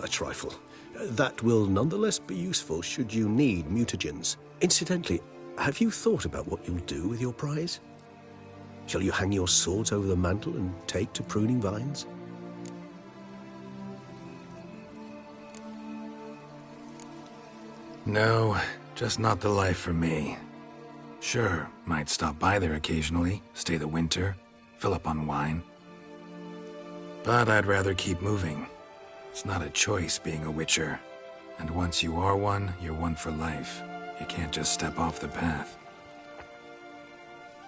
A trifle. That will nonetheless be useful should you need mutagens. Incidentally, have you thought about what you'll do with your prize? Shall you hang your swords over the mantle and take to pruning vines? No, just not the life for me. Sure, might stop by there occasionally, stay the winter, fill up on wine. But I'd rather keep moving. It's not a choice being a witcher. And once you are one, you're one for life. You can't just step off the path.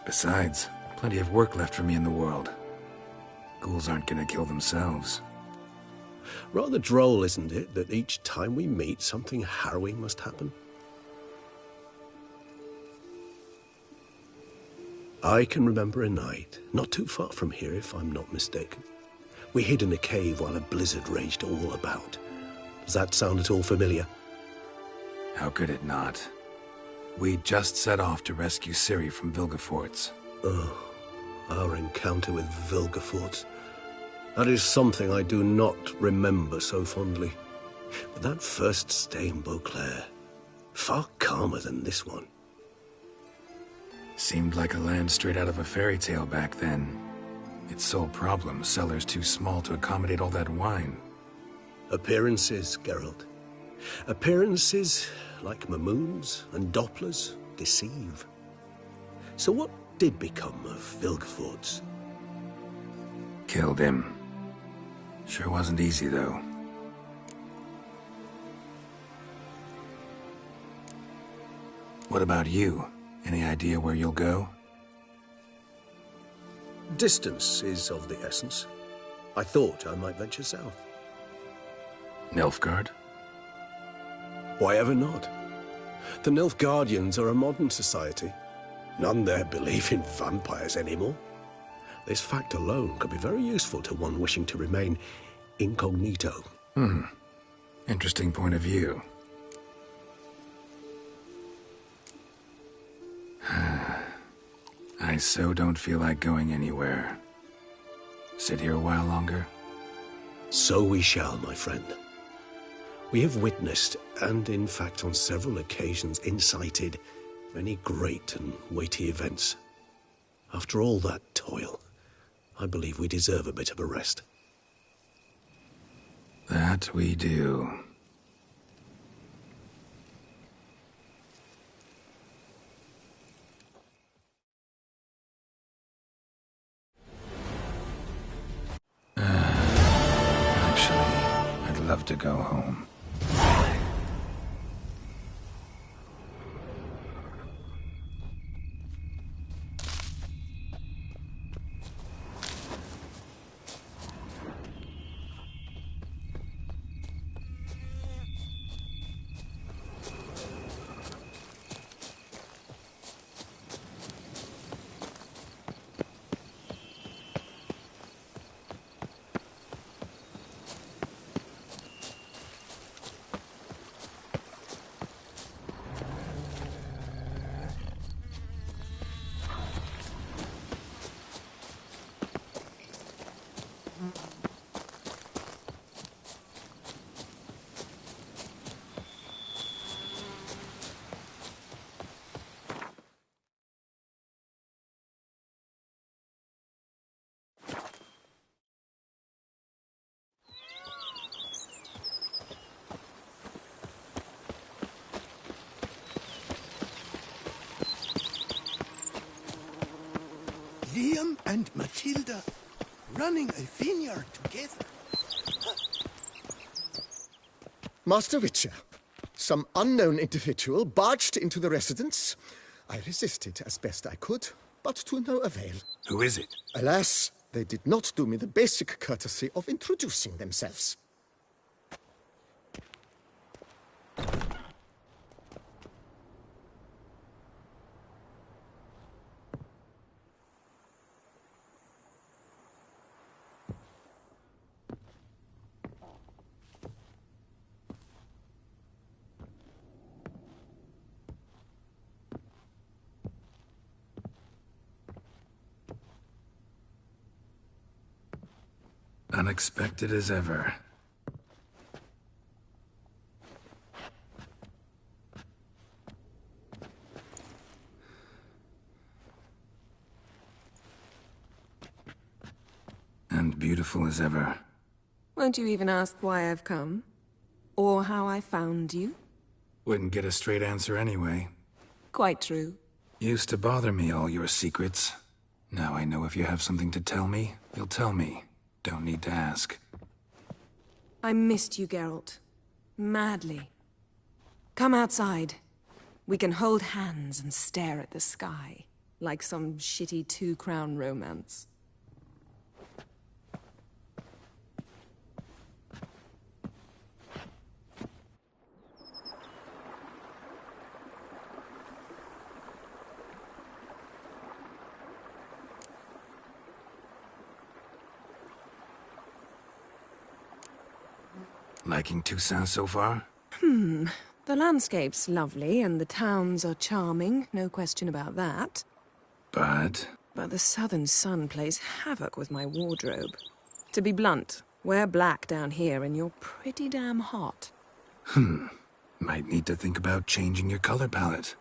Besides, plenty of work left for me in the world. Ghouls aren't gonna kill themselves. Rather droll, isn't it, that each time we meet, something harrowing must happen? I can remember a night, not too far from here if I'm not mistaken. We hid in a cave while a blizzard raged all about. Does that sound at all familiar? How could it not? We just set off to rescue Ciri from Vilgefortz. Oh, our encounter with Vilgefortz. That is something I do not remember so fondly. But that first stay in Beauclair, far calmer than this one. Seemed like a land straight out of a fairy tale back then. Its sole problem, cellars too small to accommodate all that wine. Appearances, Geralt. Appearances, like Mamoons and Dopplers, deceive. So what did become of Vilgefortz? Killed him. Sure wasn't easy, though. What about you? Any idea where you'll go? Distance is of the essence. I thought I might venture south. Nilfgaard? Why ever not? The Nilfgaardians are a modern society. None there believe in vampires anymore. This fact alone could be very useful to one wishing to remain incognito. Interesting point of view. I so don't feel like going anywhere. Sit here a while longer? So we shall, my friend. We have witnessed, and in fact on several occasions incited, many great and weighty events. After all that toil, I believe we deserve a bit of a rest. That we do. Actually, I'd love to go home. Liam and Matilda running a vineyard together. Master Witcher, some unknown individual barged into the residence. I resisted as best I could, but to no avail. Who is it? Alas, they did not do me the basic courtesy of introducing themselves. Unexpected as ever. And beautiful as ever. Won't you even ask why I've come? Or how I found you? Wouldn't get a straight answer anyway. Quite true. Used to bother me, all your secrets. Now I know if you have something to tell me, you'll tell me. Don't need to ask. I missed you, Geralt. Madly. Come outside. We can hold hands and stare at the sky, like some shitty two-crown romance. Liking Toussaint so far? The landscape's lovely, and the towns are charming, no question about that. But But the southern sun plays havoc with my wardrobe. To be blunt, wear black down here and you're pretty damn hot. Might need to think about changing your color palette.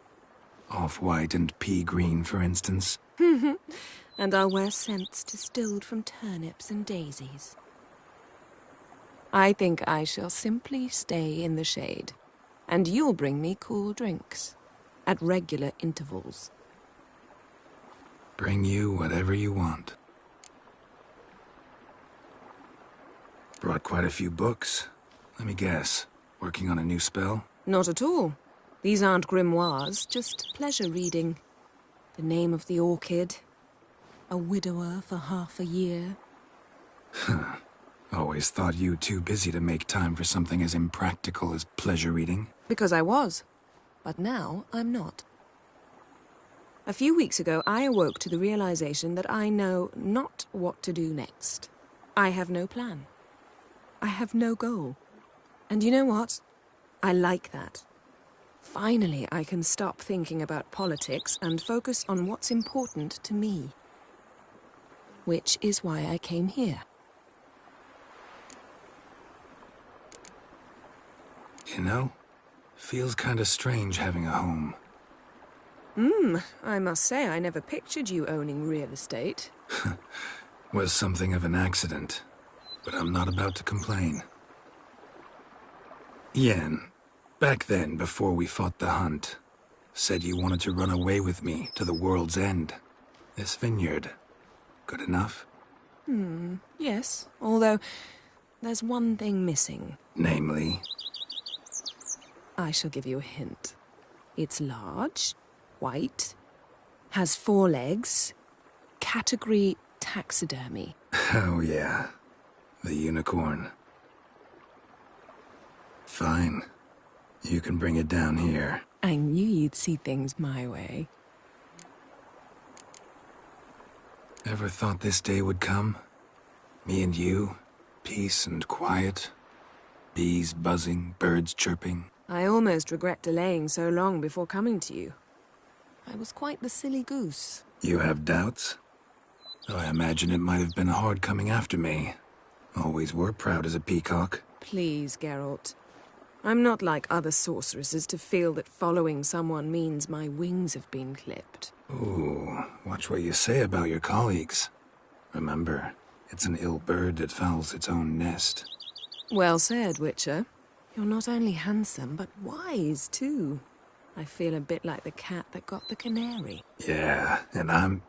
Off-white and pea green, for instance. And I'll wear scents distilled from turnips and daisies. I think I shall simply stay in the shade, and you'll bring me cool drinks at regular intervals. Bring you whatever you want. Brought quite a few books. Let me guess, working on a new spell? Not at all. These aren't grimoires, just pleasure reading. The Name of the Orchid. A widower for half a year. Always thought you too busy to make time for something as impractical as pleasure reading. Because I was. But now I'm not. A few weeks ago, I awoke to the realization that I know not what to do next. I have no plan. I have no goal. And you know what? I like that. Finally, I can stop thinking about politics and focus on what's important to me. Which is why I came here. You know, feels kinda strange having a home. I must say I never pictured you owning real estate. Was something of an accident, but I'm not about to complain. Yen, back then, before we fought the hunt, said you wanted to run away with me to the world's end. This vineyard, good enough? Yes, although there's one thing missing. Namely? I shall give you a hint. It's large, white, has 4 legs, category taxidermy. Oh yeah, the unicorn. Fine. You can bring it down here. I knew you'd see things my way. Ever thought this day would come? Me and you, peace and quiet, bees buzzing, birds chirping. I almost regret delaying so long before coming to you. I was quite the silly goose. You have doubts? Oh, I imagine it might have been hard coming after me. Always were proud as a peacock. Please, Geralt. I'm not like other sorceresses to feel that following someone means my wings have been clipped. Ooh, watch what you say about your colleagues. Remember, it's an ill bird that fouls its own nest. Well said, Witcher. You're not only handsome, but wise, too. I feel a bit like the cat that got the canary. Yeah, and I'm...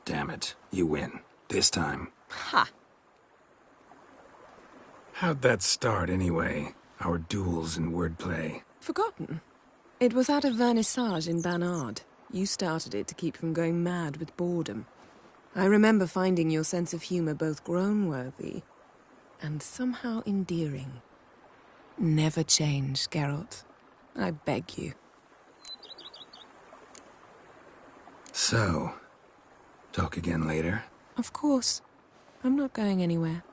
Damn it, you win. This time. Ha! How'd that start, anyway? Our duels and wordplay. Forgotten. It was at a vernissage in Banard. You started it to keep from going mad with boredom. I remember finding your sense of humor both groan-worthy and somehow endearing. Never change, Geralt. I beg you. So, talk again later? Of course. I'm not going anywhere.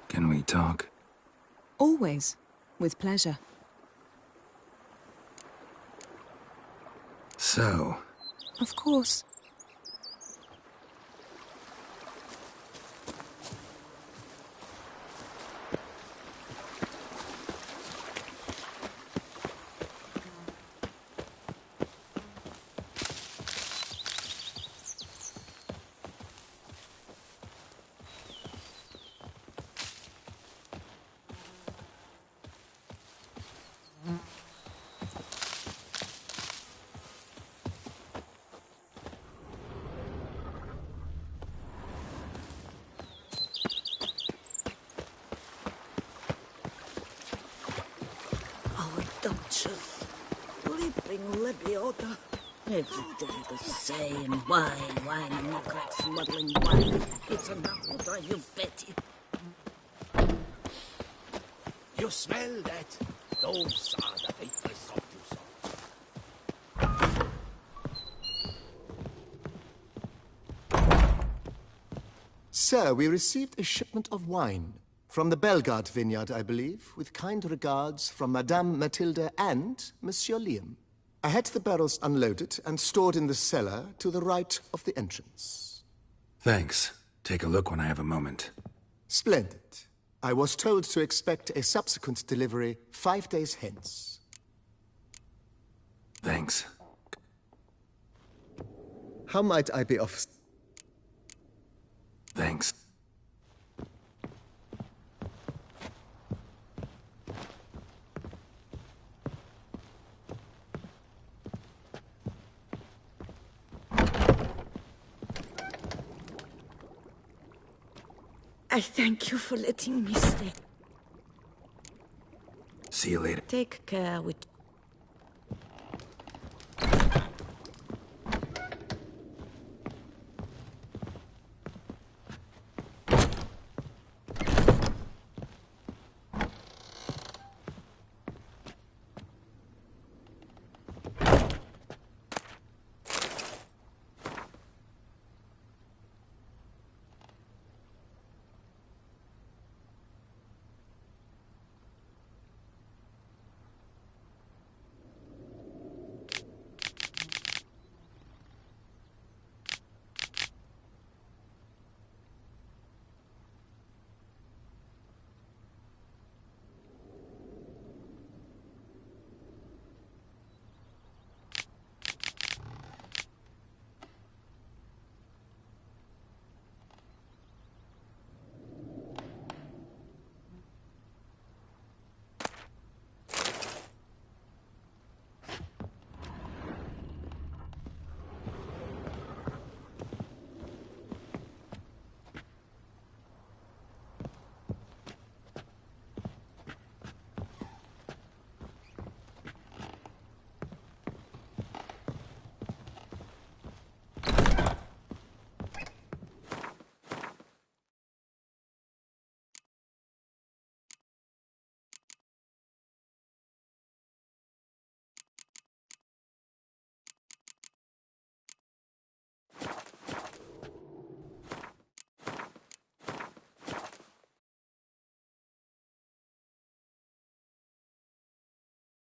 Can we talk? Always. With pleasure. So? Of course. Duchess, leaping Lebiota. Every day the same. Wine, wine, and more cracks muddling wine. It's enough, what are you, Betty? You smell that? Those are the faithful Softus. Sir, we received a shipment of wine. From the Bellegarde vineyard, I believe, with kind regards from Madame Mathilde and Monsieur Liam. I had the barrels unloaded and stored in the cellar to the right of the entrance. Thanks. Take a look when I have a moment. Splendid. I was told to expect a subsequent delivery 5 days hence. Thanks. How might I be of... Thanks. I thank you for letting me stay. See you later. Take care with